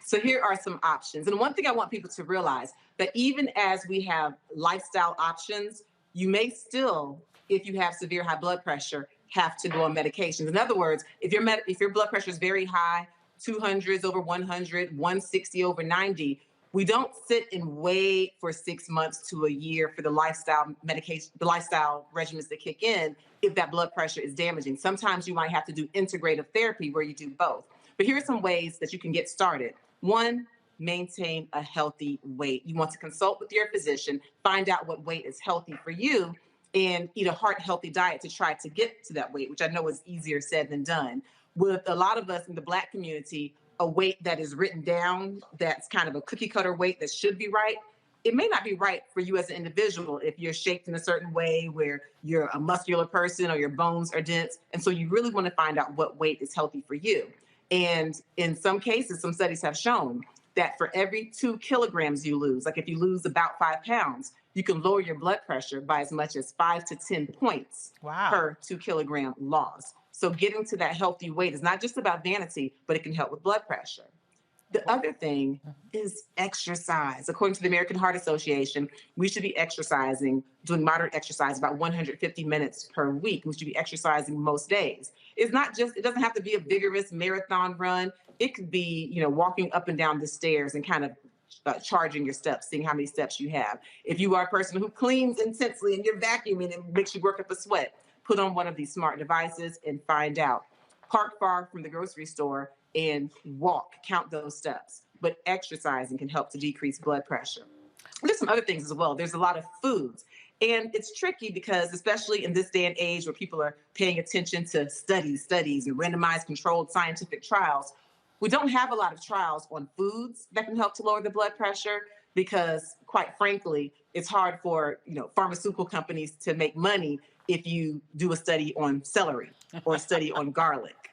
So here are some options. And one thing I want people to realize, that even as we have lifestyle options, you may still, if you have severe high blood pressure, have to go on medications. In other words, if your blood pressure is very high, 200s over 100, 160 over 90, we don't sit and wait for 6 months to a year for the lifestyle medication, the lifestyle regimens that kick in if that blood pressure is damaging. Sometimes you might have to do integrative therapy where you do both. But here are some ways that you can get started. One, maintain a healthy weight. You want to consult with your physician, find out what weight is healthy for you, and eat a heart-healthy diet to try to get to that weight, which I know is easier said than done. With a lot of us in the Black community, a weight that is written down, that's kind of a cookie cutter weight that should be right, it may not be right for you as an individual if you're shaped in a certain way where you're a muscular person or your bones are dense. And so you really want to find out what weight is healthy for you. And in some cases, some studies have shown that for every 2 kilograms you lose, like if you lose about 5 pounds, you can lower your blood pressure by as much as 5 to 10 points per 2 kilogram loss. So getting to that healthy weight is not just about vanity, but it can help with blood pressure. The other thing is exercise. According to the American Heart Association, we should be exercising, doing moderate exercise about 150 minutes per week. We should be exercising most days. It's not just, it doesn't have to be a vigorous marathon run. It could be, walking up and down the stairs and kind of charging your steps, seeing how many steps you have. If you are a person who cleans intensely and you're vacuuming and makes you work up a sweat, put on one of these smart devices and find out. Park far from the grocery store and walk, count those steps. But exercising can help to decrease blood pressure. There's some other things as well. There's a lot of foods. And it's tricky because, especially in this day and age where people are paying attention to studies and randomized controlled scientific trials, we don't have a lot of trials on foods that can help to lower the blood pressure because, quite frankly, it's hard for pharmaceutical companies to make money if you do a study on celery or a study on garlic.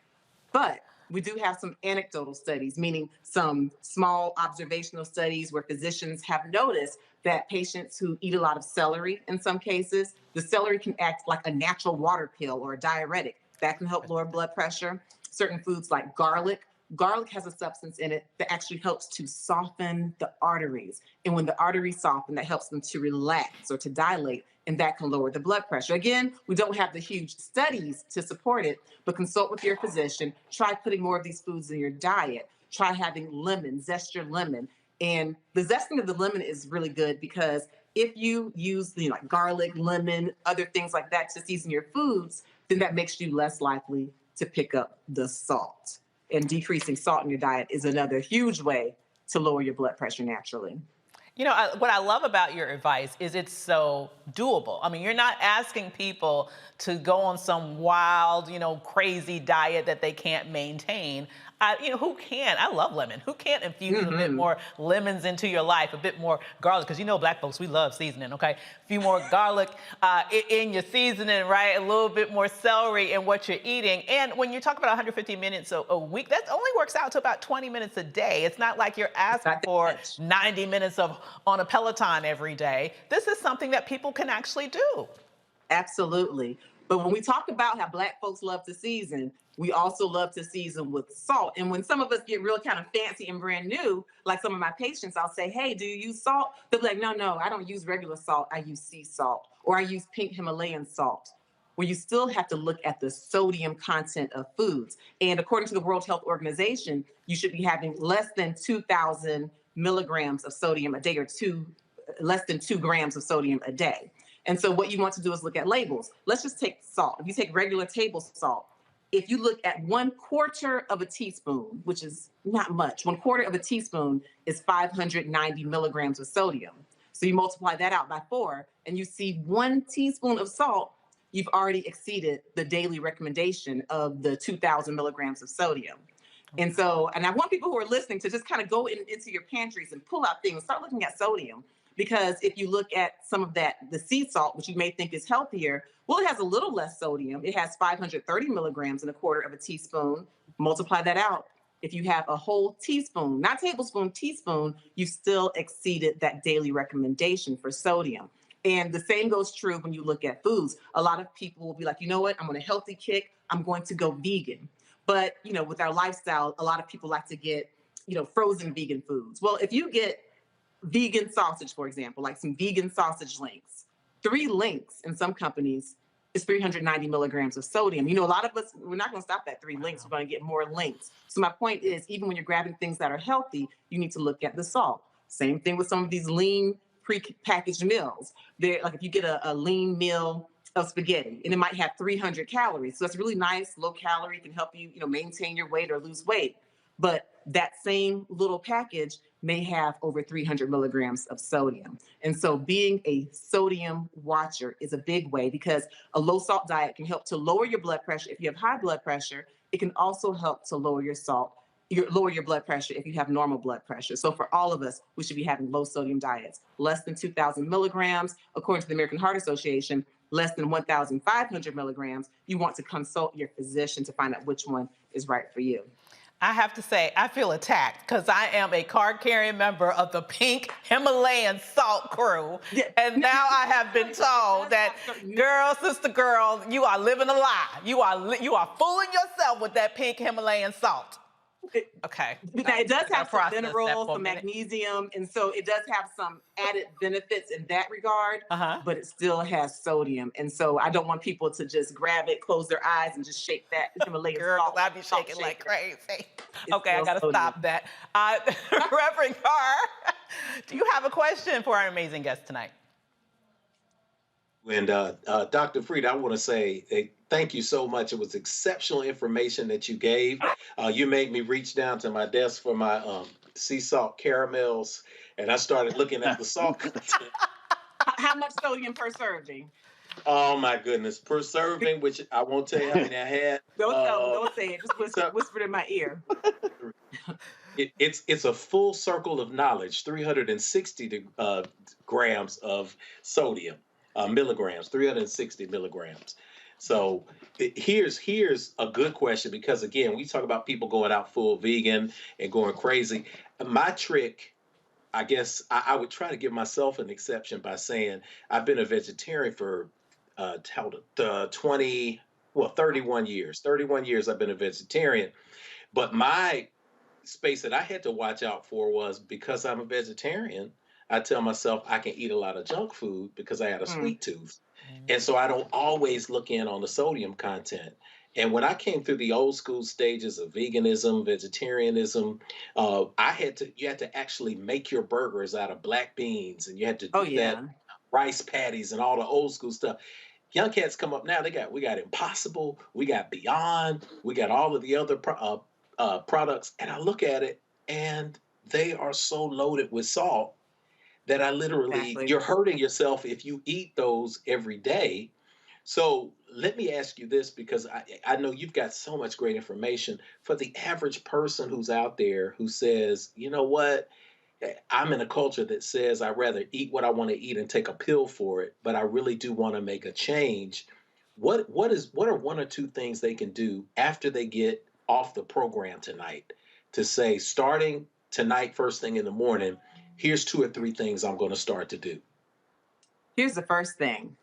But we do have some anecdotal studies, meaning some small observational studies where physicians have noticed that patients who eat a lot of celery, in some cases, the celery can act like a natural water pill or a diuretic. That can help lower blood pressure. Certain foods like garlic. Garlic has a substance in it that actually helps to soften the arteries. And when the arteries soften, that helps them to relax or to dilate, and that can lower the blood pressure. Again, we don't have the huge studies to support it, but consult with your physician. Try putting more of these foods in your diet. Try having lemon, zest your lemon. And the zesting of the lemon is really good because if you use like garlic, lemon, other things like that to season your foods, then that makes you less likely to pick up the salt. And decreasing salt in your diet is another huge way to lower your blood pressure naturally. What I love about your advice is it's so doable. I mean, you're not asking people to go on some wild, crazy diet that they can't maintain. Who can't? I love lemon. Who can't infuse a bit more lemons into your life, a bit more garlic? Because Black folks, we love seasoning, okay? A few more garlic in your seasoning, right? A little bit more celery in what you're eating. And when you talk about 150 minutes a week, that only works out to about 20 minutes a day. It's not like you're asking for 90 minutes on a Peloton every day. This is something that people can actually do. Absolutely. But when we talk about how Black folks love to season, we also love to season with salt. And when some of us get real kind of fancy and brand new, like some of my patients, I'll say, hey, do you use salt? They'll be like, no, I don't use regular salt. I use sea salt, or I use pink Himalayan salt. Where you still have to look at the sodium content of foods. And according to the World Health Organization, you should be having less than 2,000 milligrams of sodium a day, or less than 2 grams of sodium a day. And so what you want to do is look at labels. Let's just take salt. If you take regular table salt, if you look at 1/4 of a teaspoon, which is not much, 1/4 of a teaspoon is 590 milligrams of sodium. So you multiply that out by 4, and you see 1 teaspoon of salt, you've already exceeded the daily recommendation of the 2,000 milligrams of sodium. And so, and I want people who are listening to just kind of go into your pantries and pull out things, start looking at sodium. Because if you look at some of the sea salt, which you may think is healthier, well, it has a little less sodium. It has 530 milligrams in 1/4 of a teaspoon. Multiply that out. If you have a whole teaspoon, not tablespoon, teaspoon, you've still exceeded that daily recommendation for sodium. And the same goes true when you look at foods. A lot of people will be like, you know what, I'm on a healthy kick, I'm going to go vegan. But, with our lifestyle, a lot of people like to get, frozen vegan foods. Well, if you get vegan sausage, for example, like some vegan sausage links, 3 links in some companies is 390 milligrams of sodium. A lot of us, we're not going to stop at 3 links. We're going to get more links. So my point is, even when you're grabbing things that are healthy, you need to look at the salt. Same thing with some of these lean pre-packaged meals. They're like, if you get a lean meal of spaghetti, and it might have 300 calories. So it's really nice, low calorie, can help you, maintain your weight or lose weight. But that same little package may have over 300 milligrams of sodium. And so being a sodium watcher is a big way, because a low salt diet can help to lower your blood pressure. If you have high blood pressure, it can also help to lower your blood pressure if you have normal blood pressure. So for all of us, we should be having low sodium diets, less than 2,000 milligrams. According to the American Heart Association, less than 1,500 milligrams. You want to consult your physician to find out which one is right for you. I have to say, I feel attacked because I am a card-carrying member of the pink Himalayan salt crew. Yeah. And now I have been told that, girl, sister girl, you are living a lie. You are fooling yourself with that pink Himalayan salt. Okay. Now, it does have some minerals, some magnesium, and so it does have some added benefits in that regard, but it still has sodium. And so I don't want people to just grab it, close their eyes, and just shake that Himalayan salt. I'd be shaking like crazy. Okay, I got to stop that. Reverend Carr, do you have a question for our amazing guest tonight? And Dr. Fried, I want to say thank you so much. It was exceptional information that you gave. You made me reach down to my desk for my sea salt caramels, and I started looking at the salt content. How much sodium per serving? Oh my goodness, per serving, which I won't tell you how many I had. Don't say it. Just whisper it in my ear. It's a full circle of knowledge. 360 grams of sodium. Milligrams, 360 milligrams. So here's a good question, because again, we talk about people going out full vegan and going crazy. My trick, I guess, I would try to give myself an exception by saying I've been a vegetarian for 31 years. 31 years I've been a vegetarian. But my space that I had to watch out for was, because I'm a vegetarian, I tell myself I can eat a lot of junk food because I had a sweet tooth. And so I don't always look in on the sodium content. And when I came through the old school stages of veganism, vegetarianism, you had to actually make your burgers out of black beans, and you had to do that, rice patties and all the old school stuff. Young cats come up now, we got Impossible, we got Beyond, we got all of the other products. And I look at it, and they are so loaded with salt that I literally, you're hurting yourself if you eat those every day. So let me ask you this, because I know you've got so much great information. For the average person who's out there who says, you know what, I'm in a culture that says I'd rather eat what I want to eat and take a pill for it, but I really do want to make a change. What are one or two things they can do after they get off the program tonight to say, starting tonight, first thing in the morning, here's 2 or 3 things I'm going to start to do? Here's the first thing: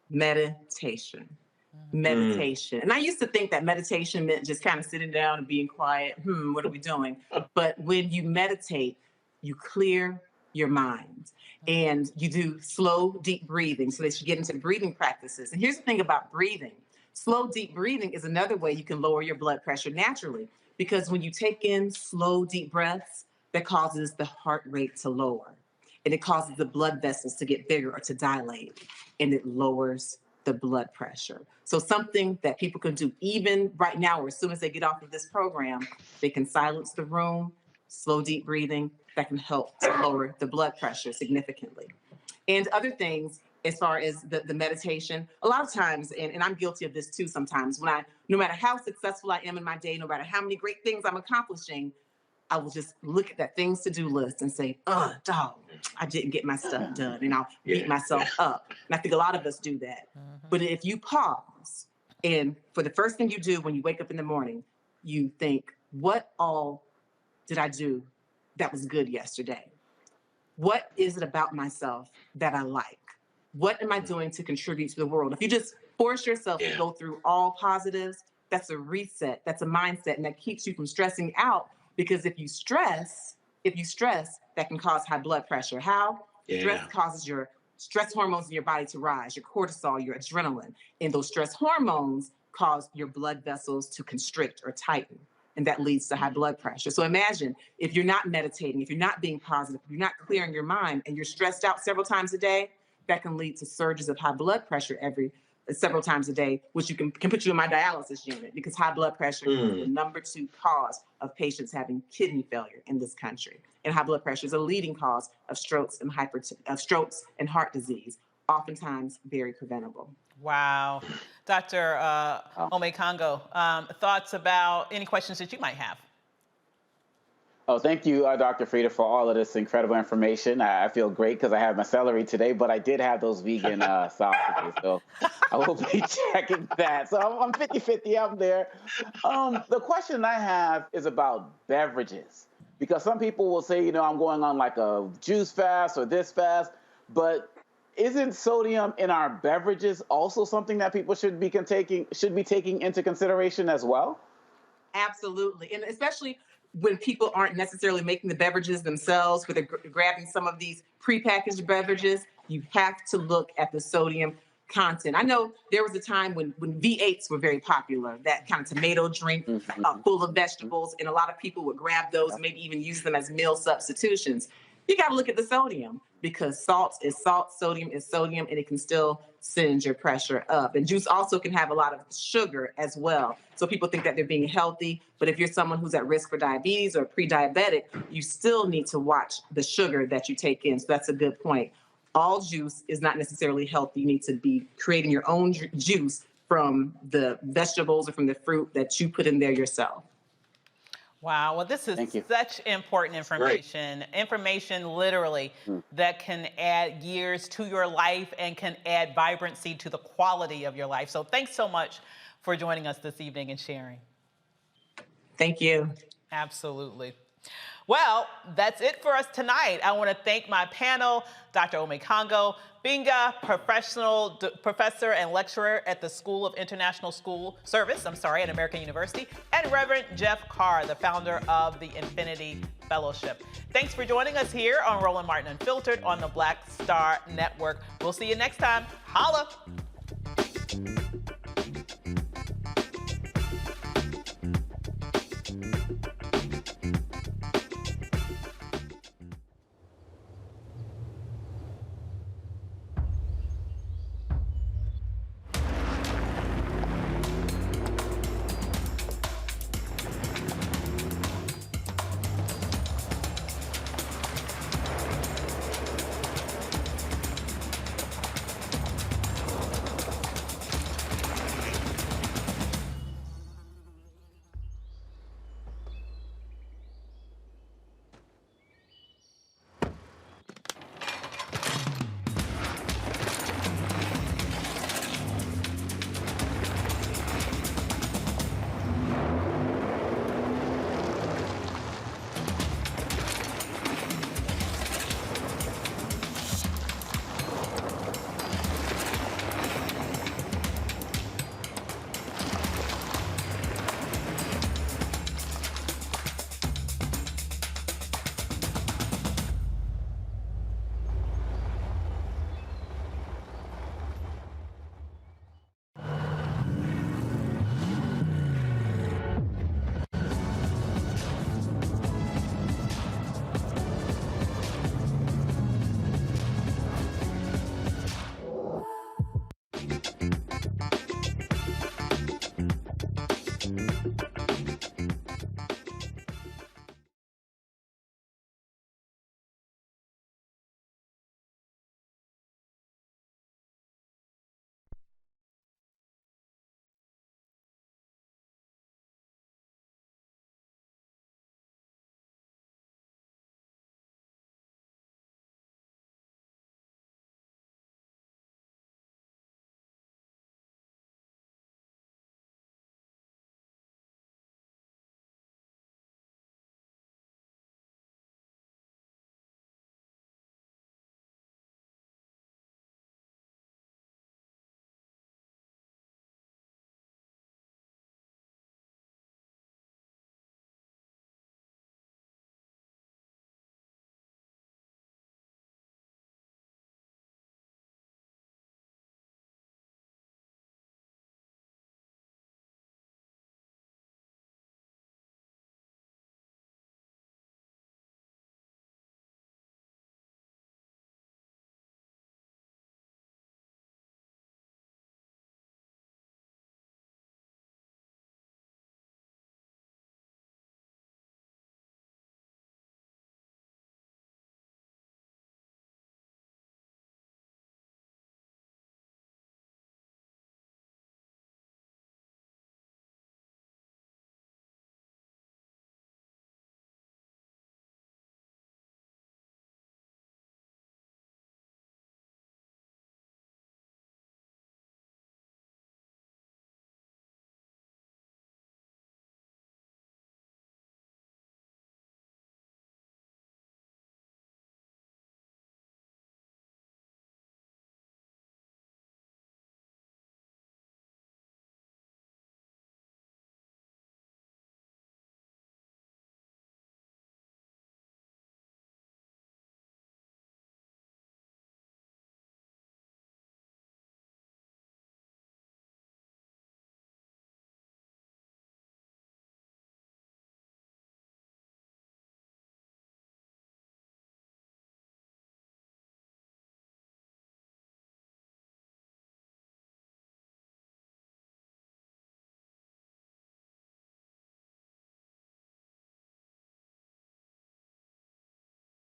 meditation. Meditation. And I used to think that meditation meant just kind of sitting down and being quiet. What are we doing? But when you meditate, you clear your mind and you do slow, deep breathing so that you get into breathing practices. And here's the thing about breathing. Slow, deep breathing is another way you can lower your blood pressure naturally, because when you take in slow, deep breaths, that causes the heart rate to lower, and it causes the blood vessels to get bigger or to dilate, and it lowers the blood pressure. So something that people can do even right now or as soon as they get off of this program, they can silence the room, slow, deep breathing, that can help to lower the blood pressure significantly. And other things, as far as the meditation, a lot of times, and I'm guilty of this too sometimes, no matter how successful I am in my day, no matter how many great things I'm accomplishing, I will just look at that things to do list and say, dog, I didn't get my stuff done. And I'll beat myself up. And I think a lot of us do that. But if you pause, and for the first thing you do when you wake up in the morning, you think, what all did I do that was good yesterday? What is it about myself that I like? What am I doing to contribute to the world? If you just force yourself to go through all positives, that's a reset, that's a mindset, and that keeps you from stressing out. Because if you stress, that can cause high blood pressure. How? Stress causes your stress hormones in your body to rise, your cortisol, your adrenaline. And those stress hormones cause your blood vessels to constrict or tighten. And that leads to high blood pressure. So imagine if you're not meditating, if you're not being positive, if you're not clearing your mind, and you're stressed out several times a day, that can lead to surges of high blood pressure several times a day, which can put you in my dialysis unit, because high blood pressure is the number 2 cause of patients having kidney failure in this country. And high blood pressure is a leading cause of strokes and heart disease, oftentimes very preventable. Wow. Dr. Omekongo, thoughts about any questions that you might have? Oh, thank you, Dr. Frieda, for all of this incredible information. I feel great because I have my celery today, but I did have those vegan sausages, so I will be checking that. So I'm 50-50 out there. The question I have is about beverages, because some people will say, I'm going on like a juice fast or this fast, but isn't sodium in our beverages also something that people should be taking into consideration as well? Absolutely, and especially when people aren't necessarily making the beverages themselves, where they're grabbing some of these prepackaged beverages, you have to look at the sodium content. I know there was a time when V8s were very popular, that kind of tomato drink full of vegetables, and a lot of people would grab those, maybe even use them as meal substitutions. You got to look at the sodium, because salt is salt, sodium is sodium, and it can still send your pressure up. And juice also can have a lot of sugar as well. So people think that they're being healthy, but if you're someone who's at risk for diabetes or pre-diabetic, you still need to watch the sugar that you take in. So that's a good point. All juice is not necessarily healthy. You need to be creating your own juice from the vegetables or from the fruit that you put in there yourself. Wow, well, this is such important information. Information literally that can add years to your life and can add vibrancy to the quality of your life. So thanks so much for joining us this evening and sharing. Thank you. Absolutely. Well, that's it for us tonight. I want to thank my panel, Dr. Omekongo Binga, professor and lecturer at the School of International Service at American University, and Reverend Jeff Carr, the founder of the Infinity Fellowship. Thanks for joining us here on Roland Martin Unfiltered on the Black Star Network. We'll see you next time. Holla!